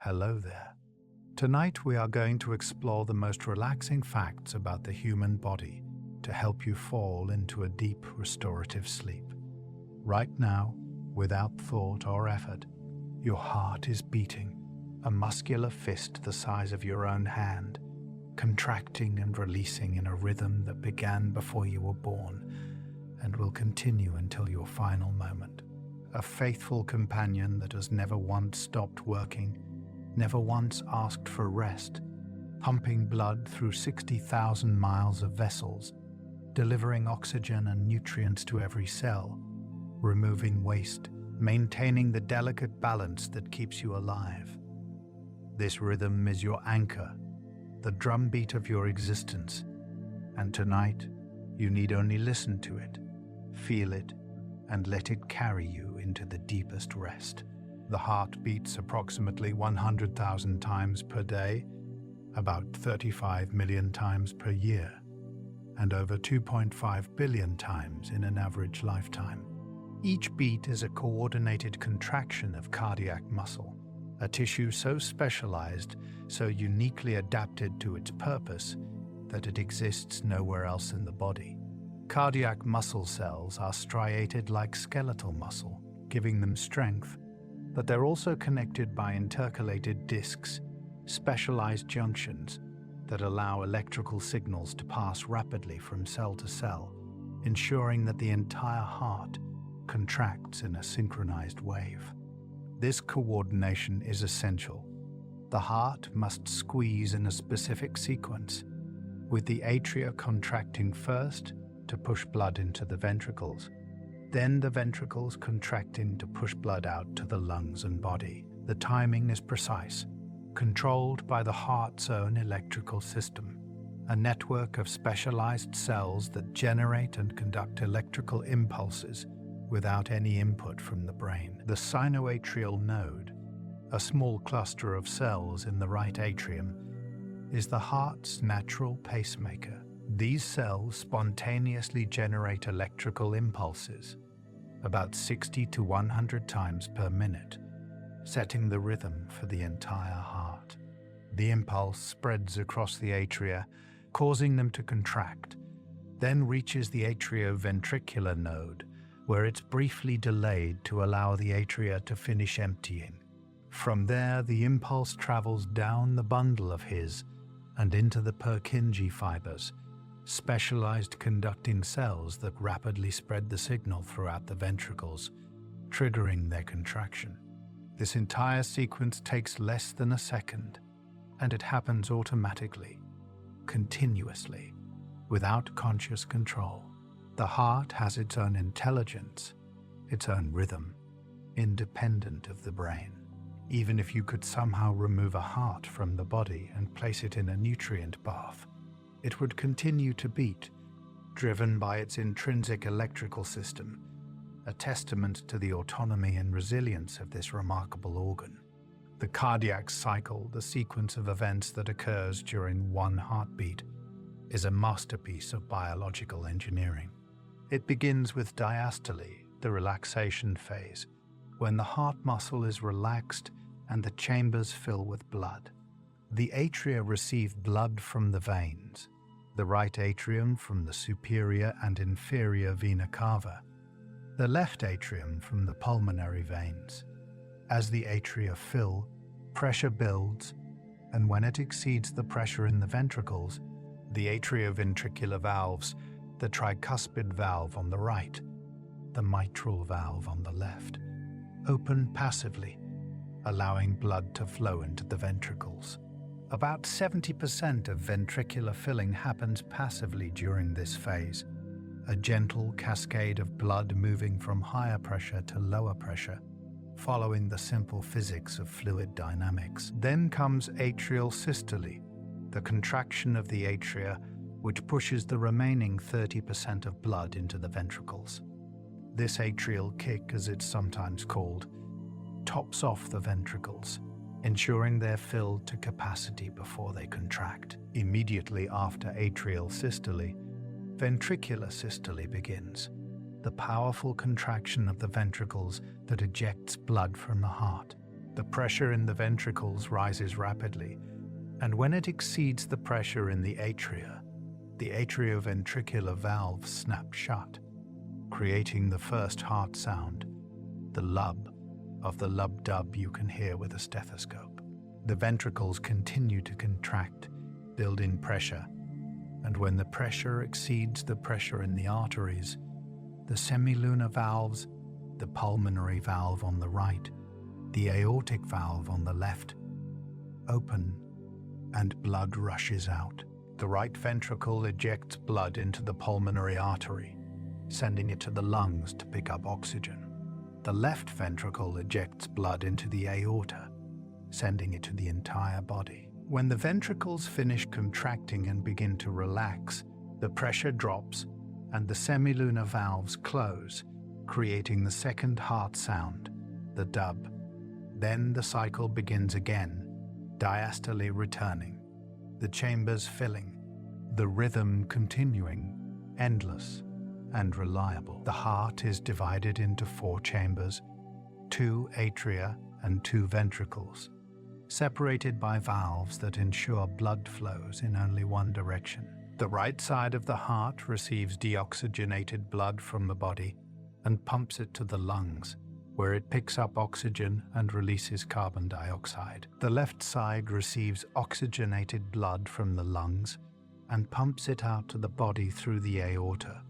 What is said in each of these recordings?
Hello there. Tonight we are going to explore the most relaxing facts about the human body to help you fall into a deep restorative sleep. Right now, without thought or effort, your heart is beating, a muscular fist the size of your own hand, contracting and releasing in a rhythm that began before you were born and will continue until your final moment. A faithful companion that has never once stopped working, never once asked for rest, pumping blood through 60,000 miles of vessels, delivering oxygen and nutrients to every cell, removing waste, maintaining the delicate balance that keeps you alive. This rhythm is your anchor, the drumbeat of your existence, and tonight you need only listen to it, feel it, and let it carry you into the deepest rest. The heart beats approximately 100,000 times per day, about 35 million times per year, and over 2.5 billion times in an average lifetime. Each beat is a coordinated contraction of cardiac muscle, a tissue so specialized, so uniquely adapted to its purpose that it exists nowhere else in the body. Cardiac muscle cells are striated like skeletal muscle, giving them strength, but they're also connected by intercalated discs, specialized junctions that allow electrical signals to pass rapidly from cell to cell, ensuring that the entire heart contracts in a synchronized wave. This coordination is essential. The heart must squeeze in a specific sequence, with the atria contracting first to push blood into the ventricles, then the ventricles contracting to push blood out to the lungs and body. The timing is precise, controlled by the heart's own electrical system, a network of specialized cells that generate and conduct electrical impulses without any input from the brain. The sinoatrial node, a small cluster of cells in the right atrium, is the heart's natural pacemaker. These cells spontaneously generate electrical impulses, about 60 to 100 times per minute, setting the rhythm for the entire heart. The impulse spreads across the atria, causing them to contract, then reaches the atrioventricular node, where it's briefly delayed to allow the atria to finish emptying. From there, the impulse travels down the bundle of His and into the Purkinje fibers, specialized conducting cells that rapidly spread the signal throughout the ventricles, triggering their contraction. This entire sequence takes less than a second, and it happens automatically, continuously, without conscious control. The heart has its own intelligence, its own rhythm, independent of the brain. Even if you could somehow remove a heart from the body and place it in a nutrient bath, it would continue to beat, driven by its intrinsic electrical system, a testament to the autonomy and resilience of this remarkable organ. The cardiac cycle, the sequence of events that occurs during one heartbeat, is a masterpiece of biological engineering. It begins with diastole, the relaxation phase, when the heart muscle is relaxed and the chambers fill with blood. The atria receive blood from the veins, the right atrium from the superior and inferior vena cava, the left atrium from the pulmonary veins. As the atria fill, pressure builds, and when it exceeds the pressure in the ventricles, the atrioventricular valves, the tricuspid valve on the right, the mitral valve on the left, open passively, allowing blood to flow into the ventricles. About 70% of ventricular filling happens passively during this phase, a gentle cascade of blood moving from higher pressure to lower pressure, following the simple physics of fluid dynamics. Then comes atrial systole, the contraction of the atria, which pushes the remaining 30% of blood into the ventricles. This atrial kick, as it's sometimes called, tops off the ventricles, ensuring they're filled to capacity before they contract. Immediately after atrial systole, ventricular systole begins, the powerful contraction of the ventricles that ejects blood from the heart. The pressure in the ventricles rises rapidly, and when it exceeds the pressure in the atrioventricular valves snap shut, creating the first heart sound, the lub of the lub-dub you can hear with a stethoscope. The ventricles continue to contract, build in pressure, and when the pressure exceeds the pressure in the arteries, the semilunar valves, the pulmonary valve on the right, the aortic valve on the left, open, and blood rushes out. The right ventricle ejects blood into the pulmonary artery, sending it to the lungs to pick up oxygen. The left ventricle ejects blood into the aorta, sending it to the entire body. When the ventricles finish contracting and begin to relax, the pressure drops and the semilunar valves close, creating the second heart sound, the dub. Then the cycle begins again, diastole returning, the chambers filling, the rhythm continuing, endless and reliable. The heart is divided into 4 chambers, 2 atria and 2 ventricles, separated by valves that ensure blood flows in only one direction. The right side of the heart receives deoxygenated blood from the body and pumps it to the lungs, where it picks up oxygen and releases carbon dioxide. The left side receives oxygenated blood from the lungs and pumps it out to the body through the aorta,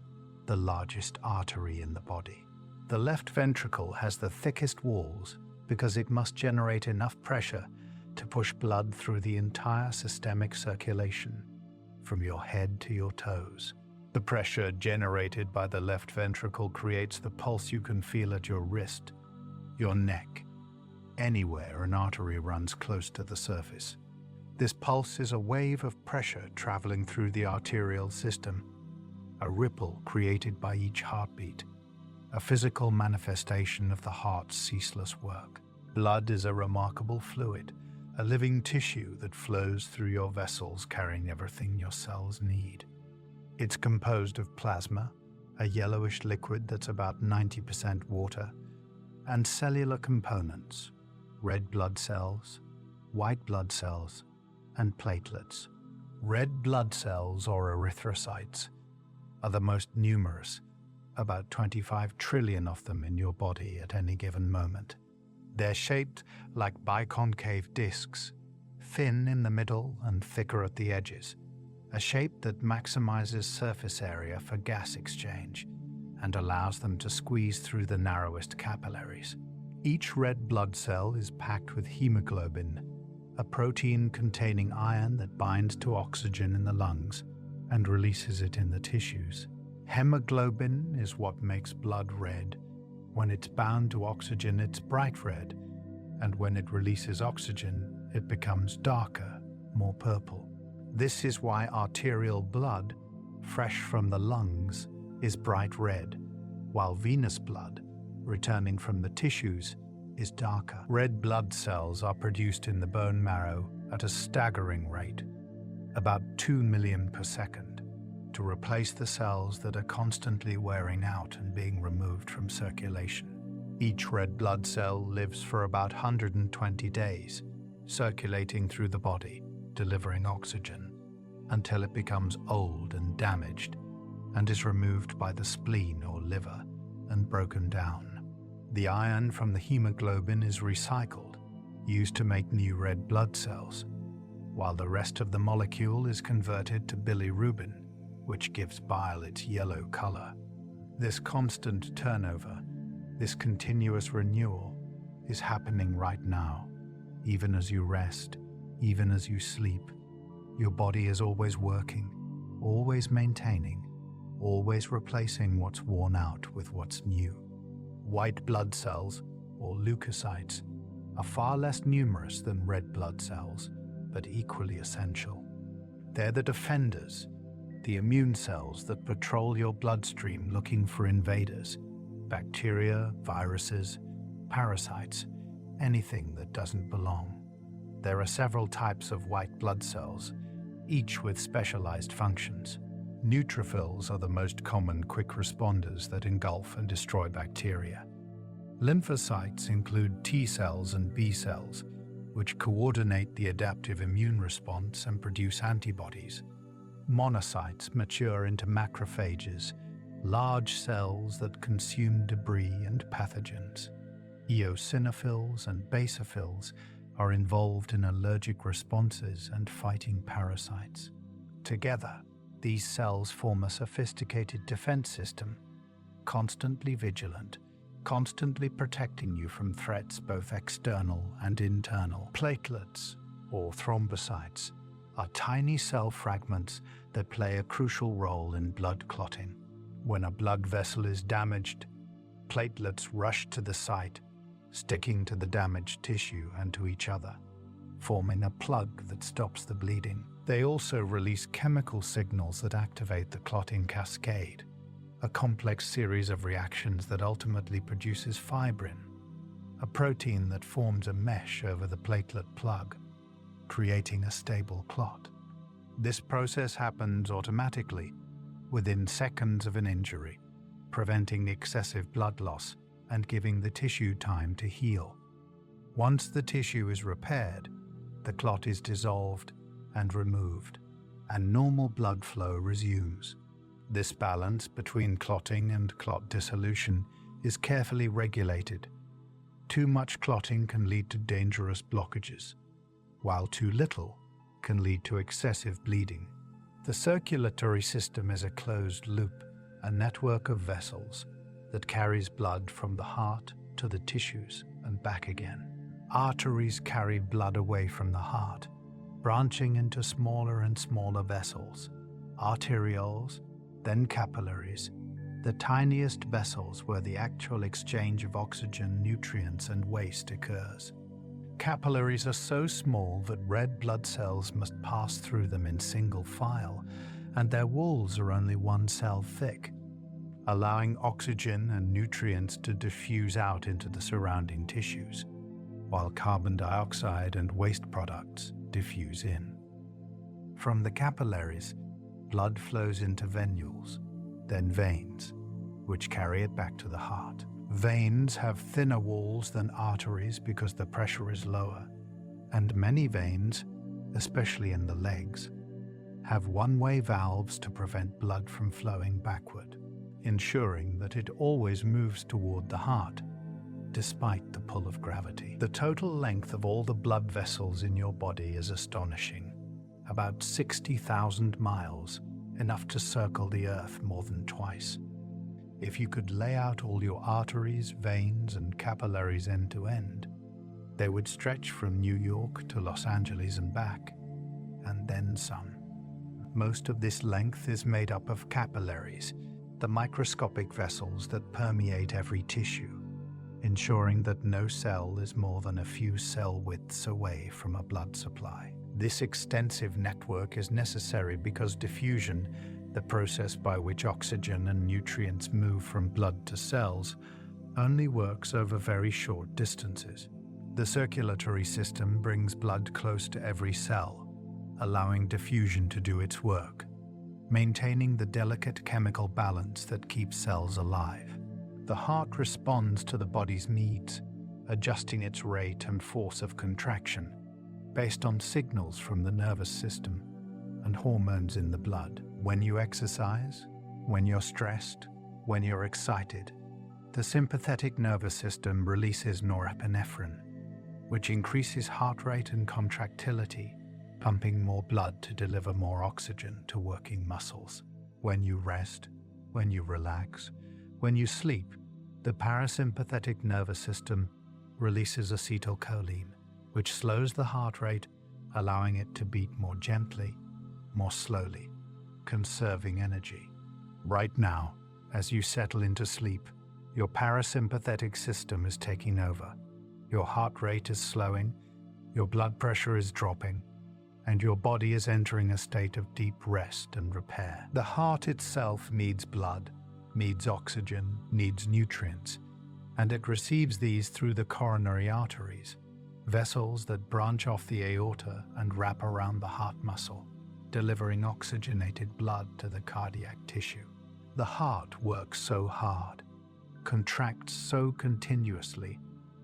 the largest artery in the body. The left ventricle has the thickest walls because it must generate enough pressure to push blood through the entire systemic circulation, from your head to your toes. The pressure generated by the left ventricle creates the pulse you can feel at your wrist, your neck, anywhere an artery runs close to the surface. This pulse is a wave of pressure traveling through the arterial system, a ripple created by each heartbeat, a physical manifestation of the heart's ceaseless work. Blood is a remarkable fluid, a living tissue that flows through your vessels carrying everything your cells need. It's composed of plasma, a yellowish liquid that's about 90% water, and cellular components, red blood cells, white blood cells, and platelets. Red blood cells, or erythrocytes, are the most numerous, about 25 trillion of them in your body at any given moment. They're shaped like biconcave discs, thin in the middle and thicker at the edges, a shape that maximizes surface area for gas exchange and allows them to squeeze through the narrowest capillaries. Each red blood cell is packed with hemoglobin, a protein containing iron that binds to oxygen in the lungs and releases it in the tissues. Hemoglobin is what makes blood red. When it's bound to oxygen, it's bright red, and when it releases oxygen, it becomes darker, more purple. This is why arterial blood, fresh from the lungs, is bright red, while venous blood, returning from the tissues, is darker. Red blood cells are produced in the bone marrow at a staggering rate, about 2 million per second, to replace the cells that are constantly wearing out and being removed from circulation. Each red blood cell lives for about 120 days, circulating through the body, delivering oxygen, until it becomes old and damaged and is removed by the spleen or liver and broken down. The iron from the hemoglobin is recycled, used to make new red blood cells, while the rest of the molecule is converted to bilirubin, which gives bile its yellow color. This constant turnover, this continuous renewal, is happening right now. Even as you rest, even as you sleep, your body is always working, always maintaining, always replacing what's worn out with what's new. White blood cells, or leukocytes, are far less numerous than red blood cells, but equally essential. They're the defenders, the immune cells that patrol your bloodstream looking for invaders, bacteria, viruses, parasites, anything that doesn't belong. There are several types of white blood cells, each with specialized functions. Neutrophils are the most common quick responders that engulf and destroy bacteria. Lymphocytes include T cells and B cells, which coordinate the adaptive immune response and produce antibodies. Monocytes mature into macrophages, large cells that consume debris and pathogens. Eosinophils and basophils are involved in allergic responses and fighting parasites. Together, these cells form a sophisticated defense system, constantly vigilant, constantly protecting you from threats both external and internal. Platelets, or thrombocytes, are tiny cell fragments that play a crucial role in blood clotting. When a blood vessel is damaged, platelets rush to the site, sticking to the damaged tissue and to each other, forming a plug that stops the bleeding. They also release chemical signals that activate the clotting cascade, a complex series of reactions that ultimately produces fibrin, a protein that forms a mesh over the platelet plug, creating a stable clot. This process happens automatically, within seconds of an injury, preventing excessive blood loss and giving the tissue time to heal. Once the tissue is repaired, the clot is dissolved and removed, and normal blood flow resumes. This balance between clotting and clot dissolution is carefully regulated. Too much clotting can lead to dangerous blockages, while too little can lead to excessive bleeding. The circulatory system is a closed loop, a network of vessels that carries blood from the heart to the tissues and back again. Arteries carry blood away from the heart, branching into smaller and smaller vessels, arterioles, then capillaries, the tiniest vessels where the actual exchange of oxygen, nutrients, and waste occurs. Capillaries are so small that red blood cells must pass through them in single file, and their walls are only 1 cell thick, allowing oxygen and nutrients to diffuse out into the surrounding tissues, while carbon dioxide and waste products diffuse in. From the capillaries, blood flows into venules, then veins, which carry it back to the heart. Veins have thinner walls than arteries because the pressure is lower, and many veins, especially in the legs, have one-way valves to prevent blood from flowing backward, ensuring that it always moves toward the heart, despite the pull of gravity. The total length of all the blood vessels in your body is astonishing. About 60,000 miles, enough to circle the Earth more than twice. If you could lay out all your arteries, veins, and capillaries end to end, they would stretch from New York to Los Angeles and back, and then some. Most of this length is made up of capillaries, the microscopic vessels that permeate every tissue, ensuring that no cell is more than a few cell widths away from a blood supply. This extensive network is necessary because diffusion, the process by which oxygen and nutrients move from blood to cells, only works over very short distances. The circulatory system brings blood close to every cell, allowing diffusion to do its work, maintaining the delicate chemical balance that keeps cells alive. The heart responds to the body's needs, adjusting its rate and force of contraction based on signals from the nervous system and hormones in the blood. When you exercise, when you're stressed, when you're excited, the sympathetic nervous system releases norepinephrine, which increases heart rate and contractility, pumping more blood to deliver more oxygen to working muscles. When you rest, when you relax, when you sleep, the parasympathetic nervous system releases acetylcholine, which slows the heart rate, allowing it to beat more gently, more slowly, conserving energy. Right now, as you settle into sleep, your parasympathetic system is taking over. Your heart rate is slowing, your blood pressure is dropping, and your body is entering a state of deep rest and repair. The heart itself needs blood, needs oxygen, needs nutrients, and it receives these through the coronary arteries, vessels that branch off the aorta and wrap around the heart muscle, delivering oxygenated blood to the cardiac tissue. The heart works so hard, contracts so continuously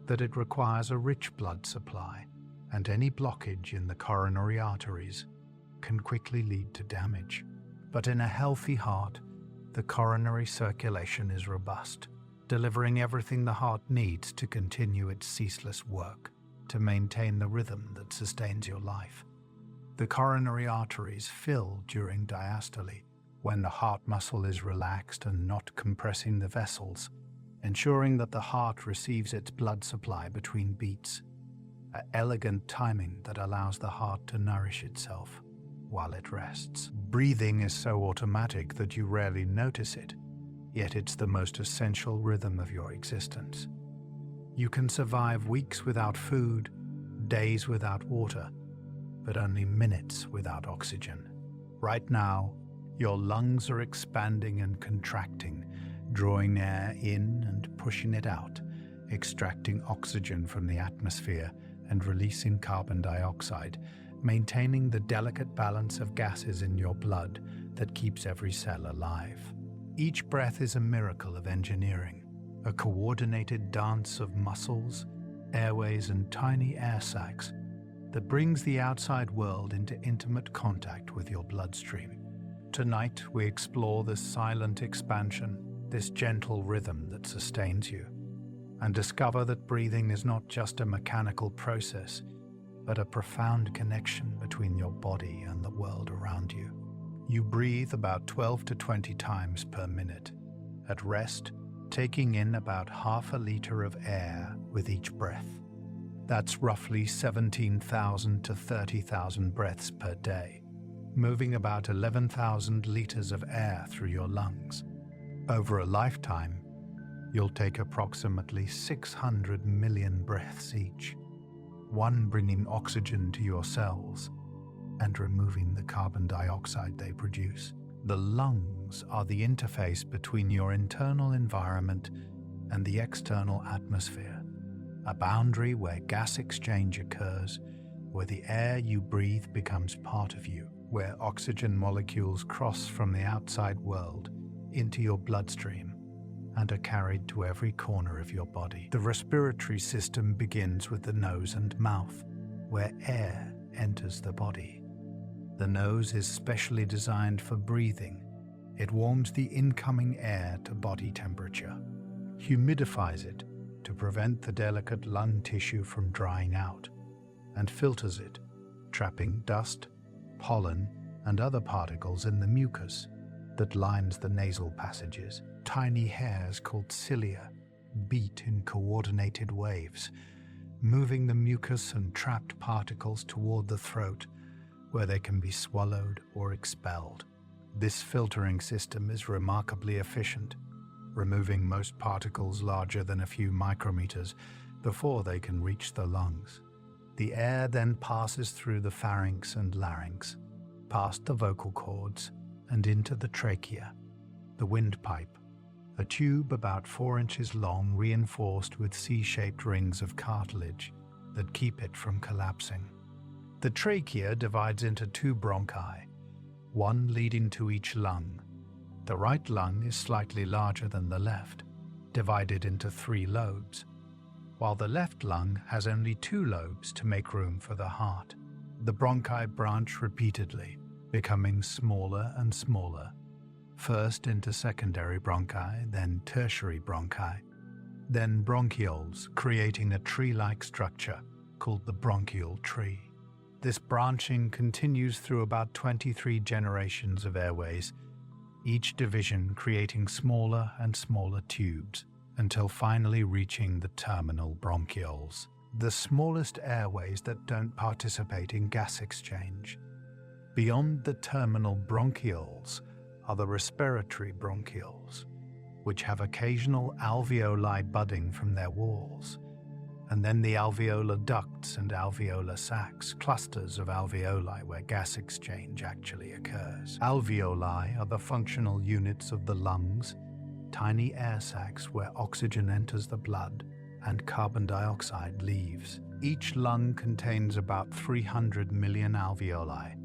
that it requires a rich blood supply, and any blockage in the coronary arteries can quickly lead to damage. But in a healthy heart, the coronary circulation is robust, delivering everything the heart needs to continue its ceaseless work to maintain the rhythm that sustains your life. The coronary arteries fill during diastole, when the heart muscle is relaxed and not compressing the vessels, ensuring that the heart receives its blood supply between beats, an elegant timing that allows the heart to nourish itself while it rests. Breathing is so automatic that you rarely notice it, yet it's the most essential rhythm of your existence. You can survive weeks without food, days without water, but only minutes without oxygen. Right now, your lungs are expanding and contracting, drawing air in and pushing it out, extracting oxygen from the atmosphere and releasing carbon dioxide, maintaining the delicate balance of gases in your blood that keeps every cell alive. Each breath is a miracle of engineering, a coordinated dance of muscles, airways, and tiny air sacs that brings the outside world into intimate contact with your bloodstream. Tonight, we explore this silent expansion, this gentle rhythm that sustains you, and discover that breathing is not just a mechanical process, but a profound connection between your body and the world around you. You breathe about 12 to 20 times per minute. At rest, taking in about half a liter of air with each breath. That's roughly 17,000 to 30,000 breaths per day, moving about 11,000 liters of air through your lungs. Over a lifetime, you'll take approximately 600 million breaths each, one bringing oxygen to your cells and removing the carbon dioxide they produce. The lungs are the interface between your internal environment and the external atmosphere, a boundary where gas exchange occurs, where the air you breathe becomes part of you, where oxygen molecules cross from the outside world into your bloodstream and are carried to every corner of your body. The respiratory system begins with the nose and mouth, where air enters the body. The nose is specially designed for breathing. It warms the incoming air to body temperature, humidifies it to prevent the delicate lung tissue from drying out, and filters it, trapping dust, pollen, and other particles in the mucus that lines the nasal passages. Tiny hairs called cilia beat in coordinated waves, moving the mucus and trapped particles toward the throat, where they can be swallowed or expelled. This filtering system is remarkably efficient, removing most particles larger than a few micrometers before they can reach the lungs. The air then passes through the pharynx and larynx, past the vocal cords, and into the trachea, the windpipe, a tube about 4 inches long reinforced with C-shaped rings of cartilage that keep it from collapsing. The trachea divides into 2 bronchi, one leading to each lung. The right lung is slightly larger than the left, divided into 3 lobes, while the left lung has only 2 lobes to make room for the heart. The bronchi branch repeatedly, becoming smaller and smaller, first into secondary bronchi, then tertiary bronchi, then bronchioles, creating a tree-like structure called the bronchial tree. This branching continues through about 23 generations of airways, each division creating smaller and smaller tubes, until finally reaching the terminal bronchioles, the smallest airways that don't participate in gas exchange. Beyond the terminal bronchioles are the respiratory bronchioles, which have occasional alveoli budding from their walls, and then the alveolar ducts and alveolar sacs, clusters of alveoli where gas exchange actually occurs. Alveoli are the functional units of the lungs, tiny air sacs where oxygen enters the blood and carbon dioxide leaves. Each lung contains about 300 million alveoli,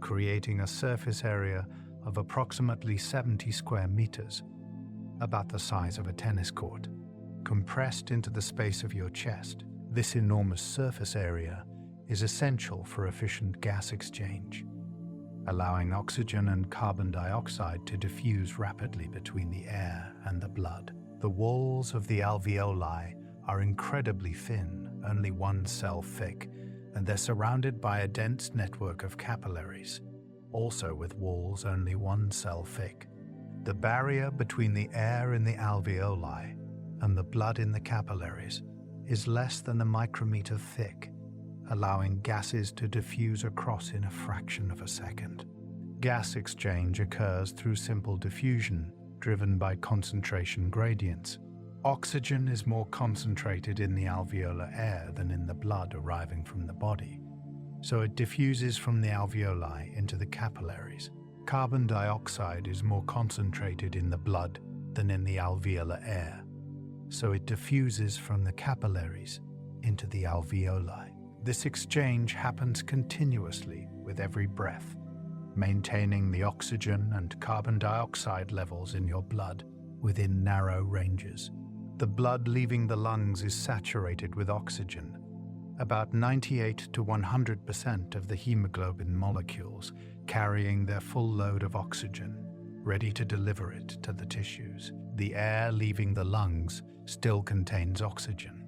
creating a surface area of approximately 70 square meters, about the size of a tennis court, compressed into the space of your chest. This enormous surface area is essential for efficient gas exchange, allowing oxygen and carbon dioxide to diffuse rapidly between the air and the blood. The walls of the alveoli are incredibly thin, only 1 cell thick, and they're surrounded by a dense network of capillaries, also with walls only 1 cell thick. The barrier between the air in the alveoli and the blood in the capillaries is less than a micrometer thick, allowing gases to diffuse across in a fraction of a second. Gas exchange occurs through simple diffusion, driven by concentration gradients. Oxygen is more concentrated in the alveolar air than in the blood arriving from the body, so it diffuses from the alveoli into the capillaries. Carbon dioxide is more concentrated in the blood than in the alveolar air, so it diffuses from the capillaries into the alveoli. This exchange happens continuously with every breath, maintaining the oxygen and carbon dioxide levels in your blood within narrow ranges. The blood leaving the lungs is saturated with oxygen, about 98 to 100% of the hemoglobin molecules carrying their full load of oxygen, ready to deliver it to the tissues. The air leaving the lungs still contains oxygen.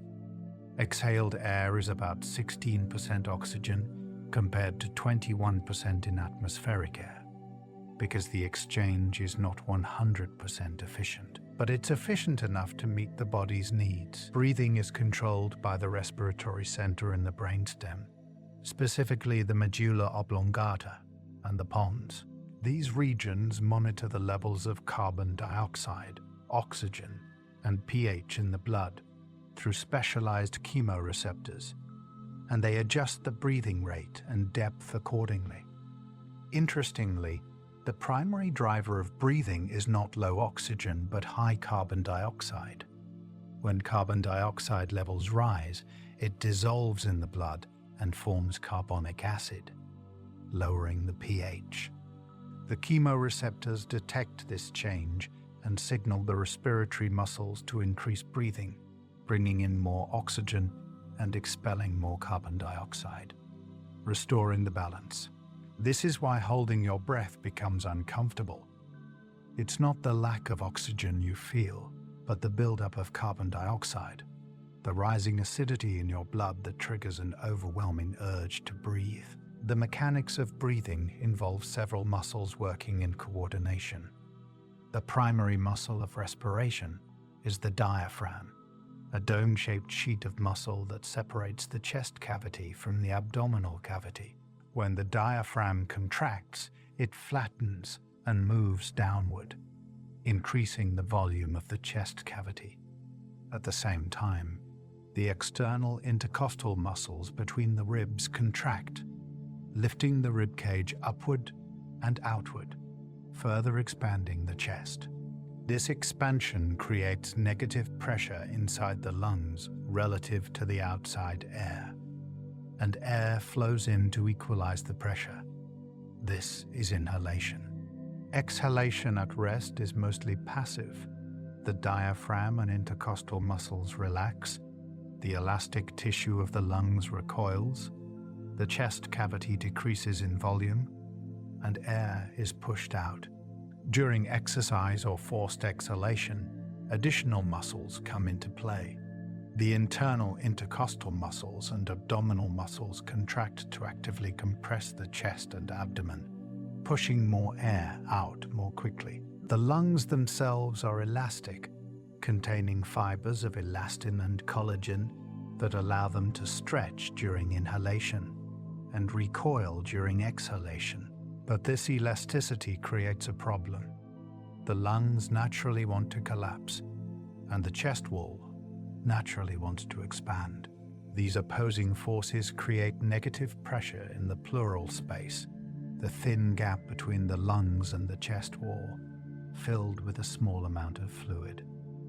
Exhaled air is about 16% oxygen compared to 21% in atmospheric air, because the exchange is not 100% efficient. But it's efficient enough to meet the body's needs. Breathing is controlled by the respiratory center in the brainstem, specifically the medulla oblongata and the pons. These regions monitor the levels of carbon dioxide, oxygen, and pH in the blood through specialized chemoreceptors, and they adjust the breathing rate and depth accordingly. Interestingly, the primary driver of breathing is not low oxygen but high carbon dioxide. When carbon dioxide levels rise, it dissolves in the blood and forms carbonic acid, lowering the pH. The chemoreceptors detect this change and signal the respiratory muscles to increase breathing, bringing in more oxygen and expelling more carbon dioxide, restoring the balance. This is why holding your breath becomes uncomfortable. It's not the lack of oxygen you feel, but the buildup of carbon dioxide, the rising acidity in your blood that triggers an overwhelming urge to breathe. The mechanics of breathing involve several muscles working in coordination. The primary muscle of respiration is the diaphragm, a dome-shaped sheet of muscle that separates the chest cavity from the abdominal cavity. When the diaphragm contracts, it flattens and moves downward, increasing the volume of the chest cavity. At the same time, the external intercostal muscles between the ribs contract, lifting the rib cage upward and outward, further expanding the chest. This expansion creates negative pressure inside the lungs relative to the outside air, and air flows in to equalize the pressure. This is inhalation. Exhalation at rest is mostly passive. The diaphragm and intercostal muscles relax, the elastic tissue of the lungs recoils, the chest cavity decreases in volume, and air is pushed out. During exercise or forced exhalation, additional muscles come into play. The internal intercostal muscles and abdominal muscles contract to actively compress the chest and abdomen, pushing more air out more quickly. The lungs themselves are elastic, containing fibers of elastin and collagen that allow them to stretch during inhalation and recoil during exhalation. But this elasticity creates a problem. The lungs naturally want to collapse, and the chest wall naturally wants to expand. These opposing forces create negative pressure in the pleural space, the thin gap between the lungs and the chest wall, filled with a small amount of fluid.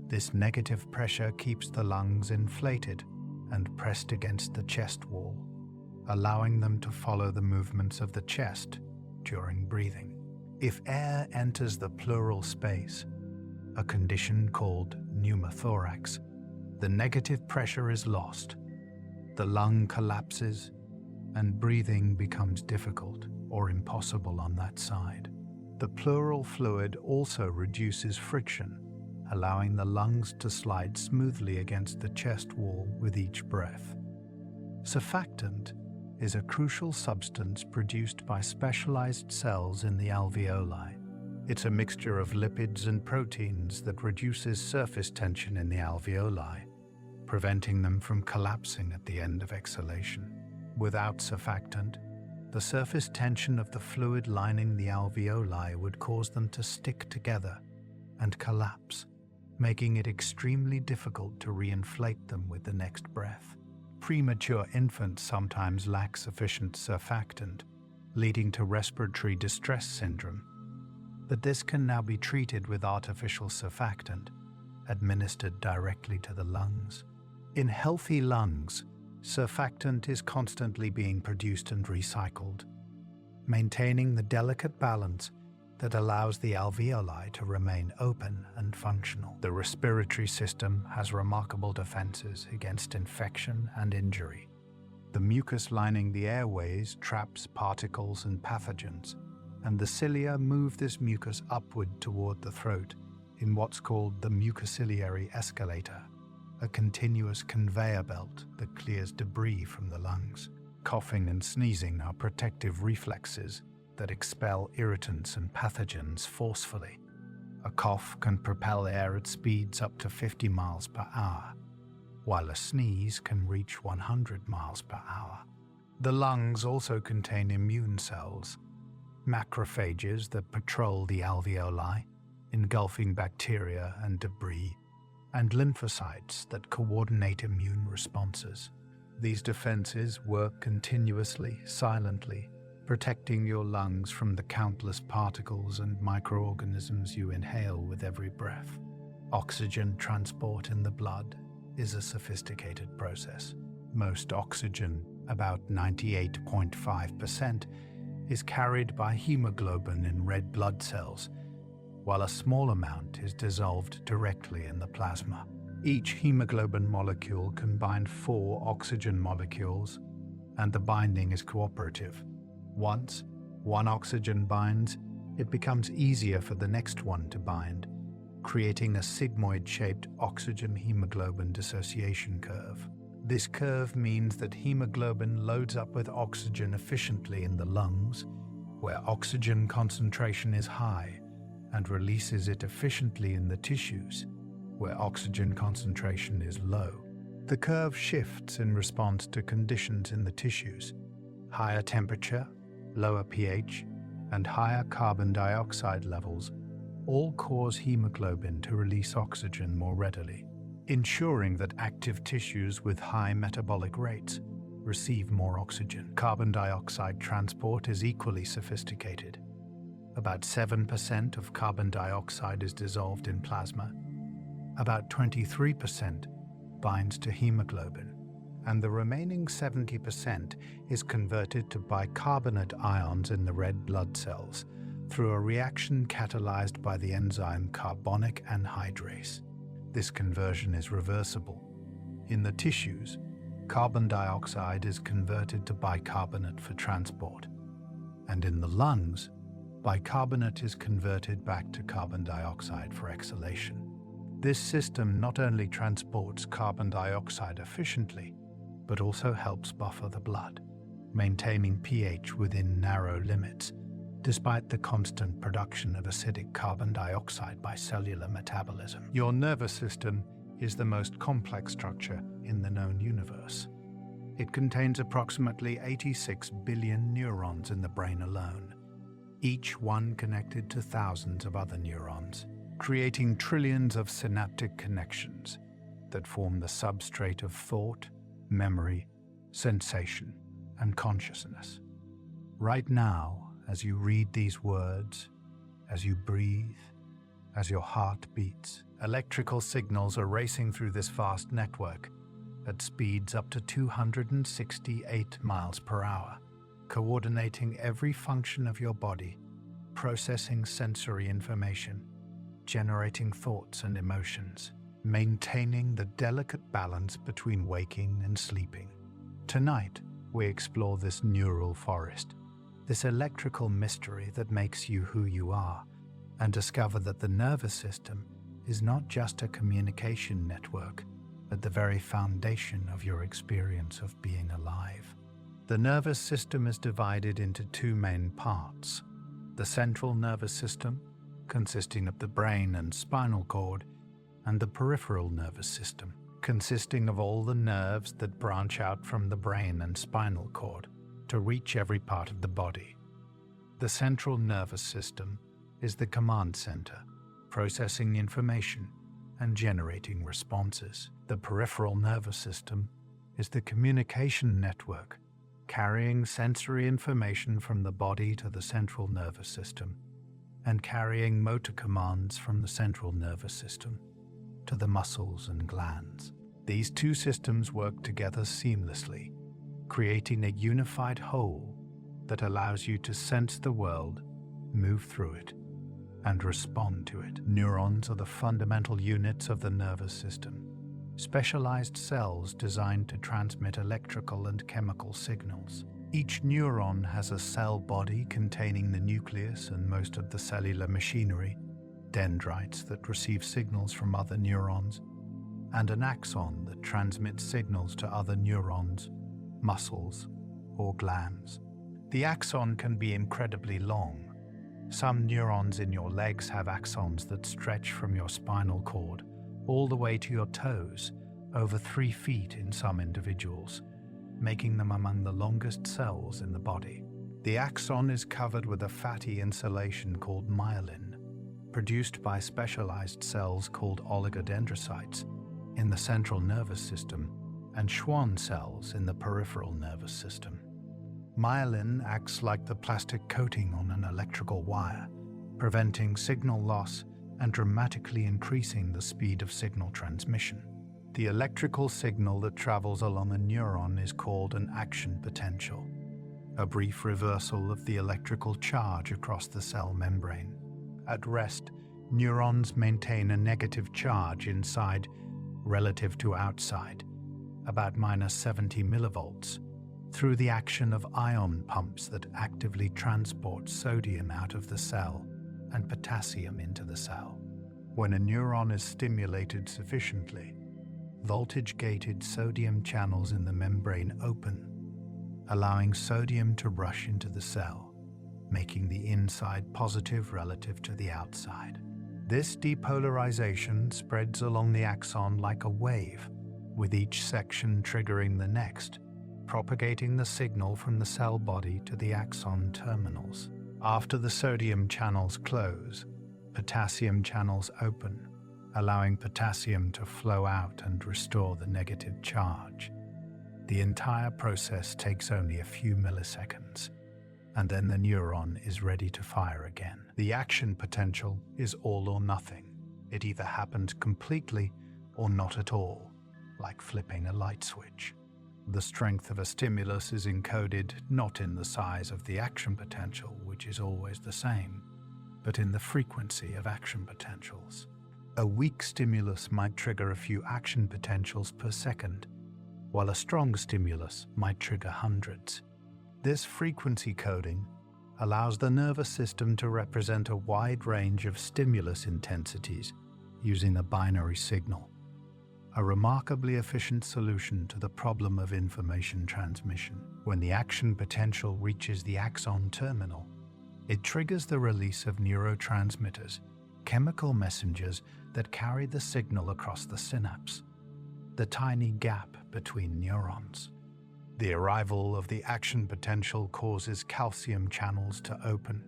This negative pressure keeps the lungs inflated and pressed against the chest wall, allowing them to follow the movements of the chest during breathing. If air enters the pleural space, a condition called pneumothorax, the negative pressure is lost, the lung collapses, and breathing becomes difficult or impossible on that side. The pleural fluid also reduces friction, allowing the lungs to slide smoothly against the chest wall with each breath. Surfactant is a crucial substance produced by specialized cells in the alveoli. It's a mixture of lipids and proteins that reduces surface tension in the alveoli, preventing them from collapsing at the end of exhalation. Without surfactant, the surface tension of the fluid lining the alveoli would cause them to stick together and collapse, making it extremely difficult to reinflate them with the next breath. Premature infants sometimes lack sufficient surfactant, leading to respiratory distress syndrome. But this can now be treated with artificial surfactant, administered directly to the lungs. In healthy lungs, surfactant is constantly being produced and recycled, maintaining the delicate balance that allows the alveoli to remain open and functional. The respiratory system has remarkable defenses against infection and injury. The mucus lining the airways traps particles and pathogens, and the cilia move this mucus upward toward the throat in what's called the mucociliary escalator, a continuous conveyor belt that clears debris from the lungs. Coughing and sneezing are protective reflexes that expel irritants and pathogens forcefully. A cough can propel air at speeds up to 50 miles per hour, while a sneeze can reach 100 miles per hour. The lungs also contain immune cells, macrophages that patrol the alveoli, engulfing bacteria and debris, and lymphocytes that coordinate immune responses. These defenses work continuously, silently, protecting your lungs from the countless particles and microorganisms you inhale with every breath. Oxygen transport in the blood is a sophisticated process. Most oxygen, about 98.5%, is carried by hemoglobin in red blood cells, while a small amount is dissolved directly in the plasma. Each hemoglobin molecule can bind 4 oxygen molecules, and the binding is cooperative. Once one oxygen binds, it becomes easier for the next one to bind, creating a sigmoid-shaped oxygen-hemoglobin dissociation curve. This curve means that hemoglobin loads up with oxygen efficiently in the lungs, where oxygen concentration is high, and releases it efficiently in the tissues, where oxygen concentration is low. The curve shifts in response to conditions in the tissues. Higher temperature, lower pH, and higher carbon dioxide levels all cause hemoglobin to release oxygen more readily, ensuring that active tissues with high metabolic rates receive more oxygen. Carbon dioxide transport is equally sophisticated. About 7% of carbon dioxide is dissolved in plasma. About 23% binds to hemoglobin, and the remaining 70% is converted to bicarbonate ions in the red blood cells through a reaction catalyzed by the enzyme carbonic anhydrase. This conversion is reversible. In the tissues, carbon dioxide is converted to bicarbonate for transport, and in the lungs, bicarbonate is converted back to carbon dioxide for exhalation. This system not only transports carbon dioxide efficiently, but also helps buffer the blood, maintaining pH within narrow limits, despite the constant production of acidic carbon dioxide by cellular metabolism. Your nervous system is the most complex structure in the known universe. It contains approximately 86 billion neurons in the brain alone, each one connected to thousands of other neurons, creating trillions of synaptic connections that form the substrate of thought, memory, sensation, and consciousness. Right now, as you read these words, as you breathe, as your heart beats, electrical signals are racing through this vast network at speeds up to 268 miles per hour, coordinating every function of your body, processing sensory information, generating thoughts and emotions, maintaining the delicate balance between waking and sleeping. Tonight, we explore this neural forest, this electrical mystery that makes you who you are, and discover that the nervous system is not just a communication network, but the very foundation of your experience of being alive. The nervous system is divided into two main parts: the central nervous system, consisting of the brain and spinal cord, and the peripheral nervous system, consisting of all the nerves that branch out from the brain and spinal cord to reach every part of the body. The central nervous system is the command center, processing information and generating responses. The peripheral nervous system is the communication network, carrying sensory information from the body to the central nervous system and carrying motor commands from the central nervous system to the muscles and glands. These two systems work together seamlessly, creating a unified whole that allows you to sense the world, move through it, and respond to it. Neurons are the fundamental units of the nervous system, specialized cells designed to transmit electrical and chemical signals. Each neuron has a cell body containing the nucleus and most of the cellular machinery, dendrites that receive signals from other neurons, and an axon that transmits signals to other neurons, muscles, or glands. The axon can be incredibly long. Some neurons in your legs have axons that stretch from your spinal cord all the way to your toes, over 3 feet in some individuals, making them among the longest cells in the body. The axon is covered with a fatty insulation called myelin, produced by specialized cells called oligodendrocytes in the central nervous system and Schwann cells in the peripheral nervous system. Myelin acts like the plastic coating on an electrical wire, preventing signal loss and dramatically increasing the speed of signal transmission. The electrical signal that travels along a neuron is called an action potential, a brief reversal of the electrical charge across the cell membrane. At rest, neurons maintain a negative charge inside relative to outside, about -70 millivolts, through the action of ion pumps that actively transport sodium out of the cell and potassium into the cell. When a neuron is stimulated sufficiently, voltage-gated sodium channels in the membrane open, allowing sodium to rush into the cell, making the inside positive relative to the outside. This depolarization spreads along the axon like a wave, with each section triggering the next, propagating the signal from the cell body to the axon terminals. After the sodium channels close, potassium channels open, allowing potassium to flow out and restore the negative charge. The entire process takes only a few milliseconds, and then the neuron is ready to fire again. The action potential is all or nothing. It either happens completely or not at all, like flipping a light switch. The strength of a stimulus is encoded not in the size of the action potential, which is always the same, but in the frequency of action potentials. A weak stimulus might trigger a few action potentials per second, while a strong stimulus might trigger hundreds. This frequency coding allows the nervous system to represent a wide range of stimulus intensities using a binary signal, a remarkably efficient solution to the problem of information transmission. When the action potential reaches the axon terminal, it triggers the release of neurotransmitters, chemical messengers that carry the signal across the synapse, the tiny gap between neurons. The arrival of the action potential causes calcium channels to open,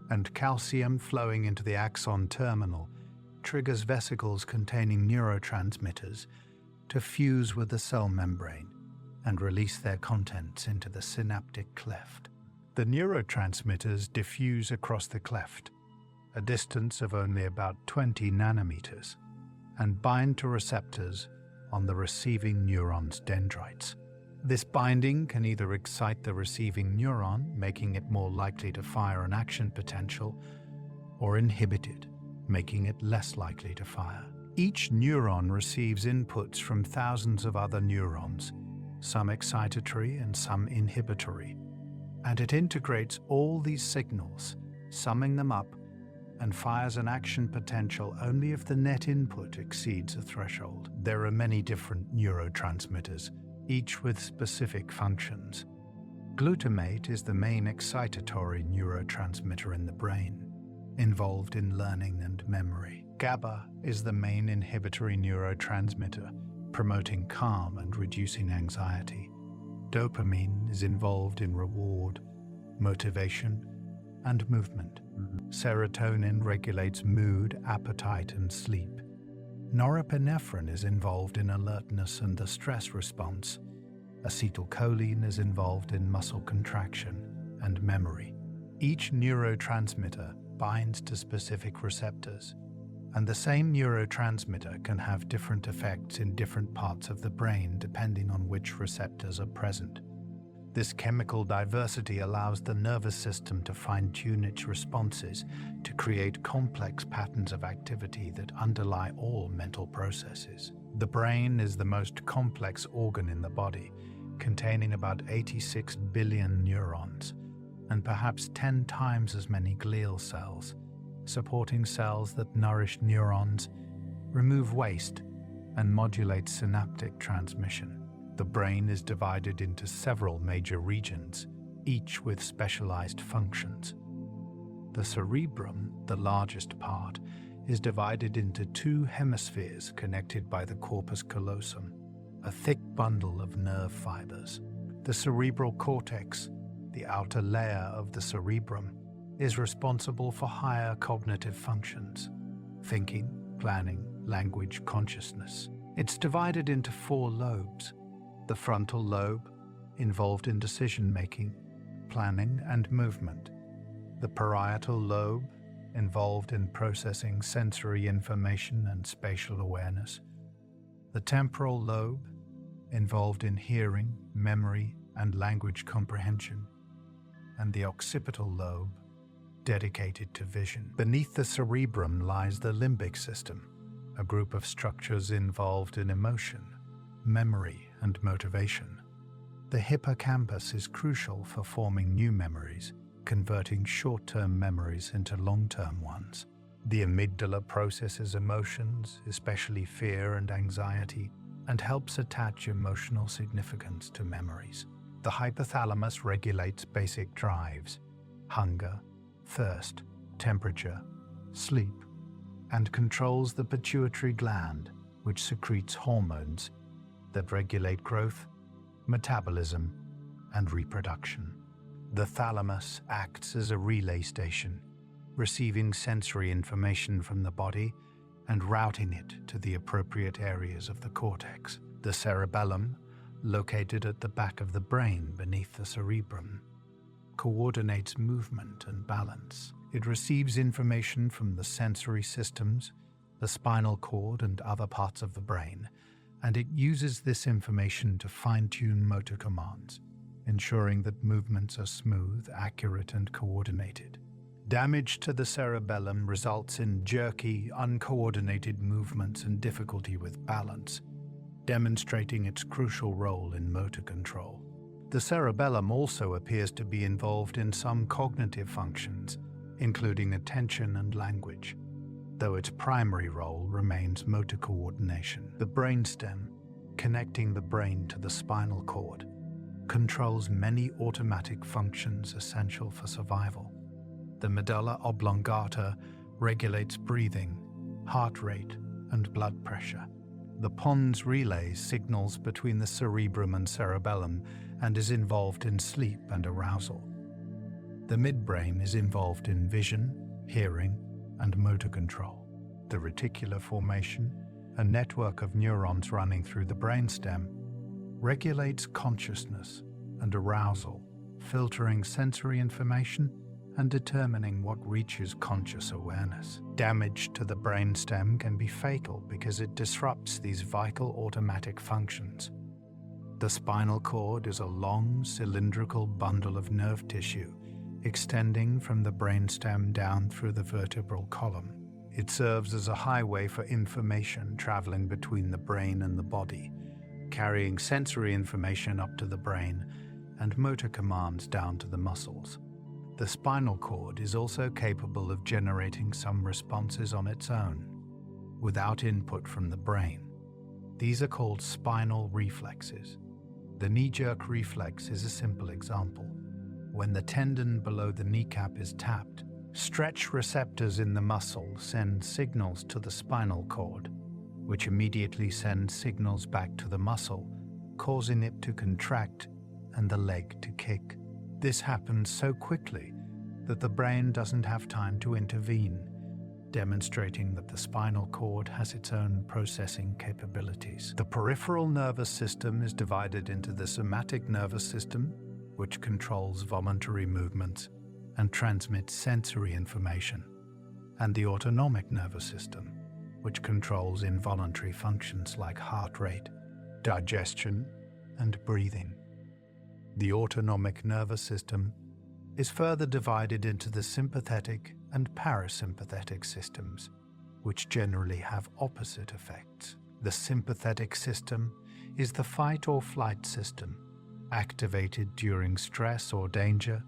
and calcium flowing into the axon terminal triggers vesicles containing neurotransmitters to fuse with the cell membrane and release their contents into the synaptic cleft. The neurotransmitters diffuse across the cleft, a distance of only about 20 nanometers, and bind to receptors on the receiving neuron's dendrites. This binding can either excite the receiving neuron, making it more likely to fire an action potential, or inhibit it, making it less likely to fire. Each neuron receives inputs from thousands of other neurons, some excitatory and some inhibitory, and it integrates all these signals, summing them up, and fires an action potential only if the net input exceeds a threshold. There are many different neurotransmitters, each with specific functions. Glutamate is the main excitatory neurotransmitter in the brain, involved in learning and memory. GABA is the main inhibitory neurotransmitter, promoting calm and reducing anxiety. Dopamine is involved in reward, motivation, and movement. Serotonin regulates mood, appetite, and sleep. Norepinephrine is involved in alertness and the stress response. Acetylcholine is involved in muscle contraction and memory. Each neurotransmitter binds to specific receptors, and the same neurotransmitter can have different effects in different parts of the brain depending on which receptors are present. This chemical diversity allows the nervous system to fine-tune its responses to create complex patterns of activity that underlie all mental processes. The brain is the most complex organ in the body, containing about 86 billion neurons, and perhaps 10 times as many glial cells, supporting cells that nourish neurons, remove waste, and modulate synaptic transmission. The brain is divided into several major regions, each with specialized functions. The cerebrum, the largest part, is divided into two hemispheres connected by the corpus callosum, a thick bundle of nerve fibers. The cerebral cortex, the outer layer of the cerebrum, is responsible for higher cognitive functions: thinking, planning, language, consciousness. It's divided into 4 lobes. The frontal lobe, involved in decision-making, planning, and movement. The parietal lobe, involved in processing sensory information and spatial awareness. The temporal lobe, involved in hearing, memory, and language comprehension. And the occipital lobe, dedicated to vision. Beneath the cerebrum lies the limbic system, a group of structures involved in emotion, memory, and motivation. The hippocampus is crucial for forming new memories, converting short-term memories into long-term ones. The amygdala processes emotions, especially fear and anxiety, and helps attach emotional significance to memories. The hypothalamus regulates basic drives: hunger, thirst, temperature, sleep, and controls the pituitary gland, which secretes hormones that regulate growth, metabolism, and reproduction. The thalamus acts as a relay station, receiving sensory information from the body and routing it to the appropriate areas of the cortex. The cerebellum, located at the back of the brain beneath the cerebrum, coordinates movement and balance. It receives information from the sensory systems, the spinal cord, and other parts of the brain, and it uses this information to fine-tune motor commands, ensuring that movements are smooth, accurate, and coordinated. Damage to the cerebellum results in jerky, uncoordinated movements and difficulty with balance, demonstrating its crucial role in motor control. The cerebellum also appears to be involved in some cognitive functions, including attention and language, though its primary role remains motor coordination. The brainstem, connecting the brain to the spinal cord, controls many automatic functions essential for survival. The medulla oblongata regulates breathing, heart rate, and blood pressure. The pons relays signals between the cerebrum and cerebellum and is involved in sleep and arousal. The midbrain is involved in vision, hearing, and motor control. The reticular formation, a network of neurons running through the brainstem, regulates consciousness and arousal, filtering sensory information and determining what reaches conscious awareness. Damage to the brainstem can be fatal because it disrupts these vital automatic functions. The spinal cord is a long, cylindrical bundle of nerve tissue extending from the brainstem down through the vertebral column. It serves as a highway for information traveling between the brain and the body, carrying sensory information up to the brain and motor commands down to the muscles. The spinal cord is also capable of generating some responses on its own, without input from the brain. These are called spinal reflexes. The knee-jerk reflex is a simple example. When the tendon below the kneecap is tapped, stretch receptors in the muscle send signals to the spinal cord, which immediately sends signals back to the muscle, causing it to contract and the leg to kick. This happens so quickly that the brain doesn't have time to intervene, demonstrating that the spinal cord has its own processing capabilities. The peripheral nervous system is divided into the somatic nervous system, which controls voluntary movements and transmits sensory information, and the autonomic nervous system, which controls involuntary functions like heart rate, digestion, and breathing. The autonomic nervous system is further divided into the sympathetic and parasympathetic systems, which generally have opposite effects. The sympathetic system is the fight or flight system, activated during stress or danger,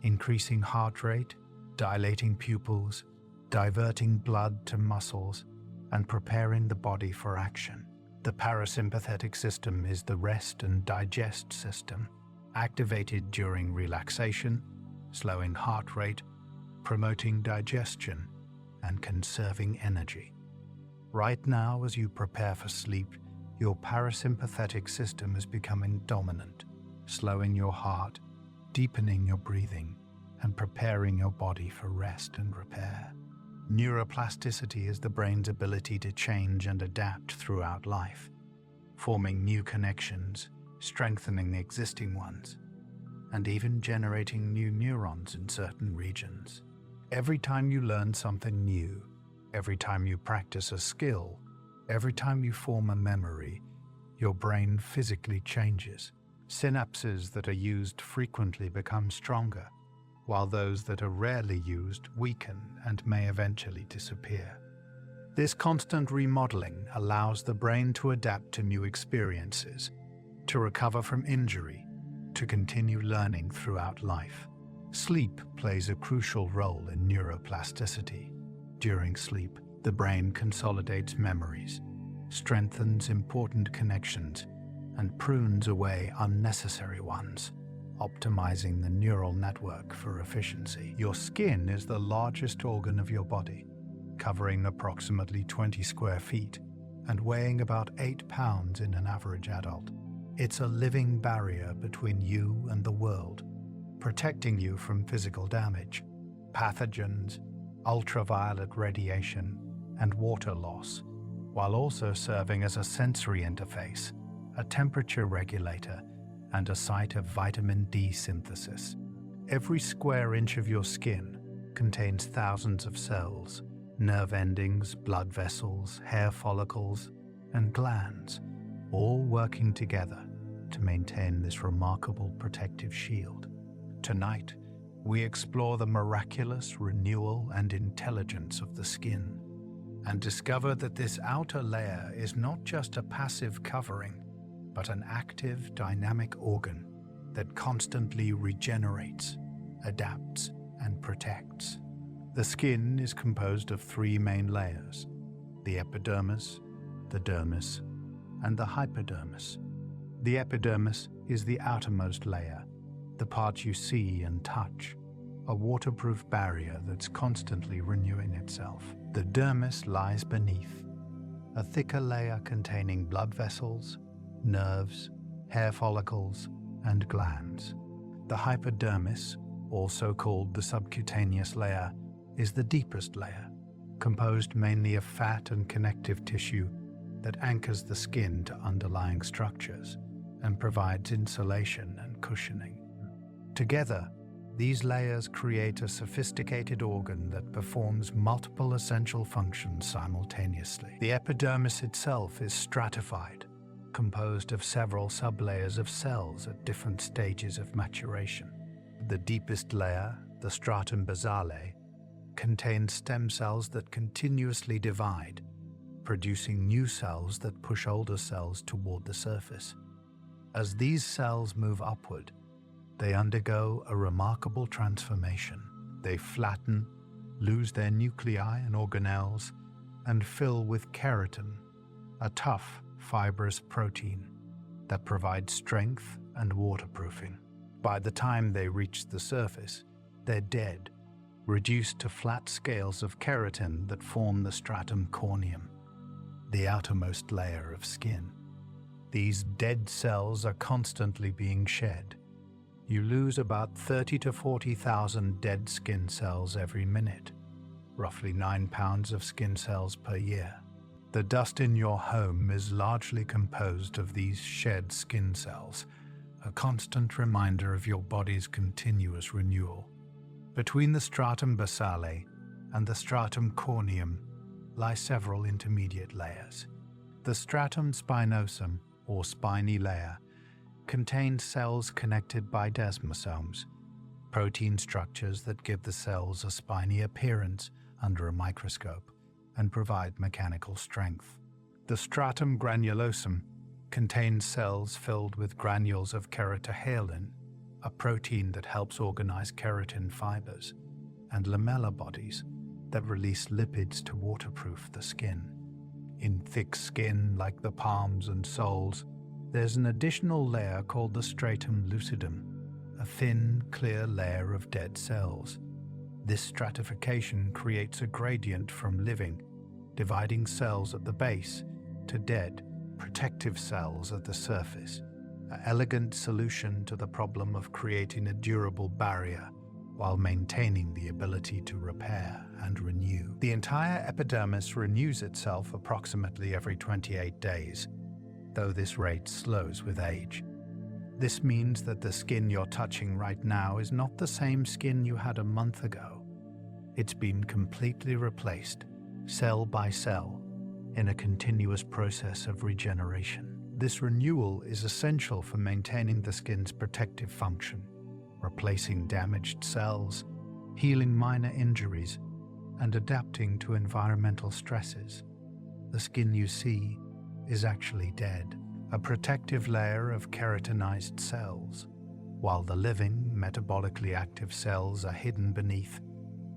increasing heart rate, dilating pupils, diverting blood to muscles, and preparing the body for action. The parasympathetic system is the rest and digest system, activated during relaxation, slowing heart rate, promoting digestion, and conserving energy. Right now, as you prepare for sleep, your parasympathetic system is becoming dominant, slowing your heart, deepening your breathing, and preparing your body for rest and repair. Neuroplasticity is the brain's ability to change and adapt throughout life, forming new connections, strengthening the existing ones, and even generating new neurons in certain regions. Every time you learn something new, every time you practice a skill, every time you form a memory, your brain physically changes. Synapses that are used frequently become stronger, while those that are rarely used weaken and may eventually disappear. This constant remodeling allows the brain to adapt to new experiences, to recover from injury, to continue learning throughout life. Sleep plays a crucial role in neuroplasticity. During sleep, the brain consolidates memories, strengthens important connections, and prunes away unnecessary ones, optimizing the neural network for efficiency. Your skin is the largest organ of your body, covering approximately 20 square feet and weighing about 8 pounds in an average adult. It's a living barrier between you and the world, protecting you from physical damage, pathogens, ultraviolet radiation, and water loss, while also serving as a sensory interface, a temperature regulator, and a site of vitamin D synthesis. Every square inch of your skin contains thousands of cells, nerve endings, blood vessels, hair follicles, and glands, all working together to maintain this remarkable protective shield. Tonight, we explore the miraculous renewal and intelligence of the skin, and discover that this outer layer is not just a passive covering, but an active, dynamic organ that constantly regenerates, adapts, and protects. The skin is composed of 3 main layers: the epidermis, the dermis, and the hypodermis. The epidermis is the outermost layer, the part you see and touch, a waterproof barrier that's constantly renewing itself. The dermis lies beneath, a thicker layer containing blood vessels, nerves, hair follicles, and glands. The hypodermis, also called the subcutaneous layer, is the deepest layer, composed mainly of fat and connective tissue that anchors the skin to underlying structures and provides insulation and cushioning. Together, these layers create a sophisticated organ that performs multiple essential functions simultaneously. The epidermis itself is stratified, composed of several sublayers of cells at different stages of maturation. The deepest layer, the stratum basale, contains stem cells that continuously divide, producing new cells that push older cells toward the surface. As these cells move upward, they undergo a remarkable transformation. They flatten, lose their nuclei and organelles, and fill with keratin, a tough, fibrous protein that provides strength and waterproofing. By the time they reach the surface, they're dead, reduced to flat scales of keratin that form the stratum corneum, the outermost layer of skin. These dead cells are constantly being shed. You lose about 30 to 40,000 dead skin cells every minute, roughly 9 pounds of skin cells per year. The dust in your home is largely composed of these shed skin cells, a constant reminder of your body's continuous renewal. Between the stratum basale and the stratum corneum lie several intermediate layers. The stratum spinosum, or spiny layer, contains cells connected by desmosomes, protein structures that give the cells a spiny appearance under a microscope and provide mechanical strength. The stratum granulosum contains cells filled with granules of keratohalin, a protein that helps organize keratin fibers, and lamella bodies that release lipids to waterproof the skin. In thick skin like the palms and soles, there's an additional layer called the stratum lucidum, a thin, clear layer of dead cells. This stratification creates a gradient from living, dividing cells at the base, to dead, protective cells at the surface, an elegant solution to the problem of creating a durable barrier while maintaining the ability to repair and renew. The entire epidermis renews itself approximately every 28 days, though this rate slows with age. This means that the skin you're touching right now is not the same skin you had a month ago. It's been completely replaced, cell by cell, in a continuous process of regeneration. This renewal is essential for maintaining the skin's protective function, replacing damaged cells, healing minor injuries, and adapting to environmental stresses. The skin you see is actually dead, a protective layer of keratinized cells, while the living, metabolically active cells are hidden beneath,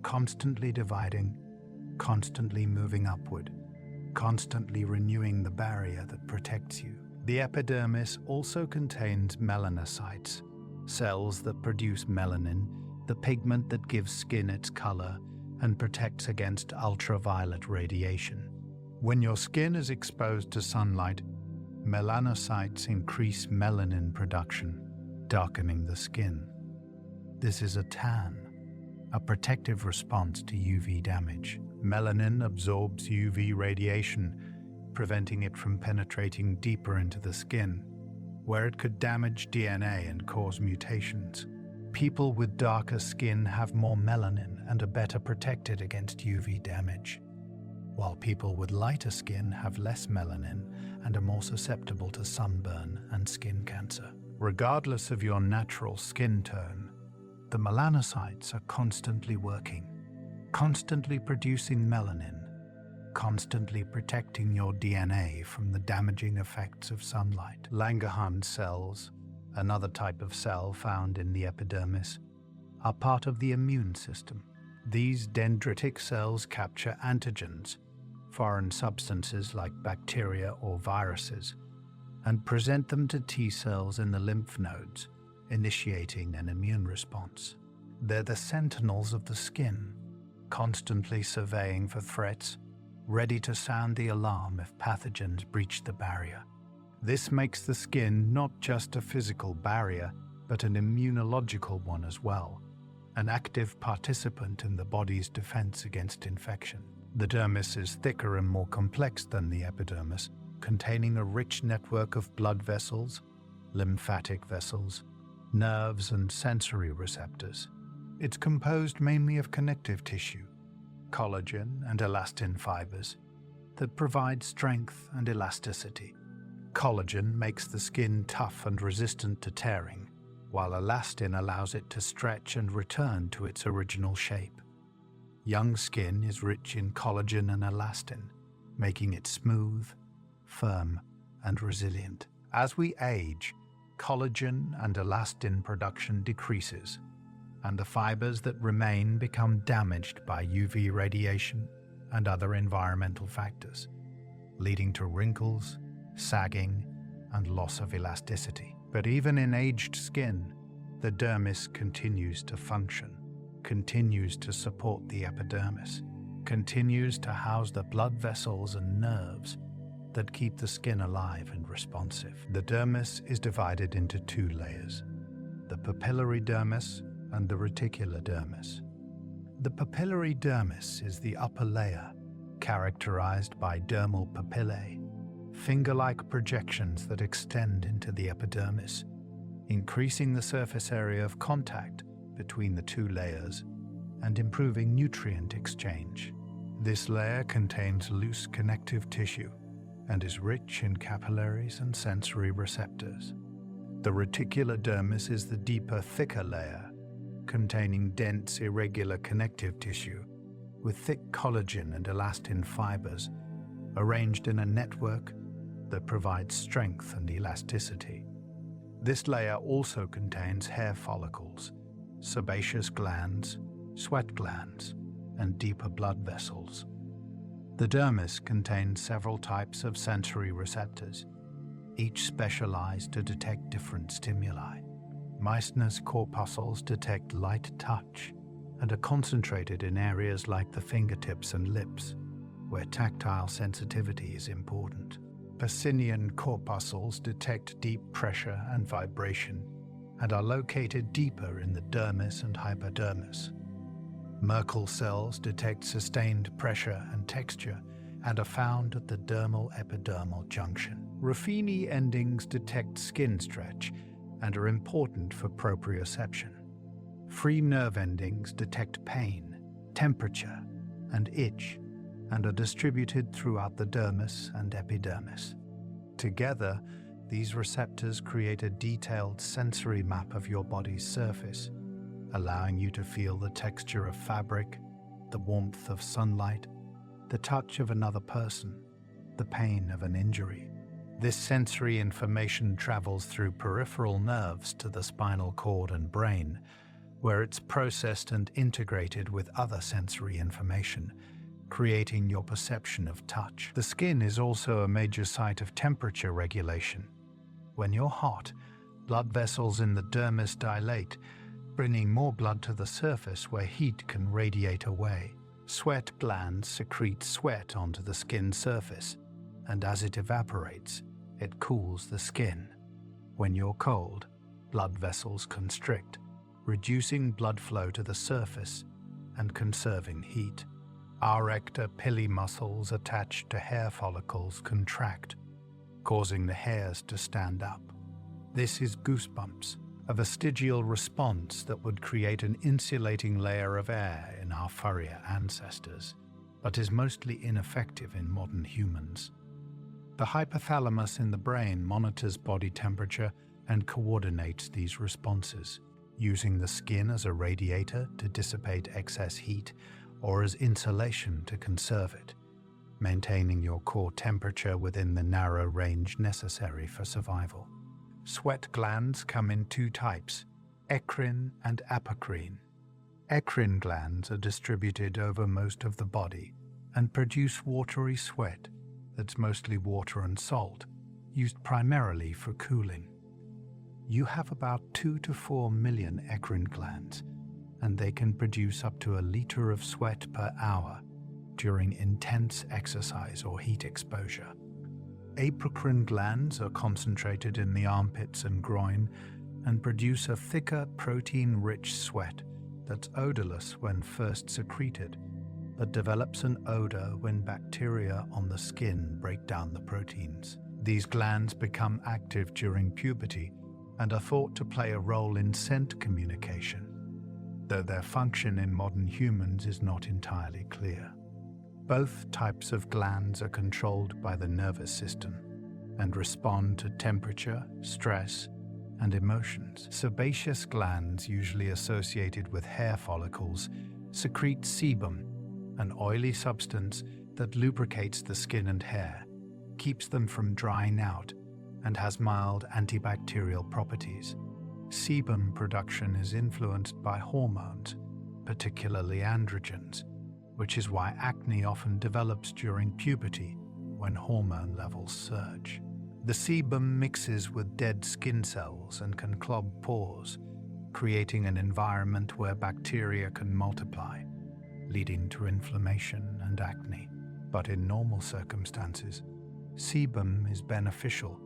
constantly dividing, constantly moving upward, constantly renewing the barrier that protects you. The epidermis also contains melanocytes, cells that produce melanin, the pigment that gives skin its color and protects against ultraviolet radiation. When your skin is exposed to sunlight, melanocytes increase melanin production, darkening the skin. This is a tan, a protective response to UV damage. Melanin absorbs UV radiation, preventing it from penetrating deeper into the skin, where it could damage DNA and cause mutations. People with darker skin have more melanin and are better protected against UV damage, while people with lighter skin have less melanin and are more susceptible to sunburn and skin cancer. Regardless of your natural skin tone, the melanocytes are constantly working, constantly producing melanin, constantly protecting your DNA from the damaging effects of sunlight. Langerhans cells, another type of cell found in the epidermis, are part of the immune system. These dendritic cells capture antigens, foreign substances like bacteria or viruses, and present them to T cells in the lymph nodes, initiating an immune response. They're the sentinels of the skin, constantly surveying for threats, ready to sound the alarm if pathogens breach the barrier. This makes the skin not just a physical barrier, but an immunological one as well, an active participant in the body's defense against infection. The dermis is thicker and more complex than the epidermis, containing a rich network of blood vessels, lymphatic vessels, nerves, and sensory receptors. It's composed mainly of connective tissue, collagen and elastin fibers, that provide strength and elasticity. Collagen makes the skin tough and resistant to tearing, while elastin allows it to stretch and return to its original shape. Young skin is rich in collagen and elastin, making it smooth, firm, and resilient. As we age, collagen and elastin production decreases, and the fibers that remain become damaged by UV radiation and other environmental factors, leading to wrinkles, sagging, and loss of elasticity. But even in aged skin, the dermis continues to function, continues to support the epidermis, continues to house the blood vessels and nerves that keep the skin alive and responsive. The dermis is divided into two layers, the papillary dermis and the reticular dermis. The papillary dermis is the upper layer, characterized by dermal papillae, finger-like projections that extend into the epidermis, increasing the surface area of contact between the two layers and improving nutrient exchange. This layer contains loose connective tissue and is rich in capillaries and sensory receptors. The reticular dermis is the deeper, thicker layer, containing dense, irregular connective tissue with thick collagen and elastin fibers arranged in a network that provides strength and elasticity. This layer also contains hair follicles, sebaceous glands, sweat glands, and deeper blood vessels. The dermis contains several types of sensory receptors, each specialized to detect different stimuli. Meissner's corpuscles detect light touch and are concentrated in areas like the fingertips and lips, where tactile sensitivity is important. Pacinian corpuscles detect deep pressure and vibration and are located deeper in the dermis and hypodermis. Merkel cells detect sustained pressure and texture and are found at the dermal-epidermal junction. Ruffini endings detect skin stretch and are important for proprioception. Free nerve endings detect pain, temperature, and itch, and are distributed throughout the dermis and epidermis. Together, these receptors create a detailed sensory map of your body's surface, allowing you to feel the texture of fabric, the warmth of sunlight, the touch of another person, the pain of an injury. This sensory information travels through peripheral nerves to the spinal cord and brain, where it's processed and integrated with other sensory information, creating your perception of touch. The skin is also a major site of temperature regulation. When you're hot, blood vessels in the dermis dilate, bringing more blood to the surface where heat can radiate away. Sweat glands secrete sweat onto the skin surface, and as it evaporates, it cools the skin. When you're cold, blood vessels constrict, reducing blood flow to the surface and conserving heat. Arrector pili muscles attached to hair follicles contract, causing the hairs to stand up. This is goosebumps, a vestigial response that would create an insulating layer of air in our furrier ancestors, but is mostly ineffective in modern humans. The hypothalamus in the brain monitors body temperature and coordinates these responses, using the skin as a radiator to dissipate excess heat or as insulation to conserve it, maintaining your core temperature within the narrow range necessary for survival. Sweat glands come in two types, eccrine and apocrine. Eccrine glands are distributed over most of the body and produce watery sweat that's mostly water and salt, used primarily for cooling. You have about 2 to 4 million eccrine glands, and they can produce up to a liter of sweat per hour during intense exercise or heat exposure. Apocrine glands are concentrated in the armpits and groin and produce a thicker, protein-rich sweat that's odorless when first secreted, but develops an odor when bacteria on the skin break down the proteins. These glands become active during puberty and are thought to play a role in scent communication, though their function in modern humans is not entirely clear. Both types of glands are controlled by the nervous system and respond to temperature, stress, and emotions. Sebaceous glands, usually associated with hair follicles, secrete sebum, an oily substance that lubricates the skin and hair, keeps them from drying out, and has mild antibacterial properties. Sebum production is influenced by hormones, particularly androgens, which is why acne often develops during puberty when hormone levels surge. The sebum mixes with dead skin cells and can clog pores, creating an environment where bacteria can multiply, leading to inflammation and acne. But in normal circumstances, sebum is beneficial,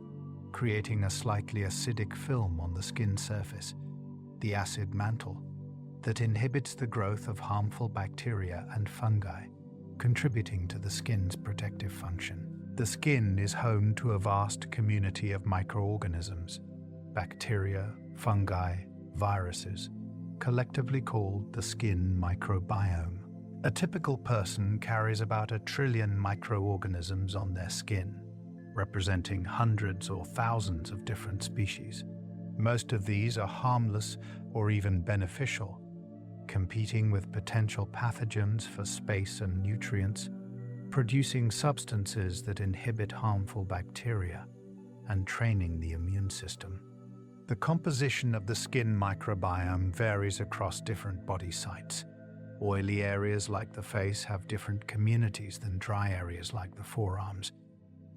creating a slightly acidic film on the skin surface, the acid mantle, that inhibits the growth of harmful bacteria and fungi, contributing to the skin's protective function. The skin is home to a vast community of microorganisms, bacteria, fungi, viruses, collectively called the skin microbiome. A typical person carries about 1 trillion microorganisms on their skin, representing hundreds or thousands of different species. Most of these are harmless or even beneficial, competing with potential pathogens for space and nutrients, producing substances that inhibit harmful bacteria and training the immune system. The composition of the skin microbiome varies across different body sites. Oily areas like the face have different communities than dry areas like the forearms,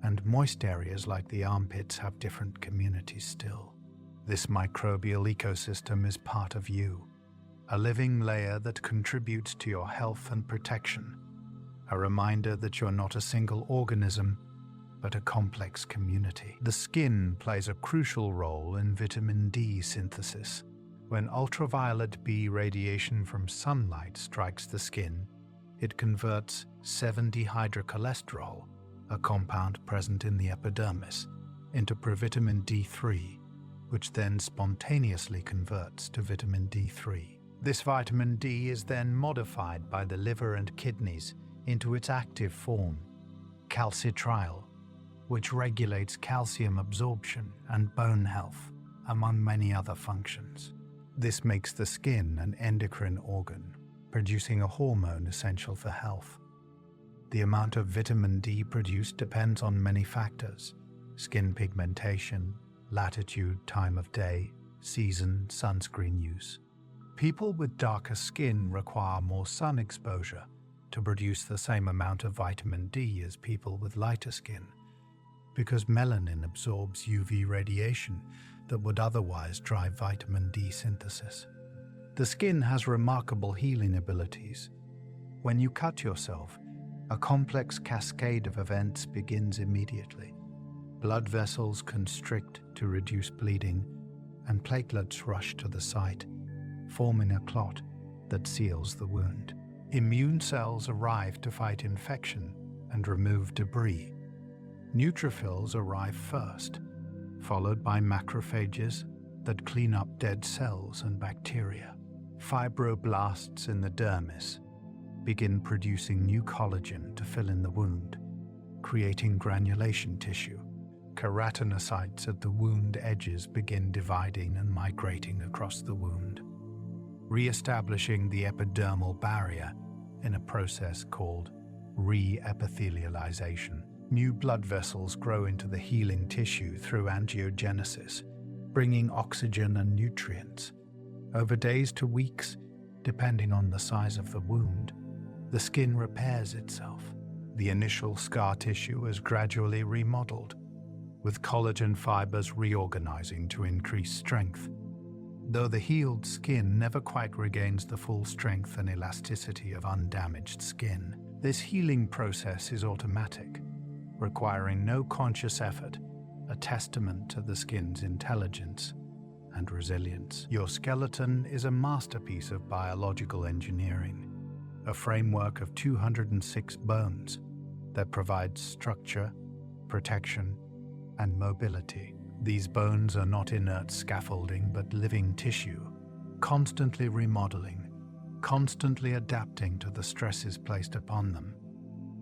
and moist areas like the armpits have different communities still. This microbial ecosystem is part of you, a living layer that contributes to your health and protection, a reminder that you're not a single organism, but a complex community. The skin plays a crucial role in vitamin D synthesis. When ultraviolet B radiation from sunlight strikes the skin, it converts 7-dehydrocholesterol, a compound present in the epidermis, into provitamin D3, which then spontaneously converts to vitamin D3. This vitamin D is then modified by the liver and kidneys into its active form, calcitriol, which regulates calcium absorption and bone health, among many other functions. This makes the skin an endocrine organ, producing a hormone essential for health. The amount of vitamin D produced depends on many factors: skin pigmentation, latitude, time of day, season, sunscreen use. People with darker skin require more sun exposure to produce the same amount of vitamin D as people with lighter skin, because melanin absorbs UV radiation that would otherwise drive vitamin D synthesis. The skin has remarkable healing abilities. When you cut yourself, a complex cascade of events begins immediately. Blood vessels constrict to reduce bleeding, and platelets rush to the site, forming a clot that seals the wound. Immune cells arrive to fight infection and remove debris. Neutrophils arrive first, followed by macrophages that clean up dead cells and bacteria. Fibroblasts in the dermis begin producing new collagen to fill in the wound, creating granulation tissue. Keratinocytes at the wound edges begin dividing and migrating across the wound, re-establishing the epidermal barrier in a process called re-epithelialization. New blood vessels grow into the healing tissue through angiogenesis, bringing oxygen and nutrients. Over days to weeks, depending on the size of the wound, the skin repairs itself. The initial scar tissue is gradually remodeled, with collagen fibers reorganizing to increase strength. Though the healed skin never quite regains the full strength and elasticity of undamaged skin, this healing process is automatic, requiring no conscious effort, a testament to the skin's intelligence and resilience. Your skeleton is a masterpiece of biological engineering, a framework of 206 bones that provides structure, protection, and mobility. These bones are not inert scaffolding but living tissue, constantly remodeling, constantly adapting to the stresses placed upon them,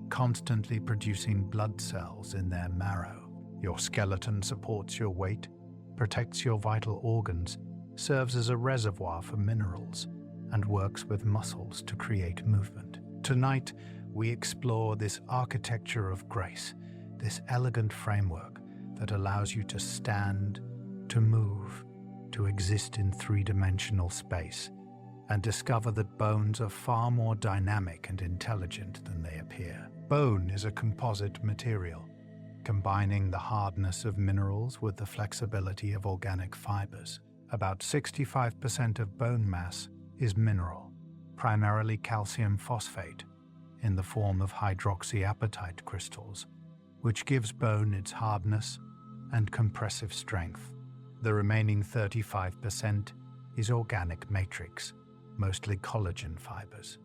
constantly producing blood cells in their marrow. Your skeleton supports your weight, protects your vital organs, serves as a reservoir for minerals, and works with muscles to create movement. Tonight, we explore this architecture of grace, this elegant framework that allows you to stand, to move, to exist in three-dimensional space, and discover that bones are far more dynamic and intelligent than they appear. Bone is a composite material, combining the hardness of minerals with the flexibility of organic fibers. About 65% of bone mass is mineral, primarily calcium phosphate, in the form of hydroxyapatite crystals, which gives bone its hardness and compressive strength. The remaining 35% is organic matrix, mostly collagen fibers,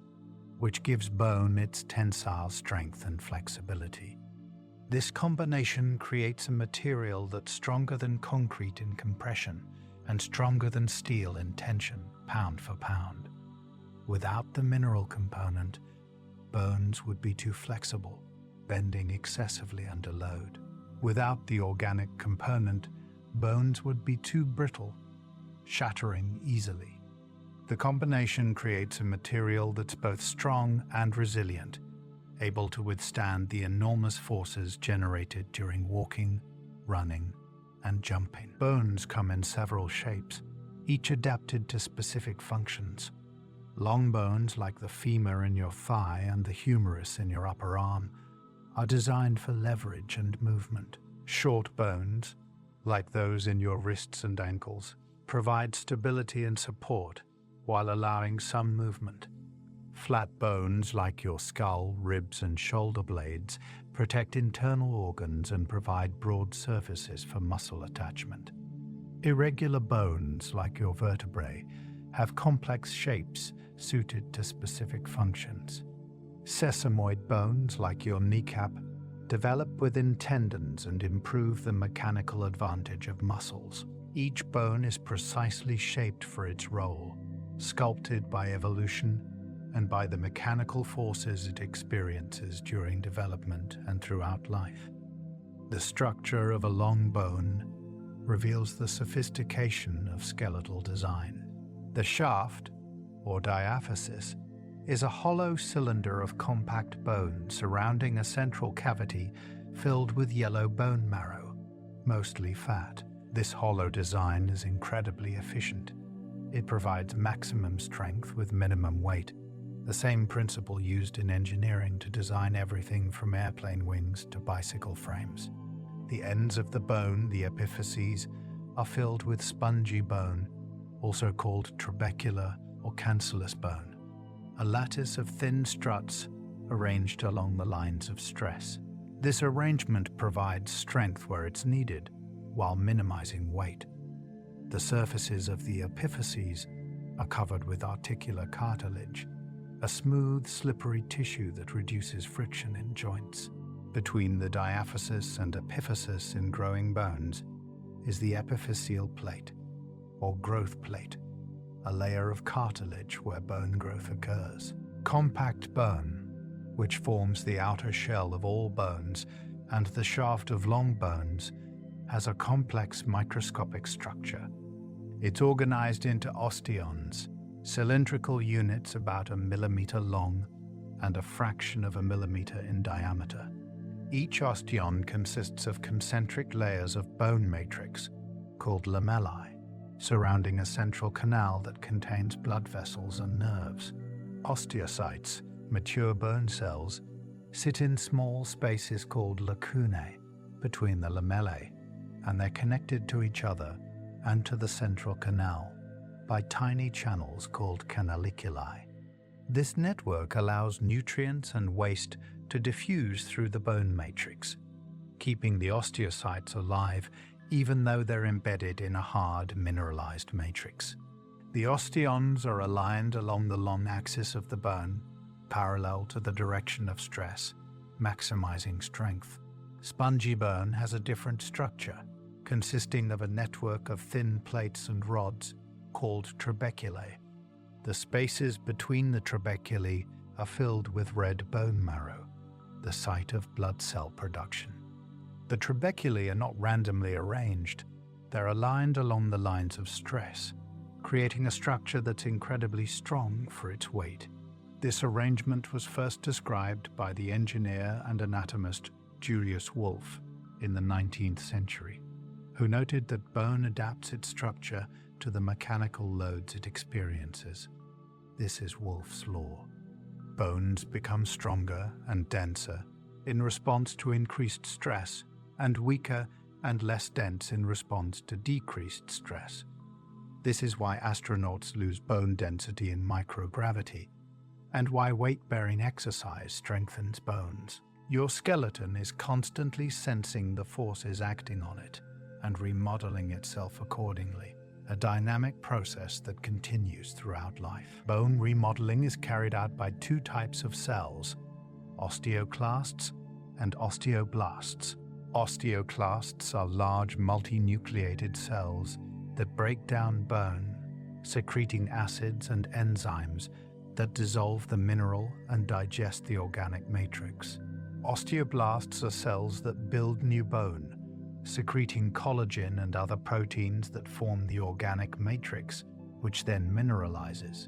which gives bone its tensile strength and flexibility. This combination creates a material that's stronger than concrete in compression and stronger than steel in tension, pound for pound. Without the mineral component, bones would be too flexible, bending excessively under load. Without the organic component, bones would be too brittle, shattering easily. The combination creates a material that's both strong and resilient, able to withstand the enormous forces generated during walking, running, and jumping. Bones come in several shapes, each adapted to specific functions. Long bones, like the femur in your thigh and the humerus in your upper arm, are designed for leverage and movement. Short bones, like those in your wrists and ankles, provide stability and support while allowing some movement. Flat bones, like your skull, ribs, and shoulder blades, protect internal organs and provide broad surfaces for muscle attachment. Irregular bones, like your vertebrae, have complex shapes suited to specific functions. Sesamoid bones, like your kneecap, develop within tendons and improve the mechanical advantage of muscles. Each bone is precisely shaped for its role, sculpted by evolution and by the mechanical forces it experiences during development and throughout life. The structure of a long bone reveals the sophistication of skeletal design. The shaft, or diaphysis, is a hollow cylinder of compact bone surrounding a central cavity filled with yellow bone marrow, mostly fat. This hollow design is incredibly efficient. It provides maximum strength with minimum weight, the same principle used in engineering to design everything from airplane wings to bicycle frames. The ends of the bone, the epiphyses, are filled with spongy bone, also called trabecular or cancellous bone, a lattice of thin struts arranged along the lines of stress. This arrangement provides strength where it's needed, while minimizing weight. The surfaces of the epiphyses are covered with articular cartilage, a smooth, slippery tissue that reduces friction in joints. Between the diaphysis and epiphysis in growing bones is the epiphyseal plate, or growth plate, a layer of cartilage where bone growth occurs. Compact bone, which forms the outer shell of all bones, and the shaft of long bones, has a complex microscopic structure. It's organized into osteons, cylindrical units about 1 millimeter long and a fraction of a millimeter in diameter. Each osteon consists of concentric layers of bone matrix, called lamellae, surrounding a central canal that contains blood vessels and nerves. Osteocytes, mature bone cells, sit in small spaces called lacunae between the lamellae, and they're connected to each other and to the central canal by tiny channels called canaliculi. This network allows nutrients and waste to diffuse through the bone matrix, keeping the osteocytes alive even though they're embedded in a hard, mineralized matrix. The osteons are aligned along the long axis of the bone, parallel to the direction of stress, maximizing strength. Spongy bone has a different structure, consisting of a network of thin plates and rods called trabeculae. The spaces between the trabeculae are filled with red bone marrow, the site of blood cell production. The trabeculae are not randomly arranged. They're aligned along the lines of stress, creating a structure that's incredibly strong for its weight. This arrangement was first described by the engineer and anatomist Julius Wolff in the 19th century, who noted that bone adapts its structure to the mechanical loads it experiences. This is Wolff's law. Bones become stronger and denser in response to increased stress, and weaker and less dense in response to decreased stress. This is why astronauts lose bone density in microgravity, and why weight-bearing exercise strengthens bones. Your skeleton is constantly sensing the forces acting on it and remodeling itself accordingly, a dynamic process that continues throughout life. Bone remodeling is carried out by two types of cells, osteoclasts and osteoblasts. Osteoclasts are large multinucleated cells that break down bone, secreting acids and enzymes that dissolve the mineral and digest the organic matrix. Osteoblasts are cells that build new bone, secreting collagen and other proteins that form the organic matrix, which then mineralizes.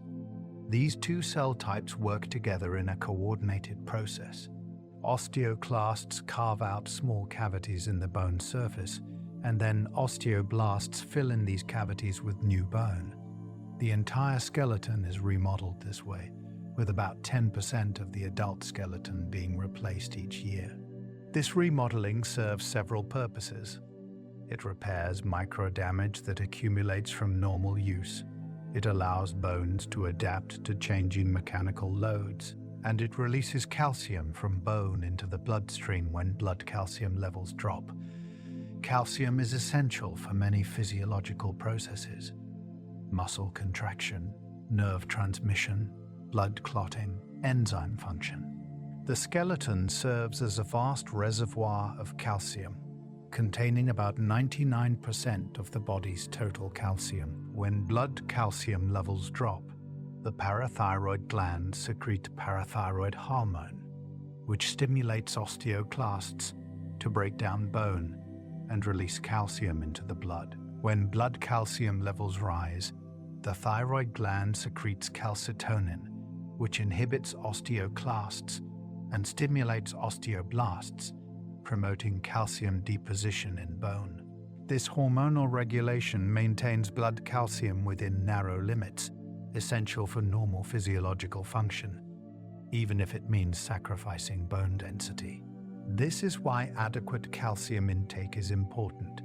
These two cell types work together in a coordinated process. Osteoclasts carve out small cavities in the bone surface, and then osteoblasts fill in these cavities with new bone. The entire skeleton is remodeled this way, with about 10% of the adult skeleton being replaced each year. This remodeling serves several purposes. It repairs micro-damage that accumulates from normal use. It allows bones to adapt to changing mechanical loads, and it releases calcium from bone into the bloodstream when blood calcium levels drop. Calcium is essential for many physiological processes: muscle contraction, nerve transmission, blood clotting, enzyme function. The skeleton serves as a vast reservoir of calcium, containing about 99% of the body's total calcium. When blood calcium levels drop, the parathyroid gland secretes parathyroid hormone, which stimulates osteoclasts to break down bone and release calcium into the blood. When blood calcium levels rise, the thyroid gland secretes calcitonin, which inhibits osteoclasts and stimulates osteoblasts, promoting calcium deposition in bone. This hormonal regulation maintains blood calcium within narrow limits, essential for normal physiological function, even if it means sacrificing bone density. This is why adequate calcium intake is important.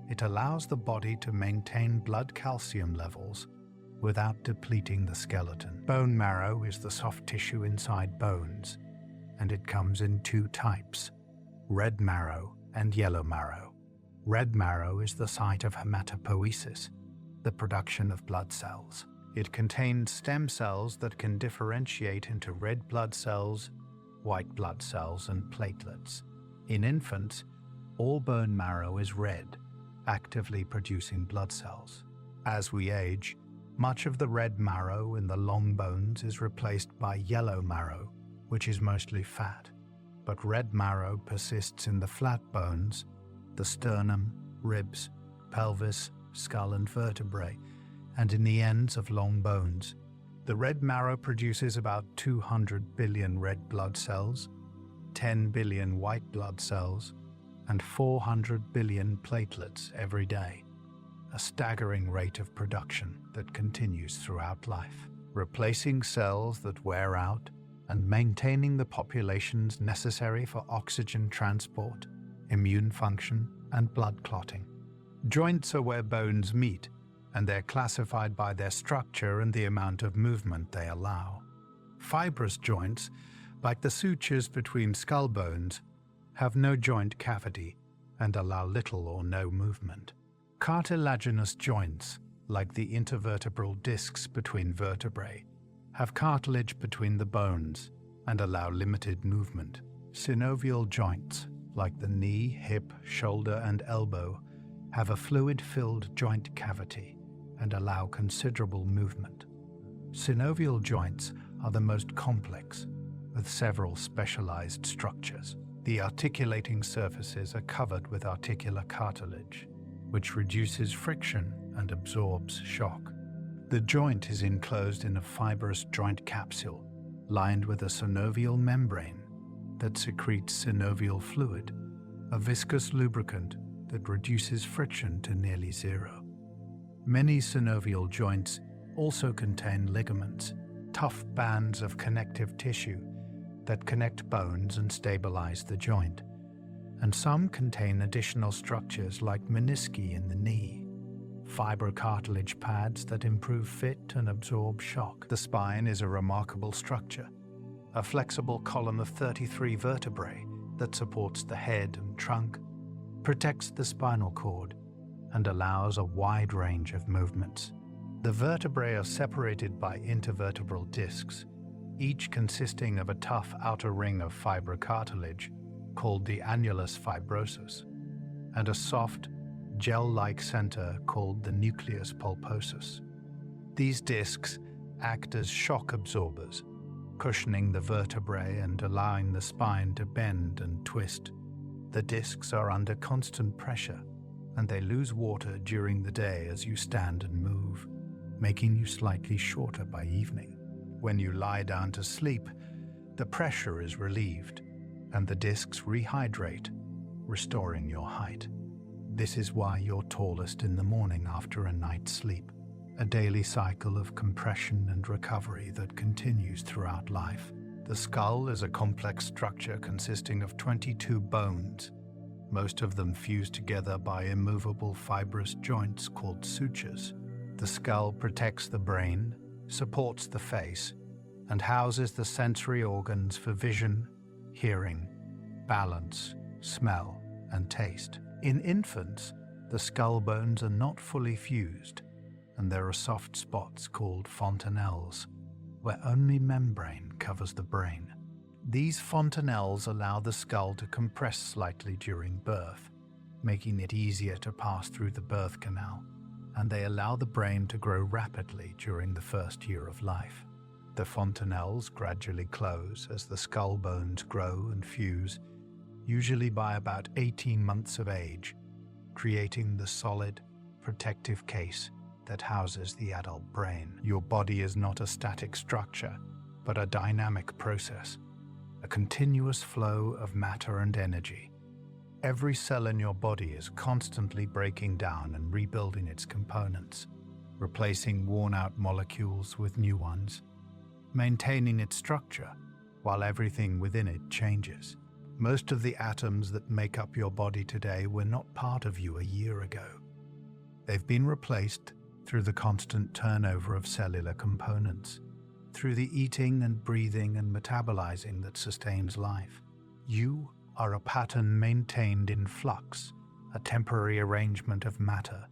It allows the body to maintain blood calcium levels without depleting the skeleton. Bone marrow is the soft tissue inside bones, and it comes in two types: red marrow and yellow marrow. Red marrow is the site of hematopoiesis, the production of blood cells. It contains stem cells that can differentiate into red blood cells, white blood cells, and platelets. In infants, all bone marrow is red, actively producing blood cells. As we age, much of the red marrow in the long bones is replaced by yellow marrow, which is mostly fat. But red marrow persists in the flat bones, the sternum, ribs, pelvis, skull, and vertebrae, and in the ends of long bones. The red marrow produces about 200 billion red blood cells, 10 billion white blood cells, and 400 billion platelets every day, a staggering rate of production that continues throughout life, replacing cells that wear out and maintaining the populations necessary for oxygen transport, immune function, and blood clotting. Joints are where bones meet, and they're classified by their structure and the amount of movement they allow. Fibrous joints, like the sutures between skull bones, have no joint cavity and allow little or no movement. Cartilaginous joints, like the intervertebral discs between vertebrae, have cartilage between the bones and allow limited movement. Synovial joints, like the knee, hip, shoulder, and elbow, have a fluid-filled joint cavity and allow considerable movement. Synovial joints are the most complex, with several specialized structures. The articulating surfaces are covered with articular cartilage. which reduces friction and absorbs shock. The joint is enclosed in a fibrous joint capsule lined with a synovial membrane that secretes synovial fluid, a viscous lubricant that reduces friction to nearly zero. Many synovial joints also contain ligaments, tough bands of connective tissue that connect bones and stabilize the joint. And some contain additional structures like menisci in the knee, fibrocartilage pads that improve fit and absorb shock. The spine is a remarkable structure, a flexible column of 33 vertebrae that supports the head and trunk, protects the spinal cord, and allows a wide range of movements. The vertebrae are separated by intervertebral discs, each consisting of a tough outer ring of fibrocartilage called the annulus fibrosus, and a soft, gel-like center called the nucleus pulposus. These discs act as shock absorbers, cushioning the vertebrae and allowing the spine to bend and twist. The discs are under constant pressure, and they lose water during the day as you stand and move, making you slightly shorter by evening. When you lie down to sleep, the pressure is relieved, and the discs rehydrate, restoring your height. This is why you're tallest in the morning after a night's sleep, a daily cycle of compression and recovery that continues throughout life. The skull is a complex structure consisting of 22 bones, most of them fused together by immovable fibrous joints called sutures. The skull protects the brain, supports the face, and houses the sensory organs for vision, hearing, balance, smell, and taste. In infants, the skull bones are not fully fused, and there are soft spots called fontanelles, where only membrane covers the brain. These fontanelles allow the skull to compress slightly during birth, making it easier to pass through the birth canal, and they allow the brain to grow rapidly during the first year of life. The fontanelles gradually close as the skull bones grow and fuse, usually by about 18 months of age, creating the solid, protective case that houses the adult brain. Your body is not a static structure, but a dynamic process, a continuous flow of matter and energy. Every cell in your body is constantly breaking down and rebuilding its components, replacing worn-out molecules with new ones, maintaining its structure while everything within it changes. Most of the atoms that make up your body today were not part of you a year ago. They've been replaced through the constant turnover of cellular components, through the eating and breathing and metabolizing that sustains life. You are a pattern maintained in flux, a temporary arrangement of matter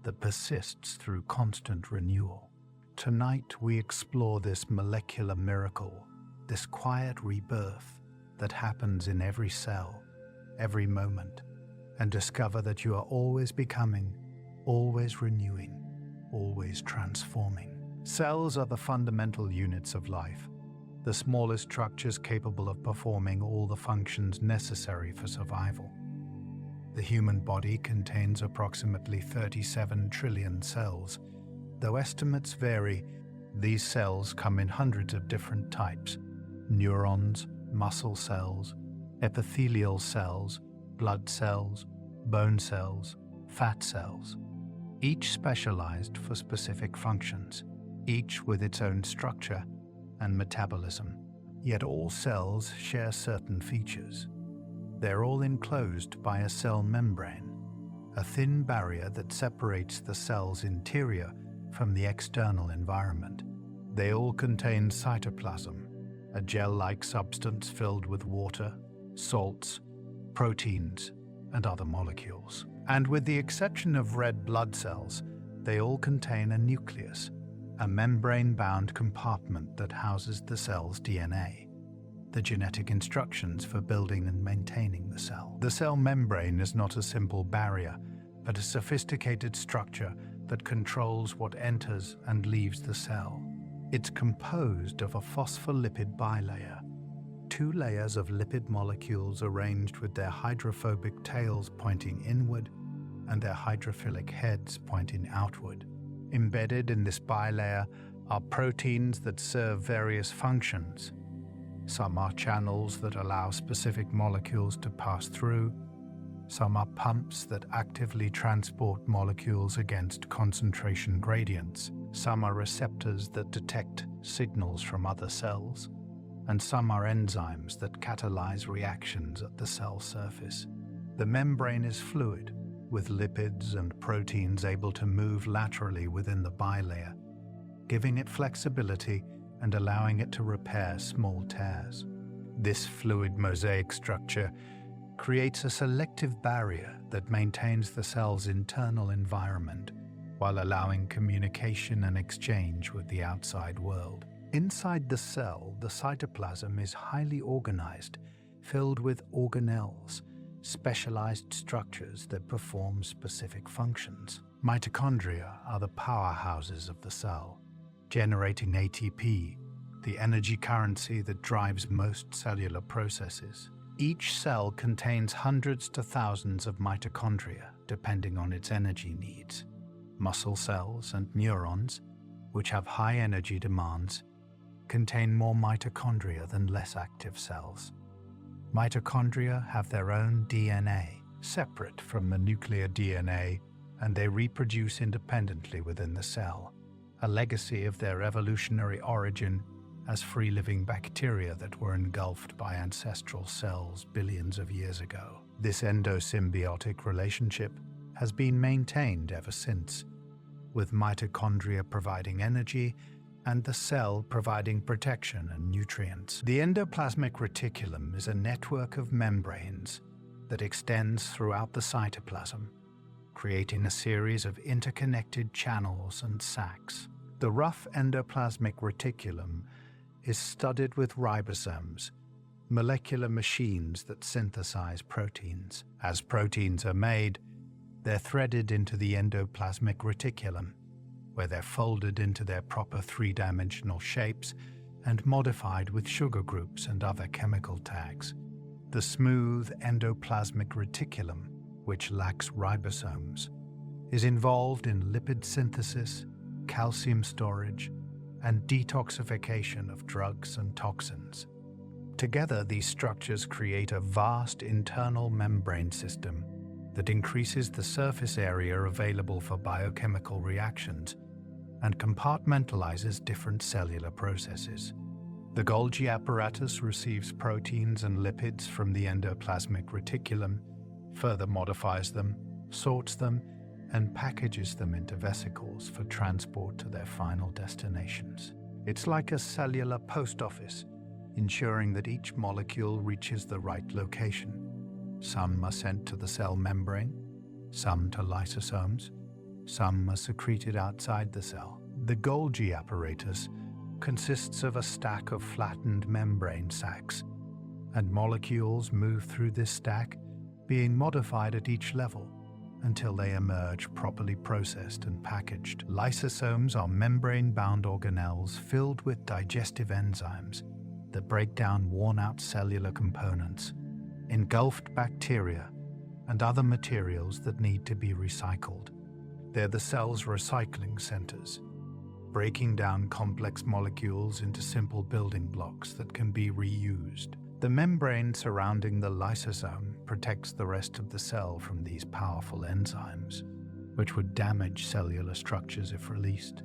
that persists through constant renewal. Tonight we explore this molecular miracle, this quiet rebirth that happens in every cell, every moment, and discover that you are always becoming, always renewing, always transforming. Cells are the fundamental units of life, the smallest structures capable of performing all the functions necessary for survival. The human body contains approximately 37 trillion cells. Though estimates vary, these cells come in hundreds of different types: neurons, muscle cells, epithelial cells, blood cells, bone cells, fat cells, each specialized for specific functions, each with its own structure and metabolism. Yet all cells share certain features. They're all enclosed by a cell membrane, a thin barrier that separates the cell's interior from the external environment. They all contain cytoplasm, a gel-like substance filled with water, salts, proteins, and other molecules. And with the exception of red blood cells, they all contain a nucleus, a membrane-bound compartment that houses the cell's DNA, the genetic instructions for building and maintaining the cell. The cell membrane is not a simple barrier, but a sophisticated structure that controls what enters and leaves the cell. It's composed of a phospholipid bilayer, two layers of lipid molecules arranged with their hydrophobic tails pointing inward and their hydrophilic heads pointing outward. Embedded in this bilayer are proteins that serve various functions. Some are channels that allow specific molecules to pass through. Some are pumps that actively transport molecules against concentration gradients. Some are receptors that detect signals from other cells. And some are enzymes that catalyze reactions at the cell surface. The membrane is fluid, with lipids and proteins able to move laterally within the bilayer, giving it flexibility and allowing it to repair small tears. This fluid mosaic structure creates a selective barrier that maintains the cell's internal environment while allowing communication and exchange with the outside world. Inside the cell, the cytoplasm is highly organized, filled with organelles, specialized structures that perform specific functions. Mitochondria are the powerhouses of the cell, generating ATP, the energy currency that drives most cellular processes. Each cell contains hundreds to thousands of mitochondria, depending on its energy needs. Muscle cells and neurons, which have high energy demands, contain more mitochondria than less active cells. Mitochondria have their own DNA, separate from the nuclear DNA, and they reproduce independently within the cell, a legacy of their evolutionary origin as free-living bacteria that were engulfed by ancestral cells billions of years ago. This endosymbiotic relationship has been maintained ever since, with mitochondria providing energy and the cell providing protection and nutrients. The endoplasmic reticulum is a network of membranes that extends throughout the cytoplasm, creating a series of interconnected channels and sacs. The rough endoplasmic reticulum is studded with ribosomes, molecular machines that synthesize proteins. As proteins are made, they're threaded into the endoplasmic reticulum, where they're folded into their proper three-dimensional shapes and modified with sugar groups and other chemical tags. The smooth endoplasmic reticulum, which lacks ribosomes, is involved in lipid synthesis, calcium storage, and detoxification of drugs and toxins. Together, these structures create a vast internal membrane system that increases the surface area available for biochemical reactions and compartmentalizes different cellular processes. The Golgi apparatus receives proteins and lipids from the endoplasmic reticulum, further modifies them, sorts them, and packages them into vesicles for transport to their final destinations. It's like a cellular post office, ensuring that each molecule reaches the right location. Some are sent to the cell membrane, some to lysosomes, some are secreted outside the cell. The Golgi apparatus consists of a stack of flattened membrane sacs, and molecules move through this stack, being modified at each level until they emerge properly processed and packaged. Lysosomes are membrane-bound organelles filled with digestive enzymes that break down worn-out cellular components, engulfed bacteria, and other materials that need to be recycled. They're the cell's recycling centers, breaking down complex molecules into simple building blocks that can be reused. The membrane surrounding the lysosome protects the rest of the cell from these powerful enzymes, which would damage cellular structures if released.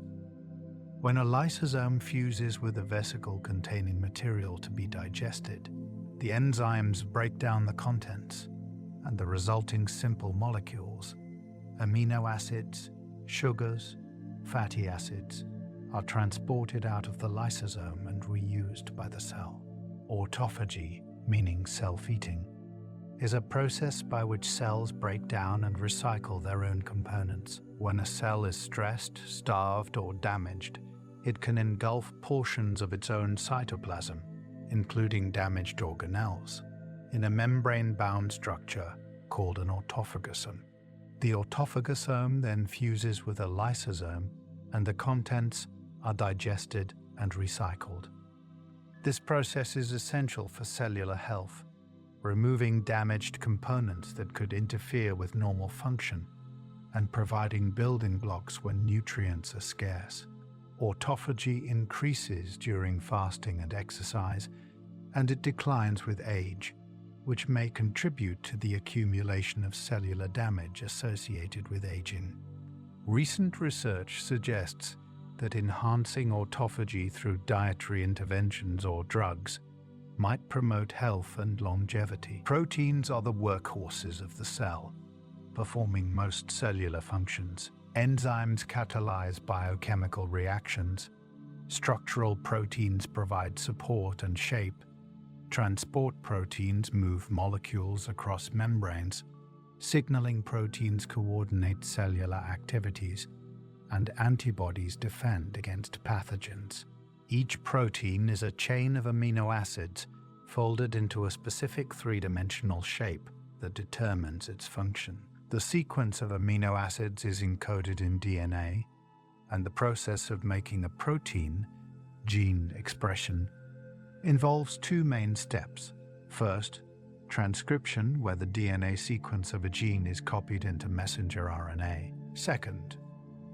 When a lysosome fuses with a vesicle containing material to be digested, the enzymes break down the contents, and the resulting simple molecules, amino acids, sugars, fatty acids, are transported out of the lysosome and reused by the cell. Autophagy, meaning self-eating, is a process by which cells break down and recycle their own components. When a cell is stressed, starved, or damaged, it can engulf portions of its own cytoplasm, including damaged organelles, in a membrane-bound structure called an autophagosome. The autophagosome then fuses with a lysosome, and the contents are digested and recycled. This process is essential for cellular health, removing damaged components that could interfere with normal function and providing building blocks when nutrients are scarce. Autophagy increases during fasting and exercise, and it declines with age, which may contribute to the accumulation of cellular damage associated with aging. Recent research suggests that enhancing autophagy through dietary interventions or drugs might promote health and longevity. Proteins are the workhorses of the cell, performing most cellular functions. Enzymes catalyze biochemical reactions. Structural proteins provide support and shape. Transport proteins move molecules across membranes. Signaling proteins coordinate cellular activities, and antibodies defend against pathogens. Each protein is a chain of amino acids folded into a specific three-dimensional shape that determines its function. The sequence of amino acids is encoded in DNA, and the process of making a protein, gene expression, involves two main steps. First, transcription, where the DNA sequence of a gene is copied into messenger RNA. Second,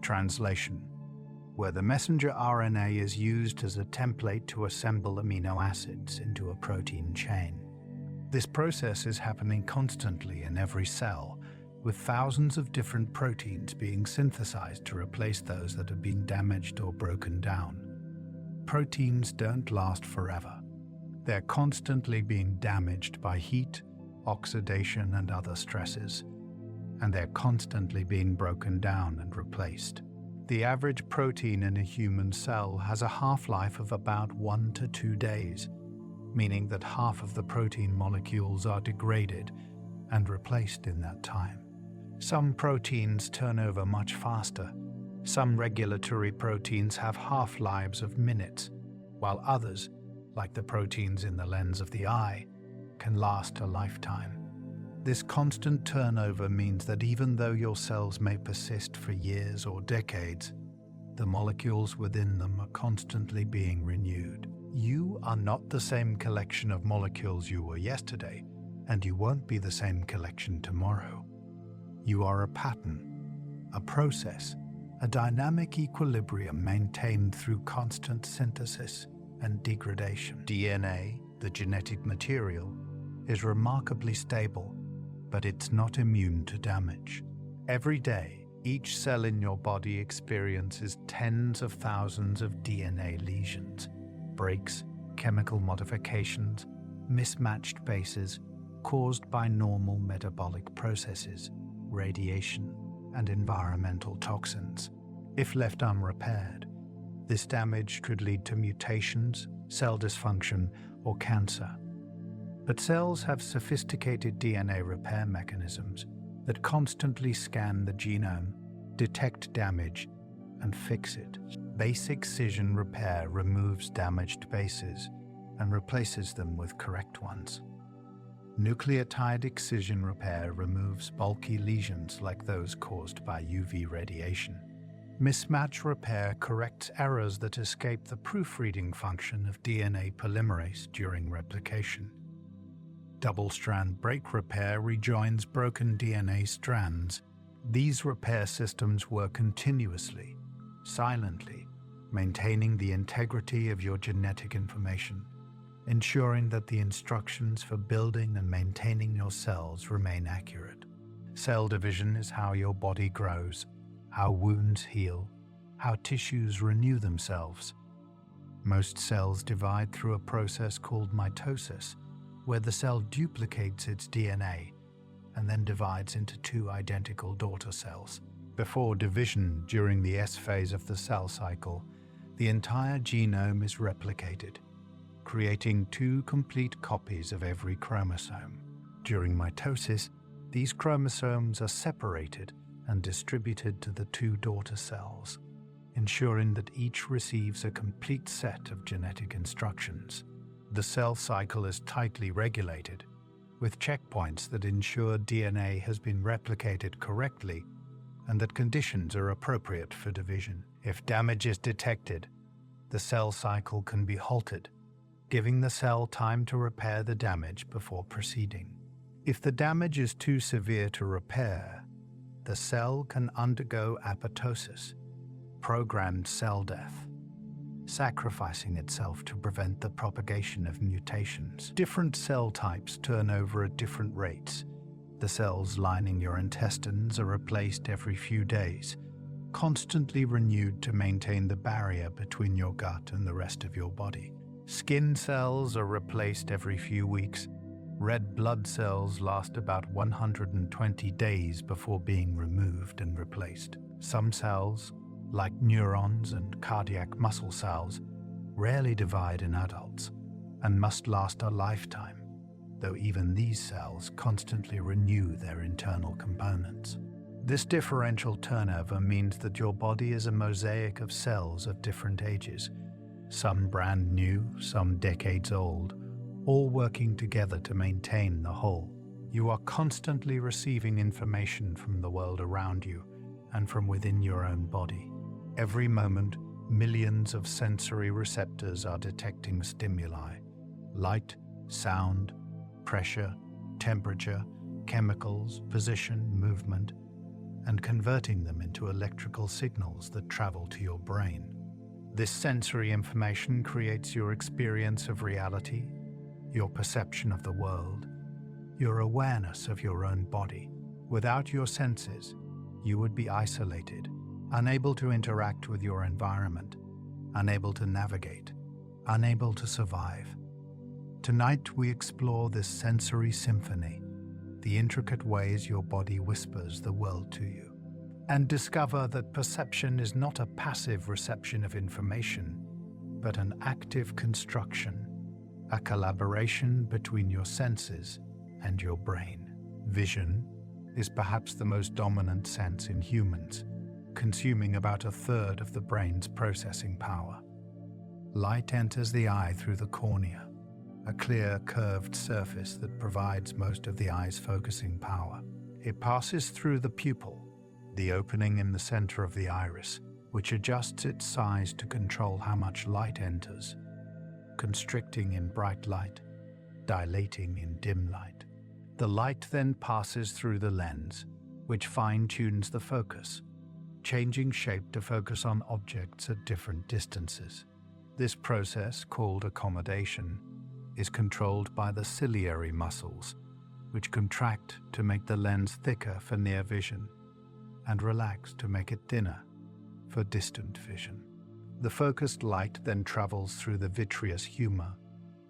translation, where the messenger RNA is used as a template to assemble amino acids into a protein chain. This process is happening constantly in every cell, with thousands of different proteins being synthesized to replace those that have been damaged or broken down. Proteins don't last forever. They're constantly being damaged by heat, oxidation, and other stresses, and they're constantly being broken down and replaced. The average protein in a human cell has a half-life of about 1 to 2 days, meaning that half of the protein molecules are degraded and replaced in that time. Some proteins turn over much faster. Some regulatory proteins have half-lives of minutes, while others, like the proteins in the lens of the eye, can last a lifetime. This constant turnover means that even though your cells may persist for years or decades, the molecules within them are constantly being renewed. You are not the same collection of molecules you were yesterday, and you won't be the same collection tomorrow. You are a pattern, a process, a dynamic equilibrium maintained through constant synthesis and degradation. DNA, the genetic material, is remarkably stable, but it's not immune to damage. Every day, each cell in your body experiences tens of thousands of DNA lesions, breaks, chemical modifications, mismatched bases caused by normal metabolic processes, radiation, and environmental toxins. If left unrepaired, this damage could lead to mutations, cell dysfunction, or cancer. But cells have sophisticated DNA repair mechanisms that constantly scan the genome, detect damage, and fix it. Basic excision repair removes damaged bases and replaces them with correct ones. Nucleotide excision repair removes bulky lesions like those caused by UV radiation. Mismatch repair corrects errors that escape the proofreading function of DNA polymerase during replication. Double-strand break repair rejoins broken DNA strands. These repair systems work continuously, silently, maintaining the integrity of your genetic information, ensuring that the instructions for building and maintaining your cells remain accurate. Cell division is how your body grows, how wounds heal, how tissues renew themselves. Most cells divide through a process called mitosis, where the cell duplicates its DNA and then divides into two identical daughter cells. Before division, during the S phase of the cell cycle, the entire genome is replicated, creating two complete copies of every chromosome. During mitosis, these chromosomes are separated and distributed to the two daughter cells, ensuring that each receives a complete set of genetic instructions. The cell cycle is tightly regulated, with checkpoints that ensure DNA has been replicated correctly and that conditions are appropriate for division. If damage is detected, the cell cycle can be halted, giving the cell time to repair the damage before proceeding. If the damage is too severe to repair, the cell can undergo apoptosis, programmed cell death, sacrificing itself to prevent the propagation of mutations. Different cell types turn over at different rates. The cells lining your intestines are replaced every few days, constantly renewed to maintain the barrier between your gut and the rest of your body. Skin cells are replaced every few weeks. Red blood cells last about 120 days before being removed and replaced. Some cells, like neurons and cardiac muscle cells, rarely divide in adults and must last a lifetime, though even these cells constantly renew their internal components. This differential turnover means that your body is a mosaic of cells of different ages, some brand new, some decades old, all working together to maintain the whole. You are constantly receiving information from the world around you and from within your own body. Every moment, millions of sensory receptors are detecting stimuli: light, sound, pressure, temperature, chemicals, position, movement, and converting them into electrical signals that travel to your brain. This sensory information creates your experience of reality, your perception of the world, your awareness of your own body. Without your senses, you would be isolated, unable to interact with your environment, unable to navigate, unable to survive. Tonight we explore this sensory symphony, the intricate ways your body whispers the world to you, and discover that perception is not a passive reception of information, but an active construction, a collaboration between your senses and your brain. Vision is perhaps the most dominant sense in humans, consuming about a third of the brain's processing power. Light enters the eye through the cornea, a clear, curved surface that provides most of the eye's focusing power. It passes through the pupil, the opening in the center of the iris, which adjusts its size to control how much light enters, constricting in bright light, dilating in dim light. The light then passes through the lens, which fine-tunes the focus, changing shape to focus on objects at different distances. This process, called accommodation, is controlled by the ciliary muscles, which contract to make the lens thicker for near vision and relax to make it thinner for distant vision. The focused light then travels through the vitreous humor,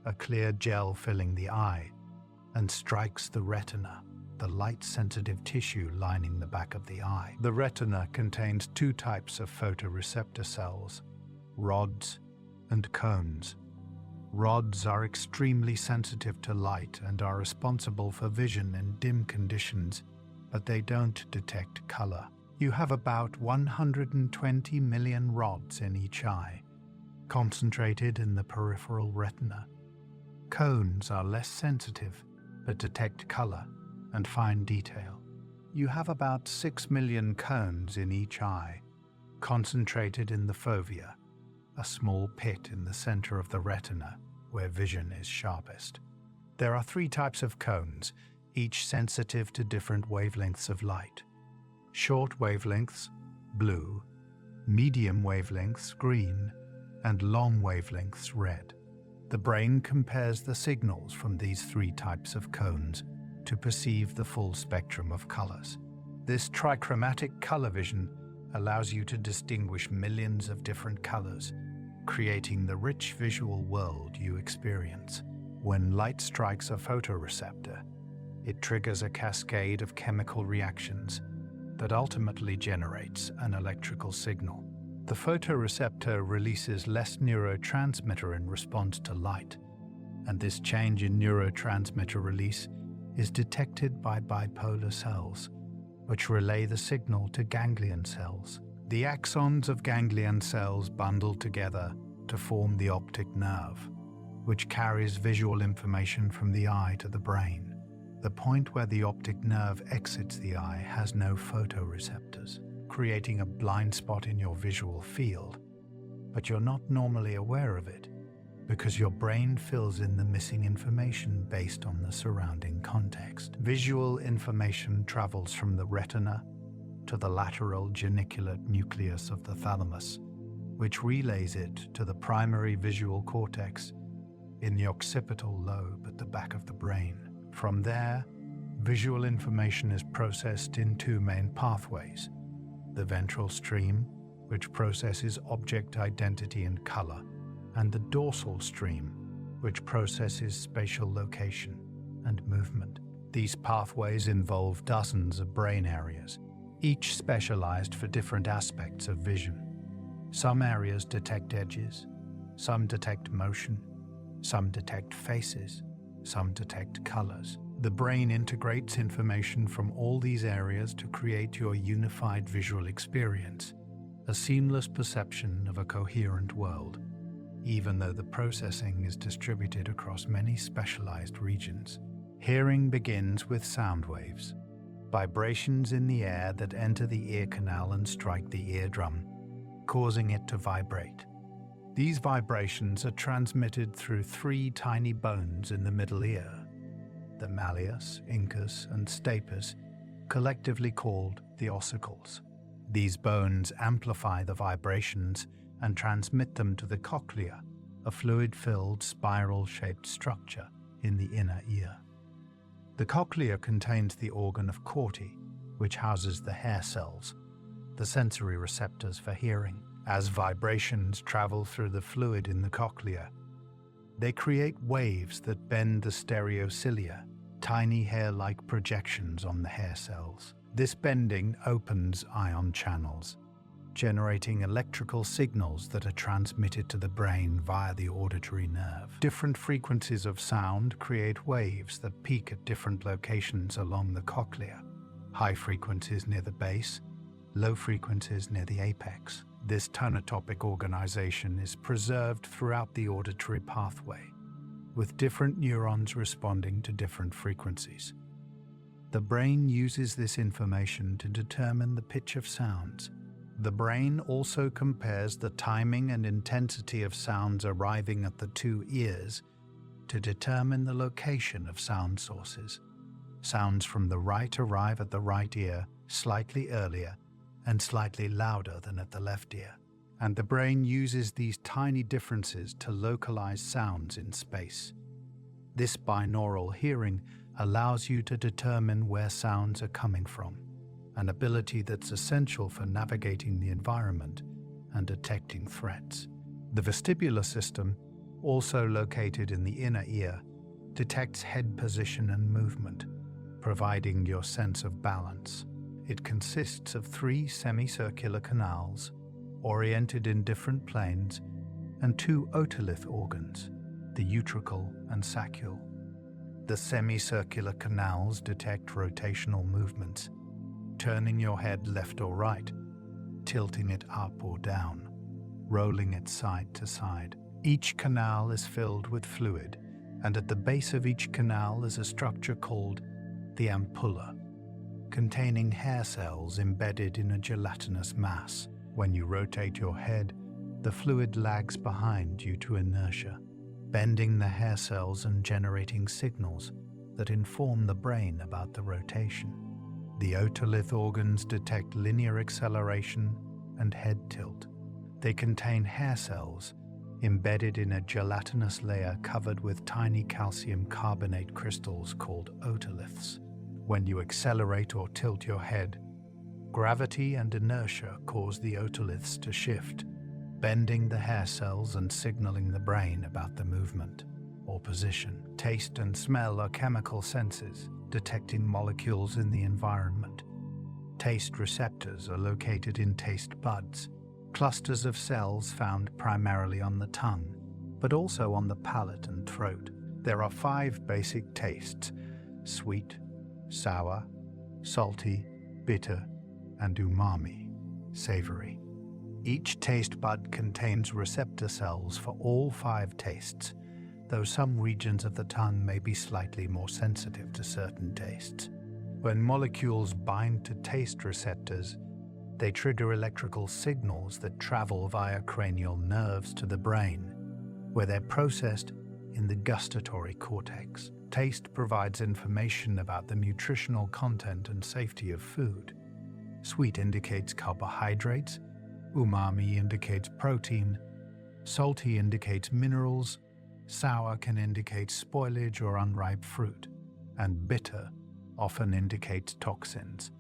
a clear gel filling the eye, and strikes the retina, the light-sensitive tissue lining the back of the eye. The retina contains two types of photoreceptor cells, rods and cones. Rods are extremely sensitive to light and are responsible for vision in dim conditions, but they don't detect color. You have about 120 million rods in each eye, concentrated in the peripheral retina. Cones are less sensitive, but detect color and fine detail. You have about 6 million cones in each eye, concentrated in the fovea, a small pit in the center of the retina where vision is sharpest. There are 3 types of cones, each sensitive to different wavelengths of light. Short wavelengths, blue, medium wavelengths, green, and long wavelengths, red. The brain compares the signals from these 3 types of cones to perceive the full spectrum of colors. This trichromatic color vision allows you to distinguish millions of different colors, creating the rich visual world you experience. When light strikes a photoreceptor, it triggers a cascade of chemical reactions that ultimately generates an electrical signal. The photoreceptor releases less neurotransmitter in response to light, and this change in neurotransmitter release is detected by bipolar cells, which relay the signal to ganglion cells. The axons of ganglion cells bundle together to form the optic nerve, which carries visual information from the eye to the brain. The point where the optic nerve exits the eye has no photoreceptors, creating a blind spot in your visual field, but you're not normally aware of it because your brain fills in the missing information based on the surrounding context. Visual information travels from the retina to the lateral geniculate nucleus of the thalamus, which relays it to the primary visual cortex in the occipital lobe at the back of the brain. From there, visual information is processed in two main pathways: the ventral stream, which processes object identity and color, and the dorsal stream, which processes spatial location and movement. These pathways involve dozens of brain areas, each specialized for different aspects of vision. Some areas detect edges, some detect motion, some detect faces, some detect colors. The brain integrates information from all these areas to create your unified visual experience, a seamless perception of a coherent world, even though the processing is distributed across many specialized regions. Hearing begins with sound waves, vibrations in the air that enter the ear canal and strike the eardrum, causing it to vibrate. These vibrations are transmitted through three tiny bones in the middle ear, the malleus, incus, and stapes, collectively called the ossicles. These bones amplify the vibrations and transmit them to the cochlea, a fluid-filled, spiral-shaped structure in the inner ear. The cochlea contains the organ of Corti, which houses the hair cells, the sensory receptors for hearing. As vibrations travel through the fluid in the cochlea, they create waves that bend the stereocilia, tiny hair-like projections on the hair cells. This bending opens ion channels, generating electrical signals that are transmitted to the brain via the auditory nerve. Different frequencies of sound create waves that peak at different locations along the cochlea. High frequencies near the base, low frequencies near the apex. This tonotopic organization is preserved throughout the auditory pathway, with different neurons responding to different frequencies. The brain uses this information to determine the pitch of sounds. The brain also compares the timing and intensity of sounds arriving at the two ears to determine the location of sound sources. Sounds from the right arrive at the right ear slightly earlier and slightly louder than at the left ear, and the brain uses these tiny differences to localize sounds in space. This binaural hearing allows you to determine where sounds are coming from, an ability that's essential for navigating the environment and detecting threats. The vestibular system, also located in the inner ear, detects head position and movement, providing your sense of balance. It consists of three semicircular canals, oriented in different planes, and two otolith organs, the utricle and saccule. The semicircular canals detect rotational movements, turning your head left or right, tilting it up or down, rolling it side to side. Each canal is filled with fluid, and at the base of each canal is a structure called the ampulla, containing hair cells embedded in a gelatinous mass. When you rotate your head, the fluid lags behind due to inertia, bending the hair cells and generating signals that inform the brain about the rotation. The otolith organs detect linear acceleration and head tilt. They contain hair cells embedded in a gelatinous layer covered with tiny calcium carbonate crystals called otoliths. When you accelerate or tilt your head, gravity and inertia cause the otoliths to shift, bending the hair cells and signaling the brain about the movement or position. Taste and smell are chemical senses, detecting molecules in the environment. Taste receptors are located in taste buds, clusters of cells found primarily on the tongue, but also on the palate and throat. There are 5 basic tastes: sweet, sour, salty, bitter, and umami, savory. Each taste bud contains receptor cells for all 5 tastes, though some regions of the tongue may be slightly more sensitive to certain tastes. When molecules bind to taste receptors, they trigger electrical signals that travel via cranial nerves to the brain, where they're processed in the gustatory cortex. Taste provides information about the nutritional content and safety of food. Sweet indicates carbohydrates, umami indicates protein, salty indicates minerals, sour can indicate spoilage or unripe fruit, and bitter often indicates toxins.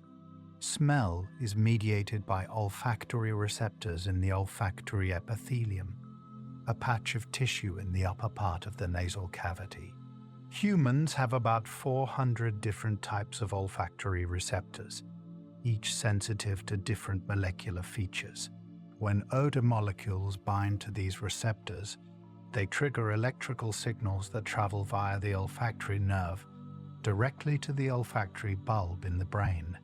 Smell is mediated by olfactory receptors in the olfactory epithelium, a patch of tissue in the upper part of the nasal cavity. Humans have about 400 different types of olfactory receptors, each sensitive to different molecular features. When odor molecules bind to these receptors, they trigger electrical signals that travel via the olfactory nerve directly to the olfactory bulb in the brain,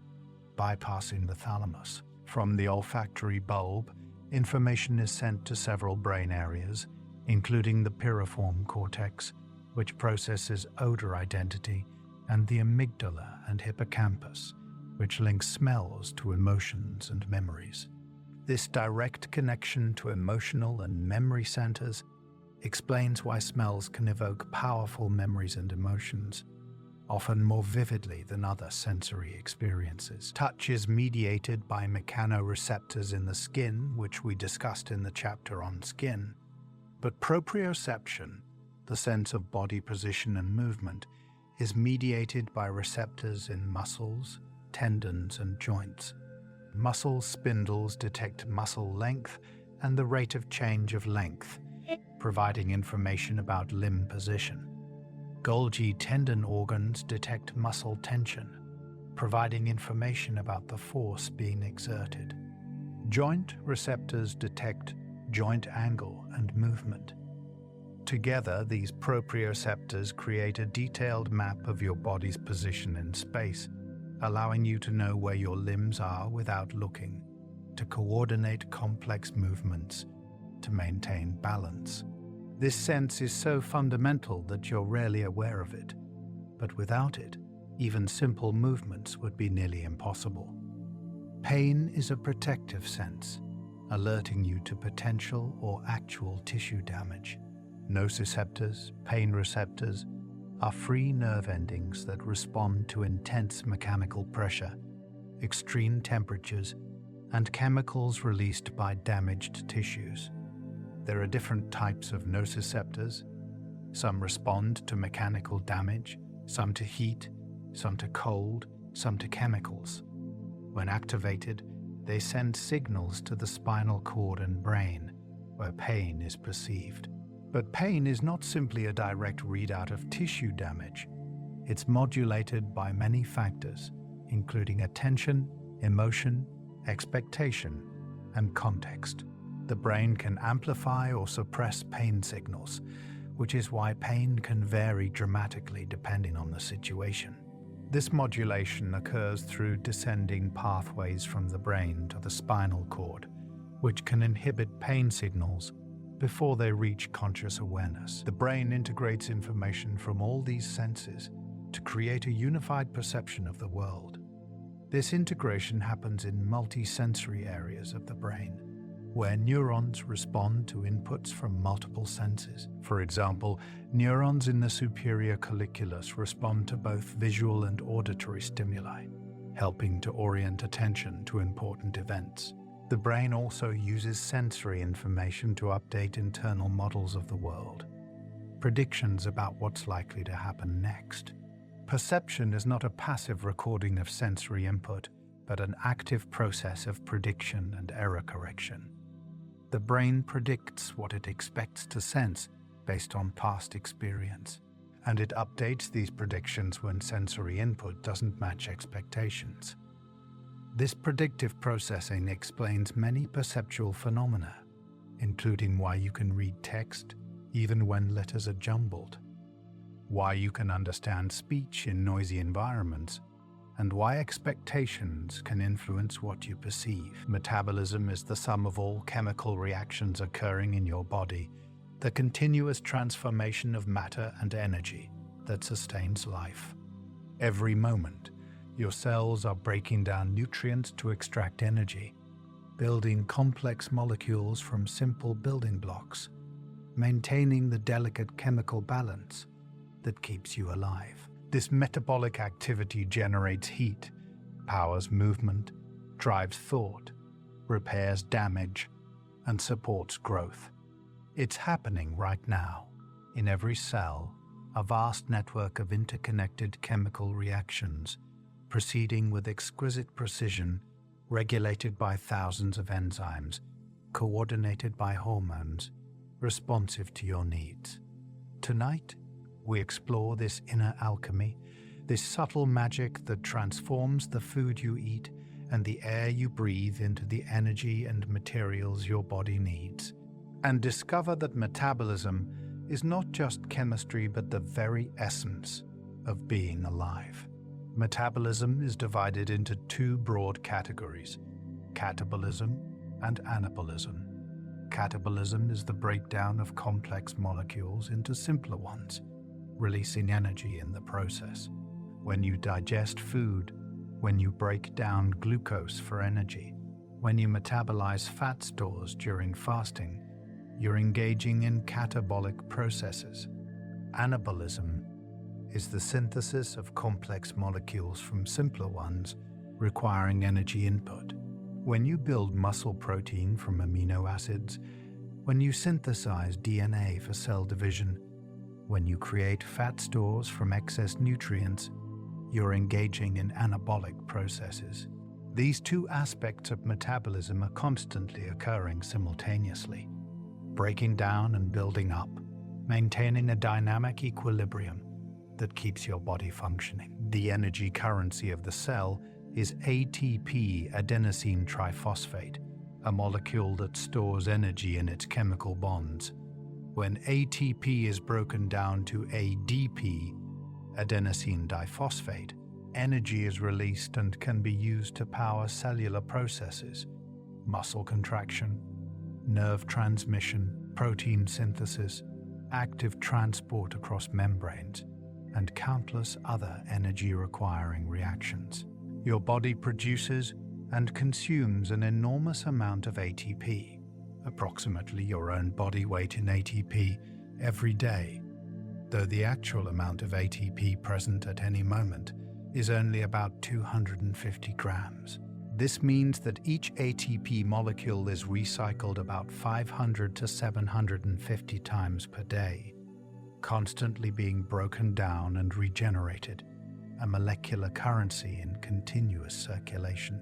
bypassing the thalamus. From the olfactory bulb, information is sent to several brain areas, including the piriform cortex, which processes odor identity, and the amygdala and hippocampus, which links smells to emotions and memories. This direct connection to emotional and memory centers explains why smells can evoke powerful memories and emotions, often more vividly than other sensory experiences. Touch is mediated by mechanoreceptors in the skin, which we discussed in the chapter on skin. But proprioception, the sense of body position and movement, is mediated by receptors in muscles, tendons, and joints. Muscle spindles detect muscle length and the rate of change of length, providing information about limb position. Golgi tendon organs detect muscle tension, providing information about the force being exerted. Joint receptors detect joint angle and movement. Together, these proprioceptors create a detailed map of your body's position in space, allowing you to know where your limbs are without looking, to coordinate complex movements, to maintain balance. This sense is so fundamental that you're rarely aware of it, but without it, even simple movements would be nearly impossible. Pain is a protective sense, alerting you to potential or actual tissue damage. Nociceptors, pain receptors, are free nerve endings that respond to intense mechanical pressure, extreme temperatures, and chemicals released by damaged tissues. There are different types of nociceptors. Some respond to mechanical damage, some to heat, some to cold, some to chemicals. When activated, they send signals to the spinal cord and brain, where pain is perceived. But pain is not simply a direct readout of tissue damage. It's modulated by many factors, including attention, emotion, expectation, and context. The brain can amplify or suppress pain signals, which is why pain can vary dramatically depending on the situation. This modulation occurs through descending pathways from the brain to the spinal cord, which can inhibit pain signals before they reach conscious awareness. The brain integrates information from all these senses to create a unified perception of the world. This integration happens in multisensory areas of the brain, where neurons respond to inputs from multiple senses. For example, neurons in the superior colliculus respond to both visual and auditory stimuli, helping to orient attention to important events. The brain also uses sensory information to update internal models of the world, predictions about what's likely to happen next. Perception is not a passive recording of sensory input, but an active process of prediction and error correction. The brain predicts what it expects to sense based on past experience, and it updates these predictions when sensory input doesn't match expectations. This predictive processing explains many perceptual phenomena, including why you can read text even when letters are jumbled, why you can understand speech in noisy environments, and why expectations can influence what you perceive. Metabolism is the sum of all chemical reactions occurring in your body, the continuous transformation of matter and energy that sustains life. Every moment, your cells are breaking down nutrients to extract energy, building complex molecules from simple building blocks, maintaining the delicate chemical balance that keeps you alive. This metabolic activity generates heat, powers movement, drives thought, repairs damage, and supports growth. It's happening right now, in every cell, a vast network of interconnected chemical reactions, proceeding with exquisite precision, regulated by thousands of enzymes, coordinated by hormones, responsive to your needs. Tonight, we explore this inner alchemy, this subtle magic that transforms the food you eat and the air you breathe into the energy and materials your body needs, and discover that metabolism is not just chemistry but the very essence of being alive. Metabolism is divided into two broad categories: catabolism and anabolism. Catabolism is the breakdown of complex molecules into simpler ones, releasing energy in the process. When you digest food, when you break down glucose for energy, when you metabolize fat stores during fasting, you're engaging in catabolic processes. Anabolism is the synthesis of complex molecules from simpler ones, requiring energy input. When you build muscle protein from amino acids, when you synthesize DNA for cell division, when you create fat stores from excess nutrients, you're engaging in anabolic processes. These two aspects of metabolism are constantly occurring simultaneously, breaking down and building up, maintaining a dynamic equilibrium that keeps your body functioning. The energy currency of the cell is ATP adenosine triphosphate, a molecule that stores energy in its chemical bonds. When ATP is broken down to ADP, adenosine diphosphate, energy is released and can be used to power cellular processes, muscle contraction, nerve transmission, protein synthesis, active transport across membranes, and countless other energy-requiring reactions. Your body produces and consumes an enormous amount of ATP, approximately your own body weight in ATP, every day, though the actual amount of ATP present at any moment is only about 250 grams. This means that each ATP molecule is recycled about 500 to 750 times per day, constantly being broken down and regenerated, a molecular currency in continuous circulation.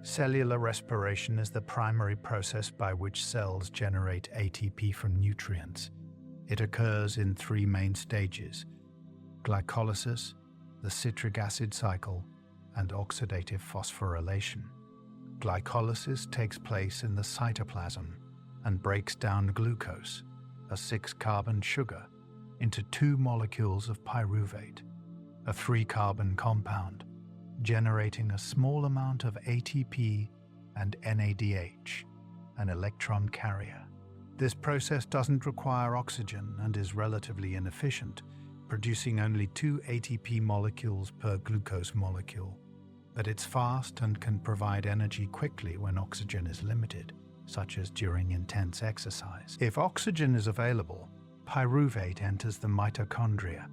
Cellular respiration is the primary process by which cells generate ATP from nutrients. It occurs in three main stages: glycolysis, the citric acid cycle, and oxidative phosphorylation. Glycolysis takes place in the cytoplasm and breaks down glucose, a 6-carbon sugar, into 2 molecules of pyruvate, a 3-carbon compound, generating a small amount of ATP and NADH, an electron carrier. This process doesn't require oxygen and is relatively inefficient, producing only 2 ATP molecules per glucose molecule. But it's fast and can provide energy quickly when oxygen is limited, such as during intense exercise. If oxygen is available, pyruvate enters the mitochondria,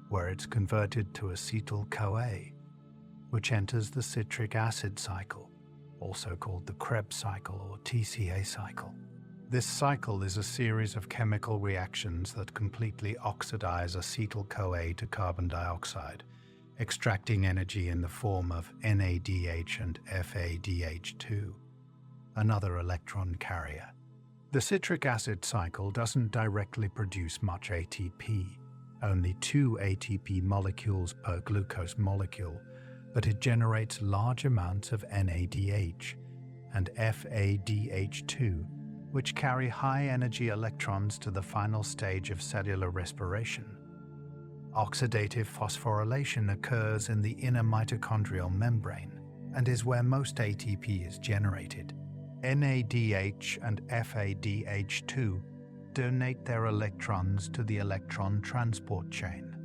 where it's converted to acetyl-CoA, which enters the citric acid cycle, also called the Krebs cycle or TCA cycle. This cycle is a series of chemical reactions that completely oxidize acetyl-CoA to carbon dioxide, extracting energy in the form of NADH and FADH2, another electron carrier. The citric acid cycle doesn't directly produce much ATP, only 2 ATP molecules per glucose molecule, but it generates large amounts of NADH and FADH2, which carry high-energy electrons to the final stage of cellular respiration. Oxidative phosphorylation occurs in the inner mitochondrial membrane and is where most ATP is generated. NADH and FADH2 donate their electrons to the electron transport chain,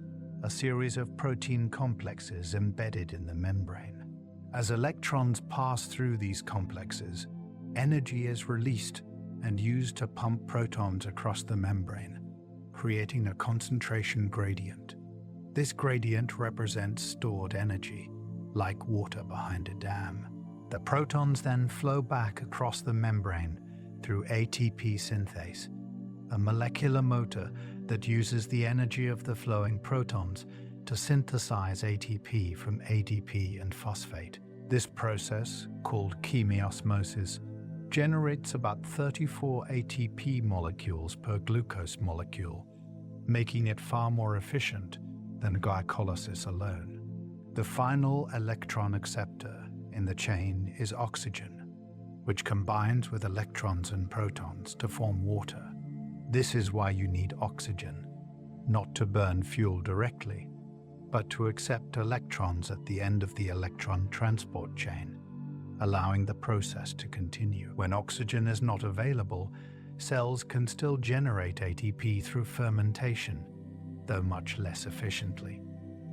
a series of protein complexes embedded in the membrane. As electrons pass through these complexes, energy is released and used to pump protons across the membrane, creating a concentration gradient. This gradient represents stored energy, like water behind a dam. The protons then flow back across the membrane through ATP synthase, a molecular motor that uses the energy of the flowing protons to synthesize ATP from ADP and phosphate. This process, called chemiosmosis, generates about 34 ATP molecules per glucose molecule, making it far more efficient than glycolysis alone. The final electron acceptor in the chain is oxygen, which combines with electrons and protons to form water. This is why you need oxygen, not to burn fuel directly, but to accept electrons at the end of the electron transport chain, allowing the process to continue. When oxygen is not available, cells can still generate ATP through fermentation, though much less efficiently.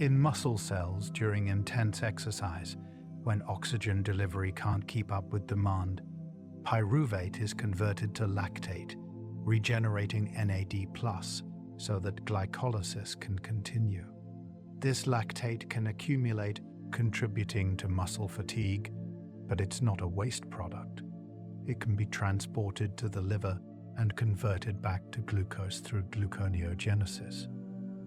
In muscle cells during intense exercise, when oxygen delivery can't keep up with demand, pyruvate is converted to lactate, regenerating NAD+, so that glycolysis can continue. This lactate can accumulate, contributing to muscle fatigue, but it's not a waste product. It can be transported to the liver and converted back to glucose through gluconeogenesis,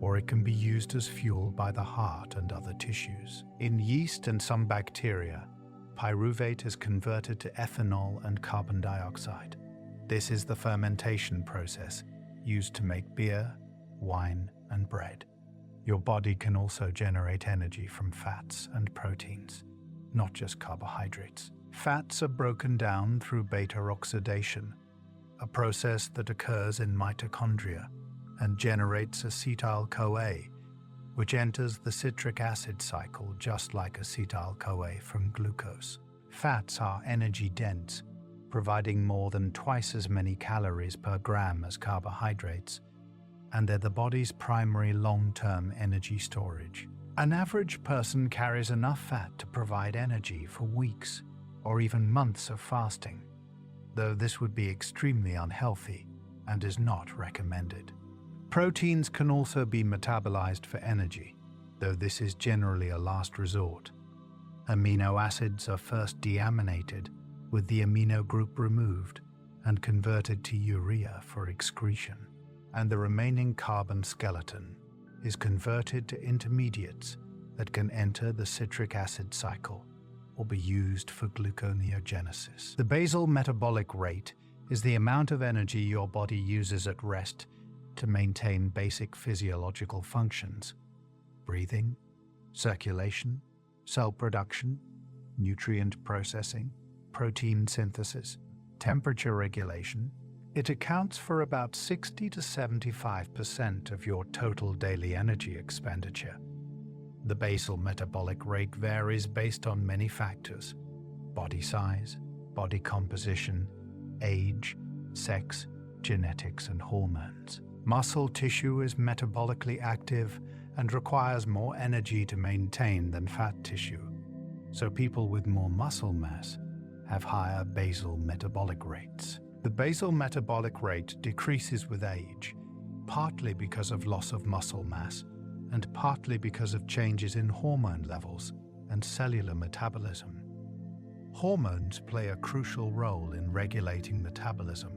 or it can be used as fuel by the heart and other tissues. In yeast and some bacteria, pyruvate is converted to ethanol and carbon dioxide. This is the fermentation process used to make beer, wine, and bread. Your body can also generate energy from fats and proteins, not just carbohydrates. Fats are broken down through beta-oxidation, a process that occurs in mitochondria and generates acetyl-CoA, which enters the citric acid cycle just like acetyl-CoA from glucose. Fats are energy-dense, providing more than twice as many calories per gram as carbohydrates, and they're the body's primary long-term energy storage. An average person carries enough fat to provide energy for weeks or even months of fasting, though this would be extremely unhealthy and is not recommended. Proteins can also be metabolized for energy, though this is generally a last resort. Amino acids are first deaminated with the amino group removed and converted to urea for excretion, and the remaining carbon skeleton is converted to intermediates that can enter the citric acid cycle or be used for gluconeogenesis. The basal metabolic rate is the amount of energy your body uses at rest to maintain basic physiological functions: breathing, circulation, cell production, nutrient processing, protein synthesis, temperature regulation. It accounts for about 60 to 75% of your total daily energy expenditure. The basal metabolic rate varies based on many factors: body size, body composition, age, sex, genetics, and hormones. Muscle tissue is metabolically active and requires more energy to maintain than fat tissue, so people with more muscle mass have higher basal metabolic rates. The basal metabolic rate decreases with age, partly because of loss of muscle mass and partly because of changes in hormone levels and cellular metabolism. Hormones play a crucial role in regulating metabolism.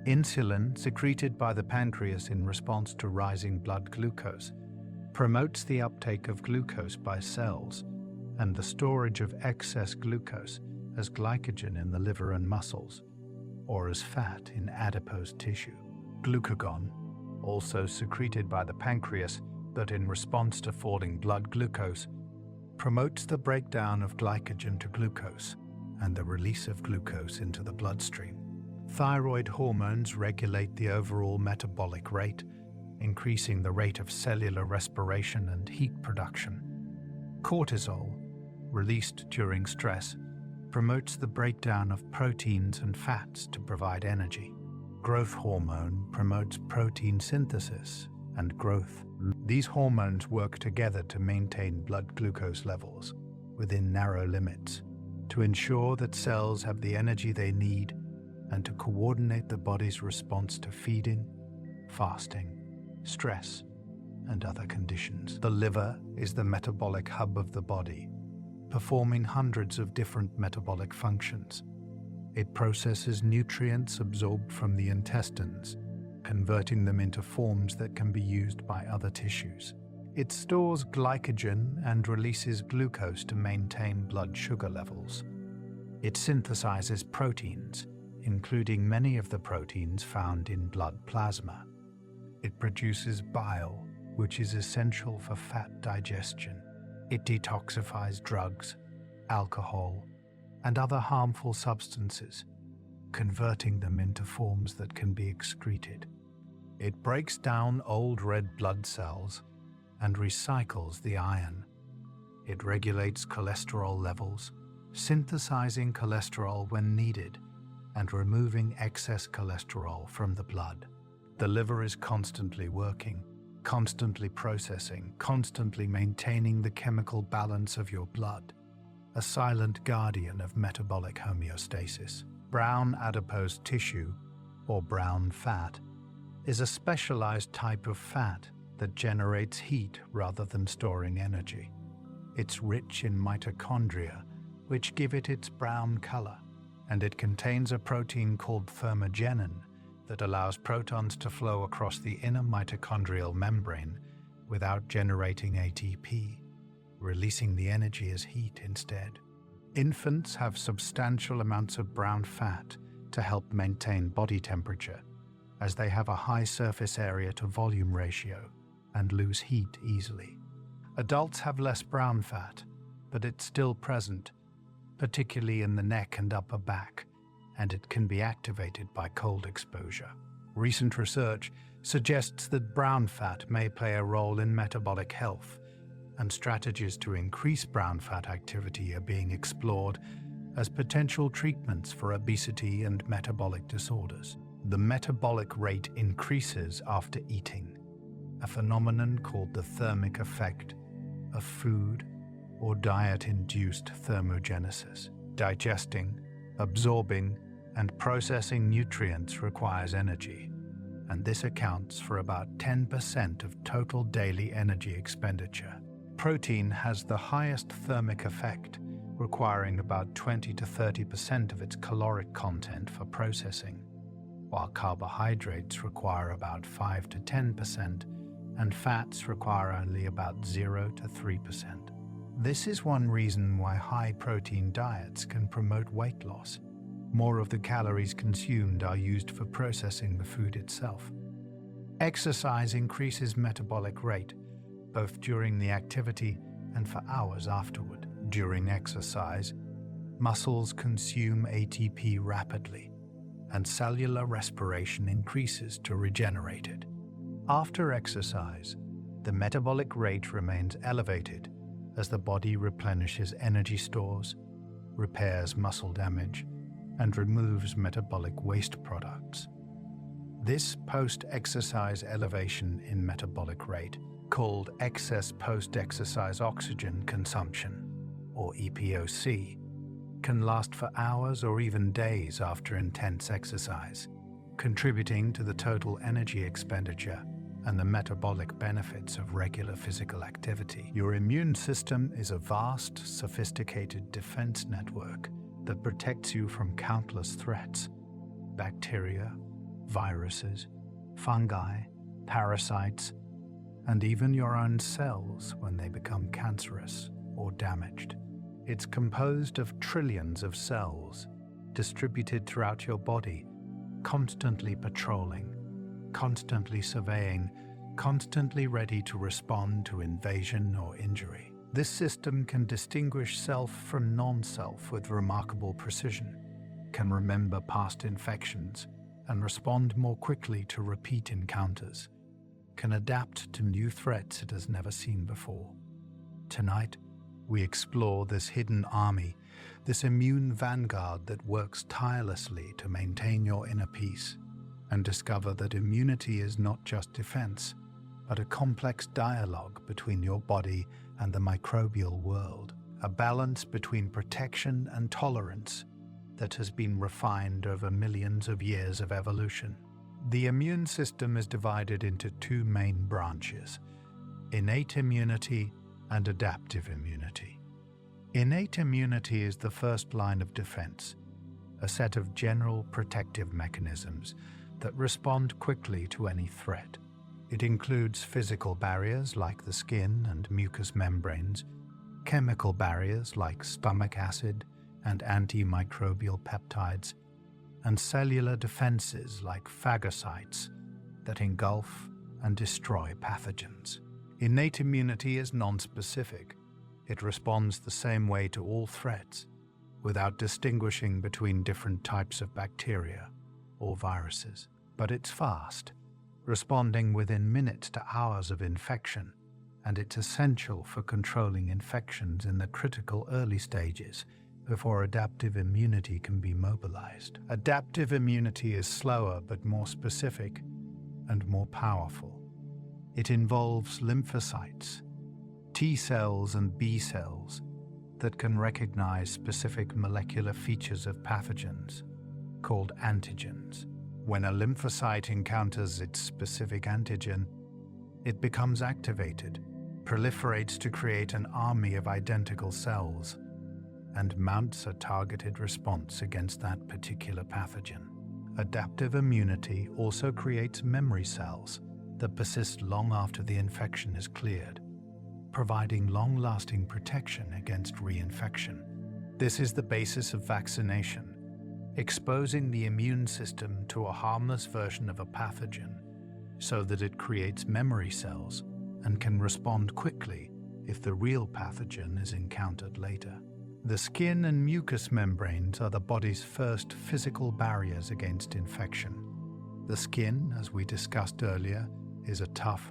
Insulin, secreted by the pancreas in response to rising blood glucose, promotes the uptake of glucose by cells and the storage of excess glucose as glycogen in the liver and muscles, or as fat in adipose tissue. Glucagon, also secreted by the pancreas but in response to falling blood glucose, promotes the breakdown of glycogen to glucose and the release of glucose into the bloodstream. Thyroid hormones regulate the overall metabolic rate, increasing the rate of cellular respiration and heat production. Cortisol, released during stress, promotes the breakdown of proteins and fats to provide energy. Growth hormone promotes protein synthesis and growth. These hormones work together to maintain blood glucose levels within narrow limits, to ensure that cells have the energy they need and to coordinate the body's response to feeding, fasting, stress, and other conditions. The liver is the metabolic hub of the body, performing hundreds of different metabolic functions. It processes nutrients absorbed from the intestines, converting them into forms that can be used by other tissues. It stores glycogen and releases glucose to maintain blood sugar levels. It synthesizes proteins, including many of the proteins found in blood plasma. It produces bile, which is essential for fat digestion. It detoxifies drugs, alcohol, and other harmful substances, converting them into forms that can be excreted. It breaks down old red blood cells and recycles the iron. It regulates cholesterol levels, synthesizing cholesterol when needed and removing excess cholesterol from the blood. The liver is constantly working, constantly processing, constantly maintaining the chemical balance of your blood, a silent guardian of metabolic homeostasis. Brown adipose tissue, or brown fat, is a specialized type of fat that generates heat rather than storing energy. It's rich in mitochondria, which give it its brown color, and it contains a protein called thermogenin that allows protons to flow across the inner mitochondrial membrane without generating ATP, releasing the energy as heat instead. Infants have substantial amounts of brown fat to help maintain body temperature, as they have a high surface area to volume ratio and lose heat easily. Adults have less brown fat, but it's still present, particularly in the neck and upper back, and it can be activated by cold exposure. Recent research suggests that brown fat may play a role in metabolic health, and strategies to increase brown fat activity are being explored as potential treatments for obesity and metabolic disorders. The metabolic rate increases after eating, a phenomenon called the thermic effect of food or diet-induced thermogenesis. Digesting, absorbing, and processing nutrients requires energy, and this accounts for about 10% of total daily energy expenditure. Protein has the highest thermic effect, requiring about 20 to 30% of its caloric content for processing, while carbohydrates require about 5 to 10%, and fats require only about 0 to 3%. This is one reason why high-protein diets can promote weight loss. More of the calories consumed are used for processing the food itself. Exercise increases metabolic rate, both during the activity and for hours afterward. During exercise, muscles consume ATP rapidly, and cellular respiration increases to regenerate it. After exercise, the metabolic rate remains elevated as the body replenishes energy stores, repairs muscle damage, and removes metabolic waste products. This post-exercise elevation in metabolic rate, called excess post-exercise oxygen consumption, or EPOC, can last for hours or even days after intense exercise, contributing to the total energy expenditure and the metabolic benefits of regular physical activity. Your immune system is a vast, sophisticated defense network that protects you from countless threats: bacteria, viruses, fungi, parasites, and even your own cells when they become cancerous or damaged. It's composed of trillions of cells distributed throughout your body, constantly patrolling, constantly surveying, constantly ready to respond to invasion or injury. This system can distinguish self from non-self with remarkable precision, can remember past infections, and respond more quickly to repeat encounters, can adapt to new threats it has never seen before. Tonight, we explore this hidden army, this immune vanguard that works tirelessly to maintain your inner peace, and discover that immunity is not just defense, but a complex dialogue between your body and the microbial world, a balance between protection and tolerance that has been refined over millions of years of evolution. The immune system is divided into two main branches: innate immunity and adaptive immunity. Innate immunity is the first line of defense, a set of general protective mechanisms that respond quickly to any threat. It includes physical barriers like the skin and mucous membranes, chemical barriers like stomach acid and antimicrobial peptides, and cellular defenses like phagocytes that engulf and destroy pathogens. Innate immunity is nonspecific. It responds the same way to all threats, without distinguishing between different types of bacteria or viruses. But it's fast, responding within minutes to hours of infection, and it's essential for controlling infections in the critical early stages before adaptive immunity can be mobilized. Adaptive immunity is slower but more specific and more powerful. It involves lymphocytes, T cells and B cells that can recognize specific molecular features of pathogens, called antigens. When a lymphocyte encounters its specific antigen, it becomes activated, proliferates to create an army of identical cells, and mounts a targeted response against that particular pathogen. Adaptive immunity also creates memory cells that persist long after the infection is cleared, providing long-lasting protection against reinfection. This is the basis of vaccination, exposing the immune system to a harmless version of a pathogen so that it creates memory cells and can respond quickly if the real pathogen is encountered later. The skin and mucous membranes are the body's first physical barriers against infection. The skin, as we discussed earlier, is a tough,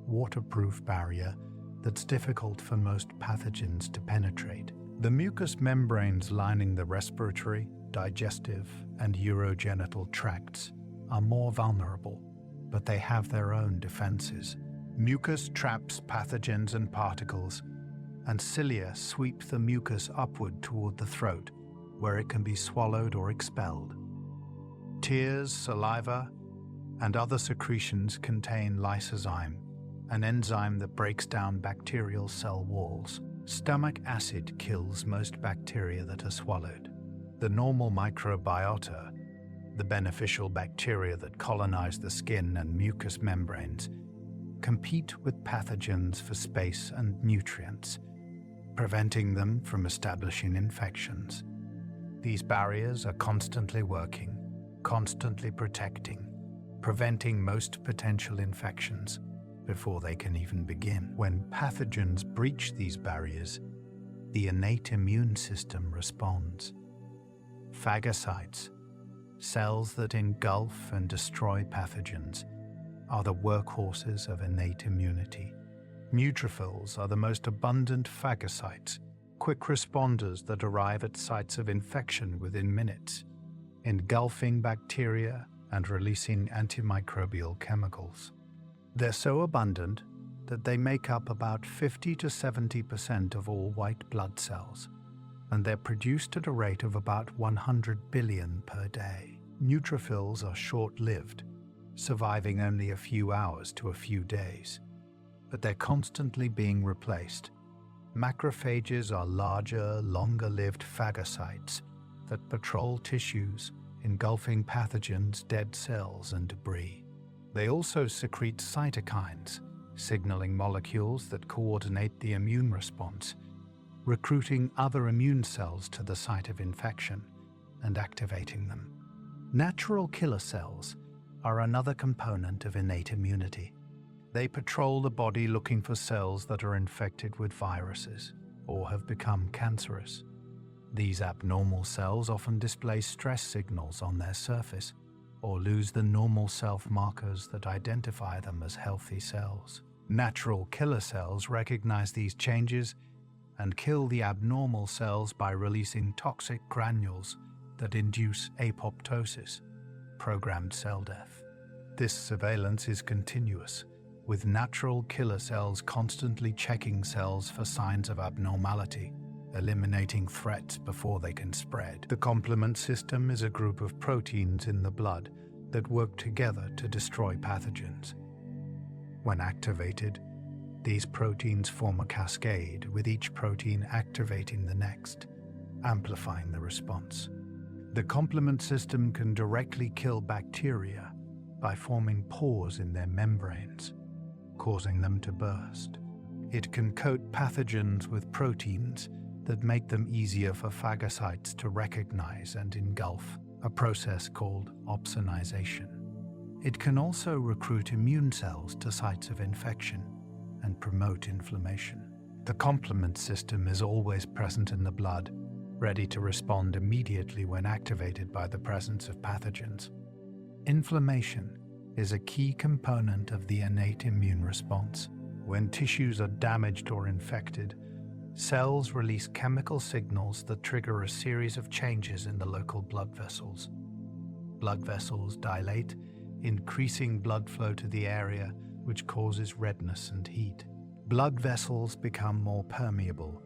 waterproof barrier that's difficult for most pathogens to penetrate. The mucous membranes lining the respiratory, digestive, and urogenital tracts are more vulnerable, but they have their own defenses. Mucus traps pathogens and particles, and cilia sweep the mucus upward toward the throat, where it can be swallowed or expelled. Tears, saliva, and other secretions contain lysozyme, an enzyme that breaks down bacterial cell walls. Stomach acid kills most bacteria that are swallowed. The normal microbiota, the beneficial bacteria that colonize the skin and mucous membranes, compete with pathogens for space and nutrients, preventing them from establishing infections. These barriers are constantly working, constantly protecting, preventing most potential infections before they can even begin. When pathogens breach these barriers, the innate immune system responds. Phagocytes, cells that engulf and destroy pathogens, are the workhorses of innate immunity. Neutrophils are the most abundant phagocytes, quick responders that arrive at sites of infection within minutes, engulfing bacteria and releasing antimicrobial chemicals. They're so abundant that they make up about 50 to 70% of all white blood cells, and they're produced at a rate of about 100 billion per day. Neutrophils are short-lived, surviving only a few hours to a few days, but they're constantly being replaced. Macrophages are larger, longer-lived phagocytes that patrol tissues, engulfing pathogens, dead cells, and debris. They also secrete cytokines, signaling molecules that coordinate the immune response, recruiting other immune cells to the site of infection and activating them. Natural killer cells are another component of innate immunity. They patrol the body looking for cells that are infected with viruses or have become cancerous. These abnormal cells often display stress signals on their surface or lose the normal self-markers that identify them as healthy cells. Natural killer cells recognize these changes and kill the abnormal cells by releasing toxic granules that induce apoptosis, programmed cell death. This surveillance is continuous, with natural killer cells constantly checking cells for signs of abnormality, eliminating threats before they can spread. The complement system is a group of proteins in the blood that work together to destroy pathogens. When activated, These proteins form a cascade, with each protein activating the next, amplifying the response. The complement system can directly kill bacteria by forming pores in their membranes, causing them to burst. It can coat pathogens with proteins that make them easier for phagocytes to recognize and engulf, a process called opsonization. It can also recruit immune cells to sites of infection and promote inflammation. The complement system is always present in the blood, ready to respond immediately when activated by the presence of pathogens. Inflammation is a key component of the innate immune response. When tissues are damaged or infected, cells release chemical signals that trigger a series of changes in the local blood vessels. Blood vessels dilate, increasing blood flow to the area, which causes redness and heat. Blood vessels become more permeable,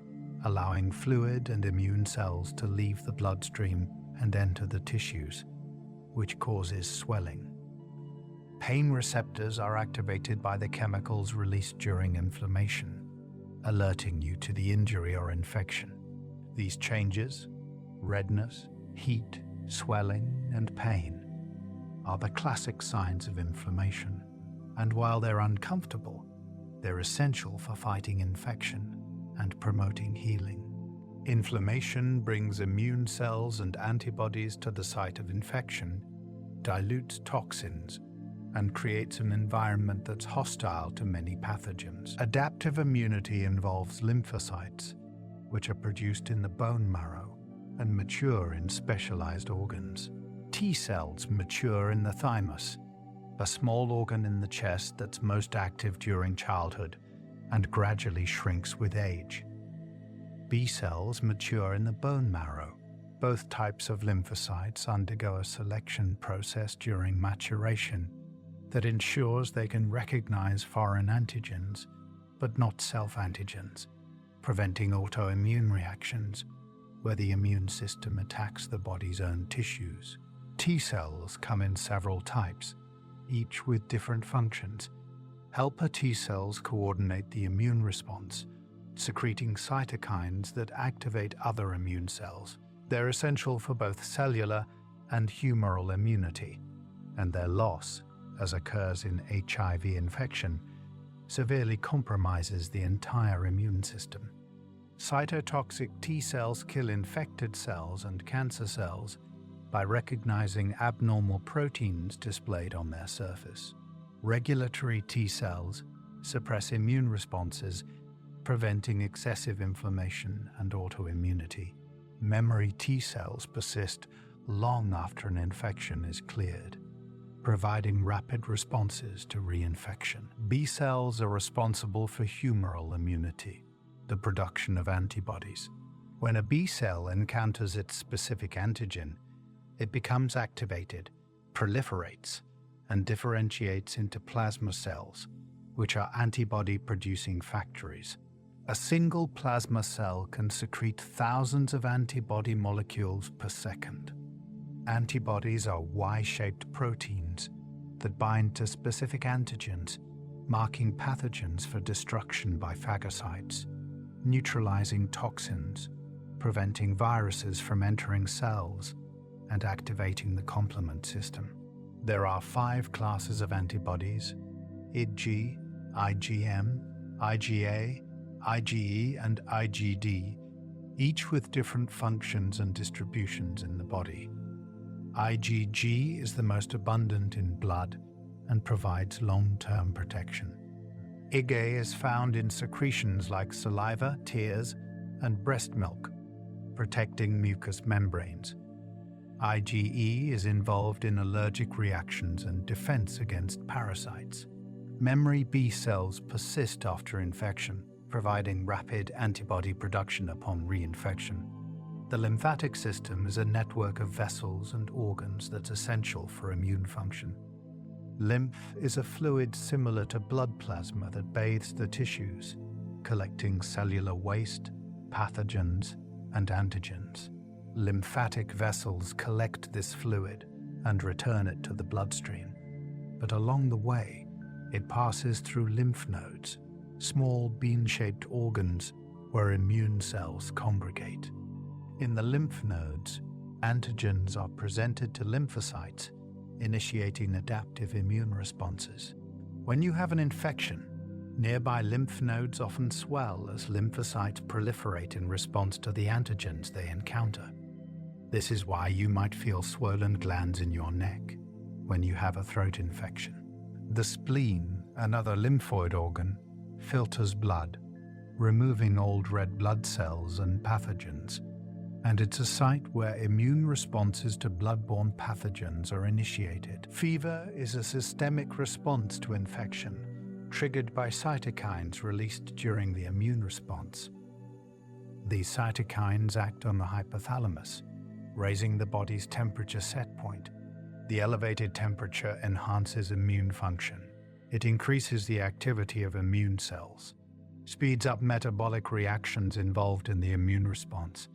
allowing fluid and immune cells to leave the bloodstream and enter the tissues, which causes swelling. Pain receptors are activated by the chemicals released during inflammation, alerting you to the injury or infection. These changes, redness, heat, swelling, and pain, are the classic signs of inflammation, and while they're uncomfortable, they're essential for fighting infection and promoting healing. Inflammation brings immune cells and antibodies to the site of infection, dilutes toxins, and creates an environment that's hostile to many pathogens. Adaptive immunity involves lymphocytes, which are produced in the bone marrow and mature in specialized organs. T cells mature in the thymus, a small organ in the chest that's most active during childhood and gradually shrinks with age. B cells mature in the bone marrow. Both types of lymphocytes undergo a selection process during maturation that ensures they can recognize foreign antigens, but not self-antigens, preventing autoimmune reactions where the immune system attacks the body's own tissues. T cells come in several types, each with different functions. Helper T cells coordinate the immune response, secreting cytokines that activate other immune cells. They're essential for both cellular and humoral immunity, and their loss, as occurs in HIV infection, severely compromises the entire immune system. Cytotoxic T cells kill infected cells and cancer cells by recognizing abnormal proteins displayed on their surface. Regulatory T cells suppress immune responses, preventing excessive inflammation and autoimmunity. Memory T cells persist long after an infection is cleared, providing rapid responses to reinfection. B cells are responsible for humoral immunity, the production of antibodies. When a B cell encounters its specific antigen, it becomes activated, proliferates, and differentiates into plasma cells, which are antibody-producing factories. A single plasma cell can secrete thousands of antibody molecules per second. Antibodies are Y-shaped proteins that bind to specific antigens, marking pathogens for destruction by phagocytes, neutralizing toxins, preventing viruses from entering cells, and activating the complement system. There are 5 classes of antibodies: IgG, IgM, IgA, IgE, and IgD, each with different functions and distributions in the body. IgG is the most abundant in blood and provides long-term protection. IgA is found in secretions like saliva, tears, and breast milk, protecting mucous membranes. IgE is involved in allergic reactions and defense against parasites. Memory B cells persist after infection, providing rapid antibody production upon reinfection. The lymphatic system is a network of vessels and organs that's essential for immune function. Lymph is a fluid similar to blood plasma that bathes the tissues, collecting cellular waste, pathogens, and antigens. Lymphatic vessels collect this fluid and return it to the bloodstream, but along the way, it passes through lymph nodes, small bean-shaped organs where immune cells congregate. In the lymph nodes, antigens are presented to lymphocytes, initiating adaptive immune responses. When you have an infection, nearby lymph nodes often swell as lymphocytes proliferate in response to the antigens they encounter. This is why you might feel swollen glands in your neck when you have a throat infection. The spleen, another lymphoid organ, filters blood, removing old red blood cells and pathogens, and it's a site where immune responses to blood-borne pathogens are initiated. Fever is a systemic response to infection, triggered by cytokines released during the immune response. These cytokines act on the hypothalamus, raising the body's temperature set point. The elevated temperature enhances immune function. It increases the activity of immune cells, speeds up metabolic reactions involved in the immune response,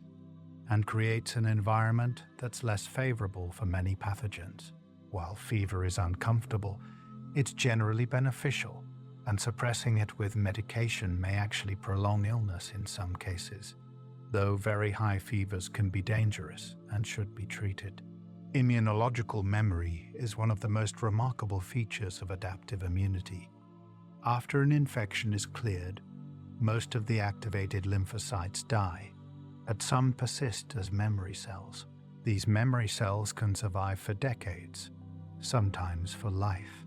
and creates an environment that's less favorable for many pathogens. While fever is uncomfortable, it's generally beneficial, and suppressing it with medication may actually prolong illness in some cases, though very high fevers can be dangerous and should be treated. Immunological memory is one of the most remarkable features of adaptive immunity. After an infection is cleared, most of the activated lymphocytes die, but some persist as memory cells. These memory cells can survive for decades, sometimes for life,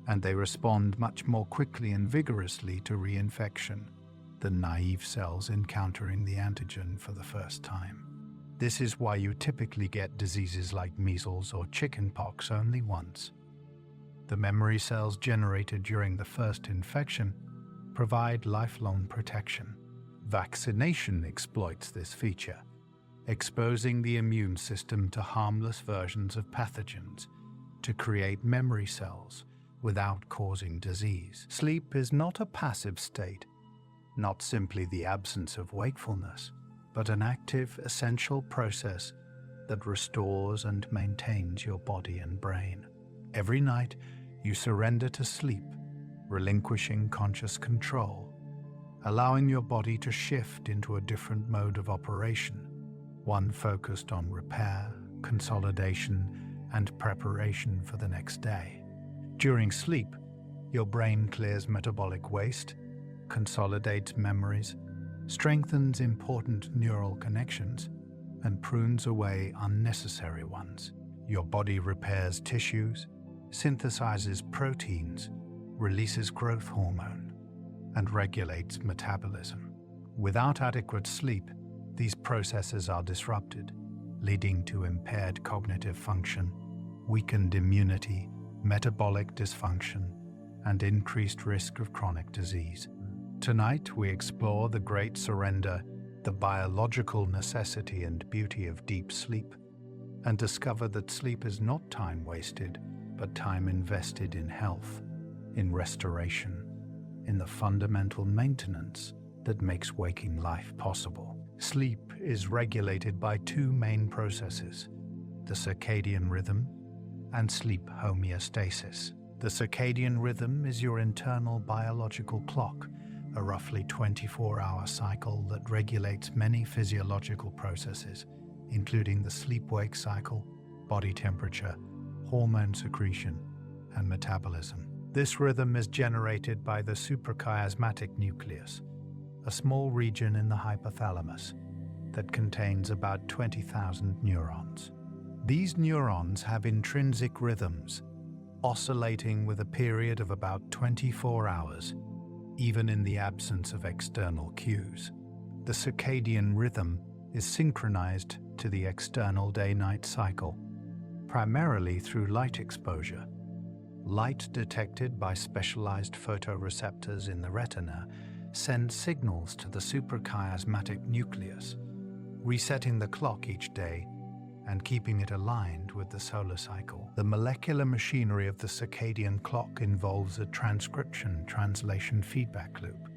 and they respond much more quickly and vigorously to reinfection than naive cells encountering the antigen for the first time. This is why you typically get diseases like measles or chickenpox only once. The memory cells generated during the first infection provide lifelong protection. Vaccination exploits this feature, exposing the immune system to harmless versions of pathogens to create memory cells without causing disease. Sleep is not a passive state, not simply the absence of wakefulness, but an active, essential process that restores and maintains your body and brain. Every night, you surrender to sleep, relinquishing conscious control, allowing your body to shift into a different mode of operation, one focused on repair, consolidation, and preparation for the next day. During sleep, your brain clears metabolic waste, consolidates memories, strengthens important neural connections, and prunes away unnecessary ones. Your body repairs tissues, synthesizes proteins, releases growth hormone, and regulates metabolism. Without adequate sleep, these processes are disrupted, leading to impaired cognitive function, weakened immunity, metabolic dysfunction, and increased risk of chronic disease. Tonight, we explore the great surrender, the biological necessity and beauty of deep sleep, and discover that sleep is not time wasted, but time invested in health, in restoration, in the fundamental maintenance that makes waking life possible. Sleep is regulated by two main processes, the circadian rhythm and sleep homeostasis. The circadian rhythm is your internal biological clock, a roughly 24-hour cycle that regulates many physiological processes, including the sleep-wake cycle, body temperature, hormone secretion, and metabolism. This rhythm is generated by the suprachiasmatic nucleus, a small region in the hypothalamus that contains about 20,000 neurons. These neurons have intrinsic rhythms, oscillating with a period of about 24 hours, even in the absence of external cues. The circadian rhythm is synchronized to the external day-night cycle, primarily through light exposure. Light detected by specialized photoreceptors in the retina sends signals to the suprachiasmatic nucleus, resetting the clock each day and keeping it aligned with the solar cycle. The molecular machinery of the circadian clock involves a transcription-translation feedback loop.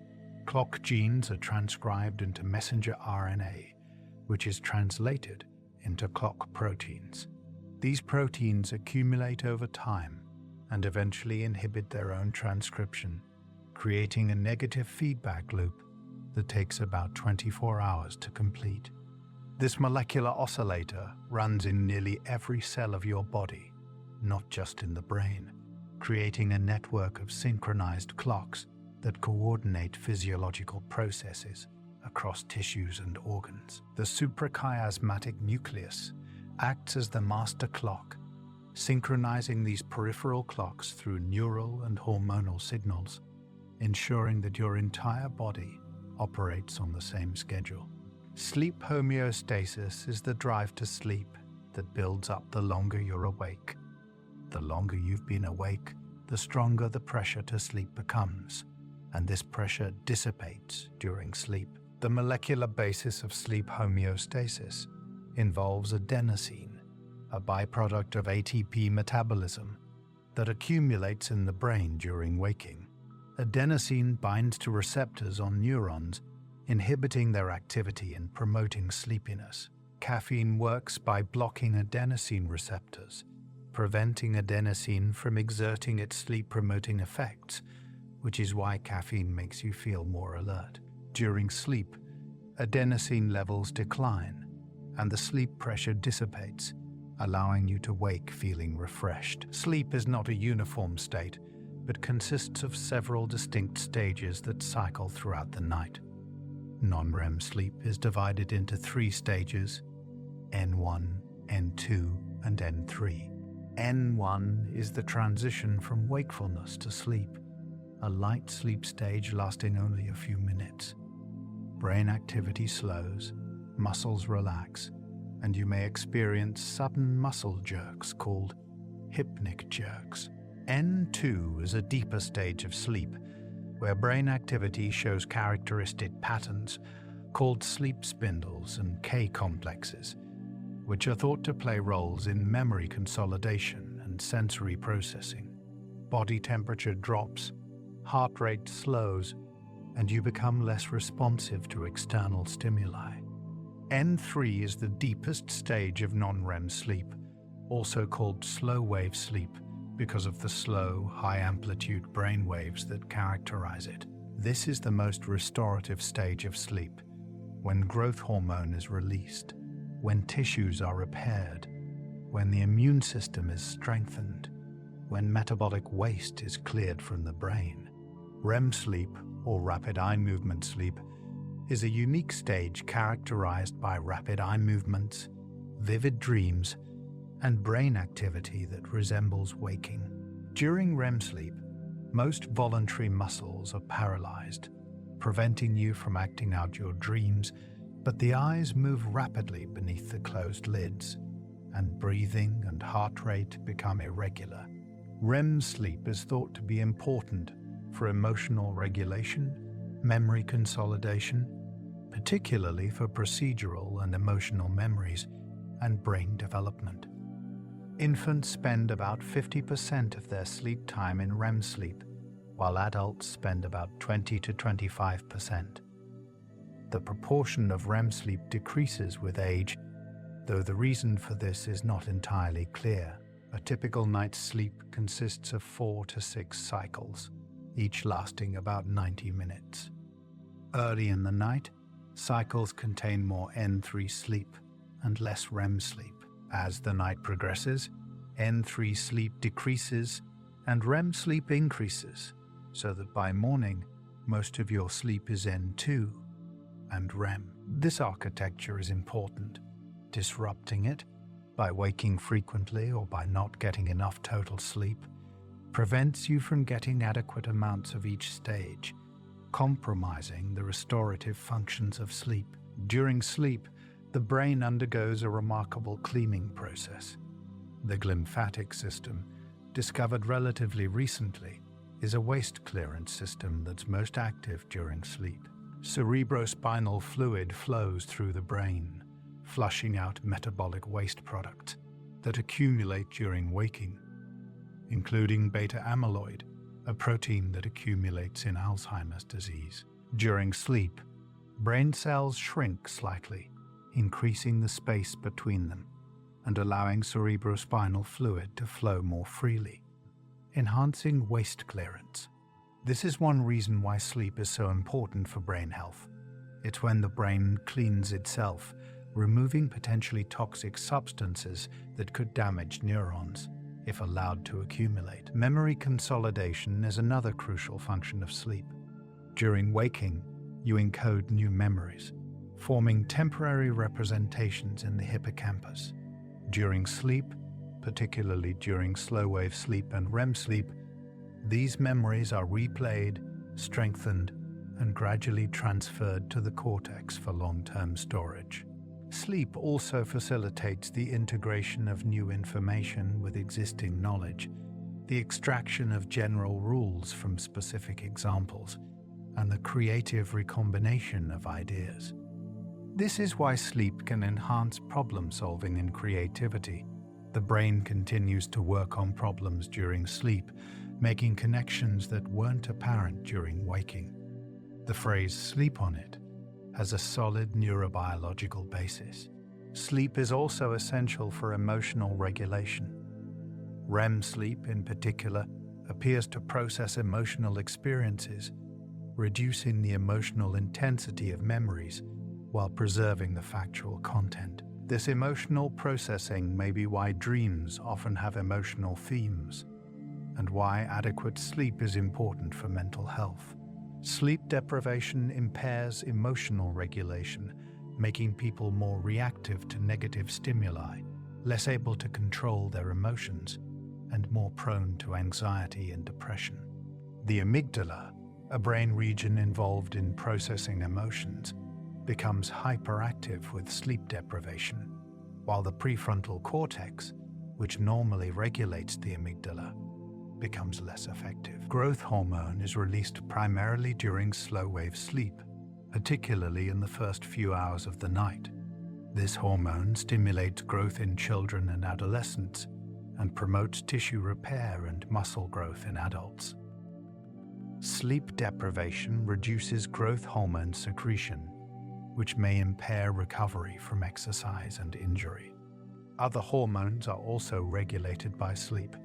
Clock genes are transcribed into messenger RNA, which is translated into clock proteins. These proteins accumulate over time and eventually inhibit their own transcription, creating a negative feedback loop that takes about 24 hours to complete. This molecular oscillator runs in nearly every cell of your body, not just in the brain, creating a network of synchronized clocks that coordinate physiological processes across tissues and organs. The suprachiasmatic nucleus acts as the master clock, synchronizing these peripheral clocks through neural and hormonal signals, ensuring that your entire body operates on the same schedule. Sleep homeostasis is the drive to sleep that builds up the longer you're awake. The longer you've been awake, the stronger the pressure to sleep becomes, and this pressure dissipates during sleep. The molecular basis of sleep homeostasis involves adenosine, a byproduct of ATP metabolism that accumulates in the brain during waking. Adenosine binds to receptors on neurons, inhibiting their activity and promoting sleepiness. Caffeine works by blocking adenosine receptors, preventing adenosine from exerting its sleep-promoting effects, which is why caffeine makes you feel more alert. During sleep, adenosine levels decline, and the sleep pressure dissipates, allowing you to wake feeling refreshed. Sleep is not a uniform state, but consists of several distinct stages that cycle throughout the night. Non-REM sleep is divided into 3 stages: N1, N2, and N3. N1 is the transition from wakefulness to sleep, a light sleep stage lasting only a few minutes. Brain activity slows, muscles relax, and you may experience sudden muscle jerks called hypnic jerks. N2 is a deeper stage of sleep, where brain activity shows characteristic patterns called sleep spindles and K-complexes, which are thought to play roles in memory consolidation and sensory processing. Body temperature drops, heart rate slows, and you become less responsive to external stimuli. N3 is the deepest stage of non-REM sleep, also called slow-wave sleep because of the slow, high-amplitude brain waves that characterize it. This is the most restorative stage of sleep, when growth hormone is released, when tissues are repaired, when the immune system is strengthened, when metabolic waste is cleared from the brain. REM sleep, or rapid eye movement sleep, is a unique stage characterized by rapid eye movements, vivid dreams, and brain activity that resembles waking. During REM sleep, most voluntary muscles are paralyzed, preventing you from acting out your dreams, but the eyes move rapidly beneath the closed lids, and breathing and heart rate become irregular. REM sleep is thought to be important for emotional regulation, memory consolidation, particularly for procedural and emotional memories, and brain development. Infants spend about 50% of their sleep time in REM sleep, while adults spend about 20 to 25%. The proportion of REM sleep decreases with age, though the reason for this is not entirely clear. A typical night's sleep consists of 4 to 6 cycles, each lasting about 90 minutes. Early in the night, cycles contain more N3 sleep and less REM sleep. As the night progresses, N3 sleep decreases and REM sleep increases, so that by morning, most of your sleep is N2 and REM. This architecture is important. Disrupting it, by waking frequently or by not getting enough total sleep, prevents you from getting adequate amounts of each stage, compromising the restorative functions of sleep. During sleep, the brain undergoes a remarkable cleaning process. The glymphatic system, discovered relatively recently, is a waste clearance system that's most active during sleep. Cerebrospinal fluid flows through the brain, flushing out metabolic waste products that accumulate during waking, including beta amyloid, a protein that accumulates in Alzheimer's disease. During sleep, brain cells shrink slightly, increasing the space between them and allowing cerebrospinal fluid to flow more freely, enhancing waste clearance. This is one reason why sleep is so important for brain health. It's when the brain cleans itself, removing potentially toxic substances that could damage neurons if allowed to accumulate. Memory consolidation is another crucial function of sleep. During waking, you encode new memories, forming temporary representations in the hippocampus. During sleep, particularly during slow-wave sleep and REM sleep, these memories are replayed, strengthened, and gradually transferred to the cortex for long-term storage. Sleep also facilitates the integration of new information with existing knowledge, the extraction of general rules from specific examples, and the creative recombination of ideas. This is why sleep can enhance problem-solving and creativity. The brain continues to work on problems during sleep, making connections that weren't apparent during waking. The phrase "sleep on it" has a solid neurobiological basis. Sleep is also essential for emotional regulation. REM sleep, in particular, appears to process emotional experiences, reducing the emotional intensity of memories while preserving the factual content. This emotional processing may be why dreams often have emotional themes, and why adequate sleep is important for mental health. Sleep deprivation impairs emotional regulation, making people more reactive to negative stimuli, less able to control their emotions, and more prone to anxiety and depression. The amygdala, a brain region involved in processing emotions, becomes hyperactive with sleep deprivation, while the prefrontal cortex, which normally regulates the amygdala, becomes less effective. Growth hormone is released primarily during slow-wave sleep, particularly in the first few hours of the night. This hormone stimulates growth in children and adolescents and promotes tissue repair and muscle growth in adults. Sleep deprivation reduces growth hormone secretion, which may impair recovery from exercise and injury. Other hormones are also regulated by sleep.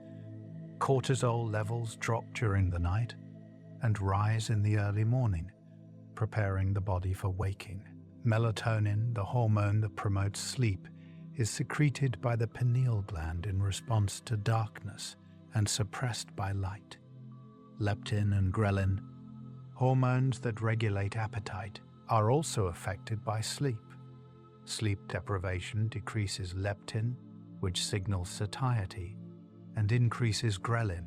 Cortisol levels drop during the night and rise in the early morning, preparing the body for waking. Melatonin, the hormone that promotes sleep, is secreted by the pineal gland in response to darkness and suppressed by light. Leptin and ghrelin, hormones that regulate appetite, are also affected by sleep. Sleep deprivation decreases leptin, which signals satiety, and increases ghrelin,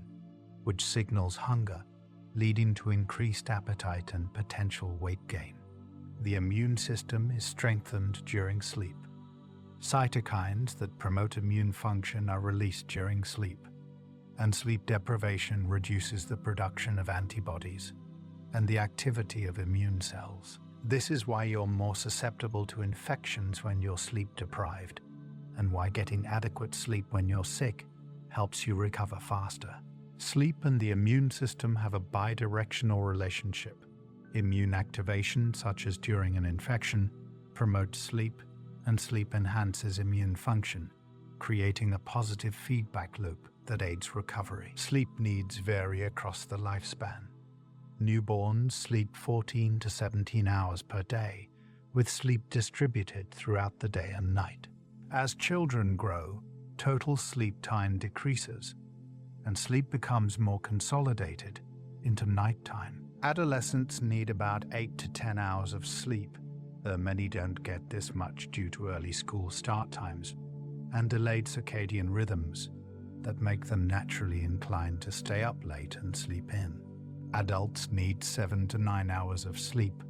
which signals hunger, leading to increased appetite and potential weight gain. The immune system is strengthened during sleep. Cytokines that promote immune function are released during sleep, and sleep deprivation reduces the production of antibodies and the activity of immune cells. This is why you're more susceptible to infections when you're sleep deprived, and why getting adequate sleep when you're sick helps you recover faster. Sleep and the immune system have a bidirectional relationship. Immune activation, such as during an infection, promotes sleep, and sleep enhances immune function, creating a positive feedback loop that aids recovery. Sleep needs vary across the lifespan. Newborns sleep 14 to 17 hours per day, with sleep distributed throughout the day and night. As children grow, total sleep time decreases, and sleep becomes more consolidated into nighttime. Adolescents need about 8 to 10 hours of sleep, though many don't get this much due to early school start times and delayed circadian rhythms that make them naturally inclined to stay up late and sleep in. Adults need 7 to 9 hours of sleep,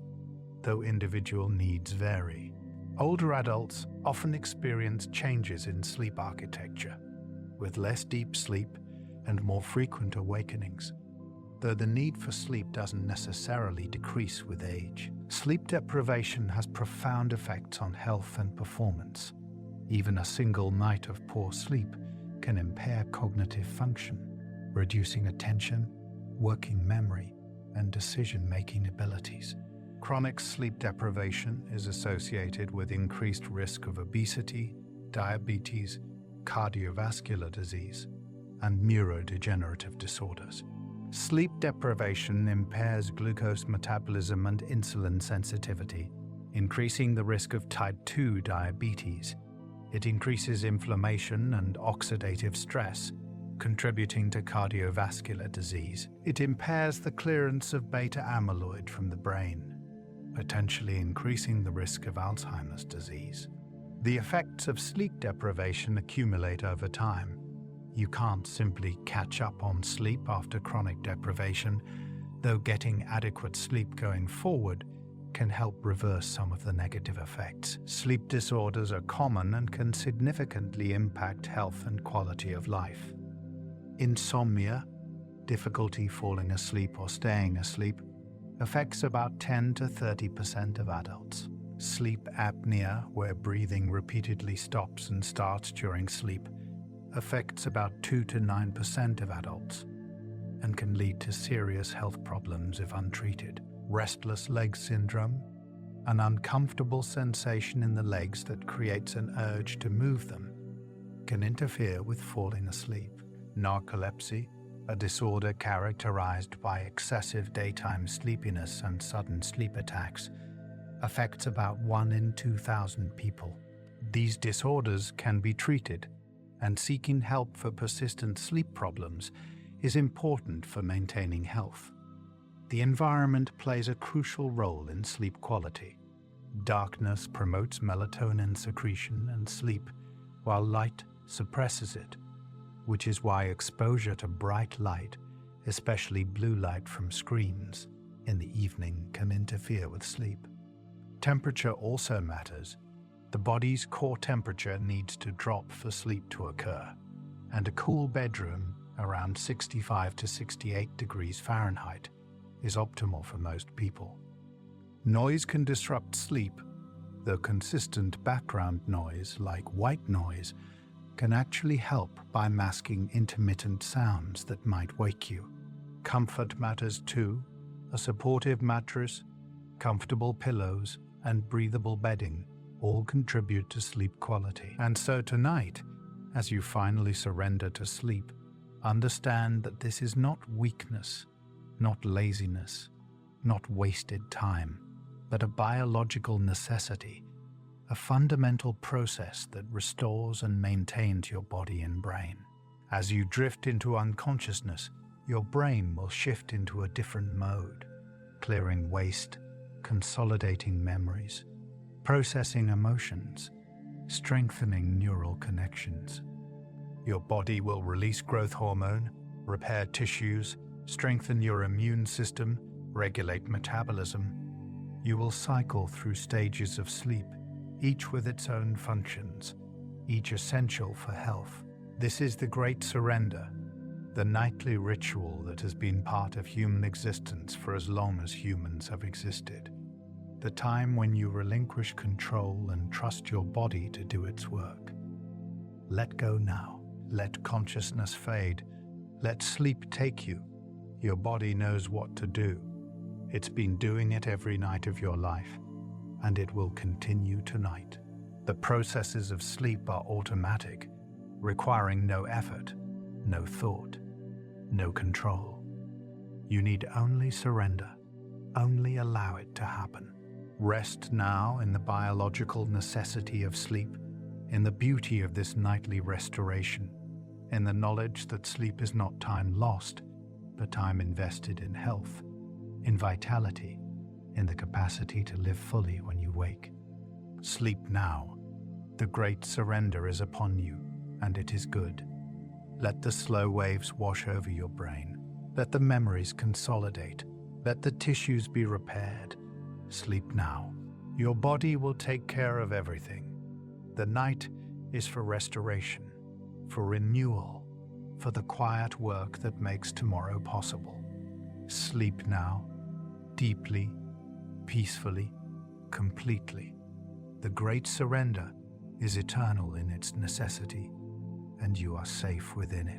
though individual needs vary. Older adults often experience changes in sleep architecture, with less deep sleep and more frequent awakenings, though the need for sleep doesn't necessarily decrease with age. Sleep deprivation has profound effects on health and performance. Even a single night of poor sleep can impair cognitive function, reducing attention, working memory, and decision-making abilities. Chronic sleep deprivation is associated with increased risk of obesity, diabetes, cardiovascular disease, and neurodegenerative disorders. Sleep deprivation impairs glucose metabolism and insulin sensitivity, increasing the risk of type 2 diabetes. It increases inflammation and oxidative stress, contributing to cardiovascular disease. It impairs the clearance of beta amyloid from the brain, potentially increasing the risk of Alzheimer's disease. The effects of sleep deprivation accumulate over time. You can't simply catch up on sleep after chronic deprivation, though getting adequate sleep going forward can help reverse some of the negative effects. Sleep disorders are common and can significantly impact health and quality of life. Insomnia, difficulty falling asleep or staying asleep, affects about 10 to 30% of adults. Sleep apnea, where breathing repeatedly stops and starts during sleep, affects about 2 to 9% of adults and can lead to serious health problems if untreated. Restless leg syndrome, an uncomfortable sensation in the legs that creates an urge to move them, can interfere with falling asleep. Narcolepsy, a disorder characterized by excessive daytime sleepiness and sudden sleep attacks, affects about 1 in 2,000 people. These disorders can be treated, and seeking help for persistent sleep problems is important for maintaining health. The environment plays a crucial role in sleep quality. Darkness promotes melatonin secretion and sleep, while light suppresses it, which is why exposure to bright light, especially blue light from screens, in the evening can interfere with sleep. Temperature also matters. The body's core temperature needs to drop for sleep to occur, and a cool bedroom, around 65 to 68 degrees Fahrenheit, is optimal for most people. Noise can disrupt sleep, though consistent background noise, like white noise, can actually help by masking intermittent sounds that might wake you. Comfort matters too. A supportive mattress, comfortable pillows, and breathable bedding all contribute to sleep quality. And so tonight, as you finally surrender to sleep, understand that this is not weakness, not laziness, not wasted time, but a biological necessity, a fundamental process that restores and maintains your body and brain. As you drift into unconsciousness, your brain will shift into a different mode, clearing waste, consolidating memories, processing emotions, strengthening neural connections. Your body will release growth hormone, repair tissues, strengthen your immune system, regulate metabolism. You will cycle through stages of sleep, each with its own functions, each essential for health. This is the great surrender, the nightly ritual that has been part of human existence for as long as humans have existed. The time when you relinquish control and trust your body to do its work. Let go now. Let consciousness fade. Let sleep take you. Your body knows what to do. It's been doing it every night of your life, and it will continue tonight. The processes of sleep are automatic, requiring no effort, no thought, no control. You need only surrender, only allow it to happen. Rest now in the biological necessity of sleep, in the beauty of this nightly restoration, in the knowledge that sleep is not time lost, but time invested in health, in vitality, in the capacity to live fully when you wake. Sleep now. The great surrender is upon you, and it is good. Let the slow waves wash over your brain. Let the memories consolidate. Let the tissues be repaired. Sleep now. Your body will take care of everything. The night is for restoration, for renewal, for the quiet work that makes tomorrow possible. Sleep now, deeply, peacefully, completely. The great surrender is eternal in its necessity, and you are safe within it.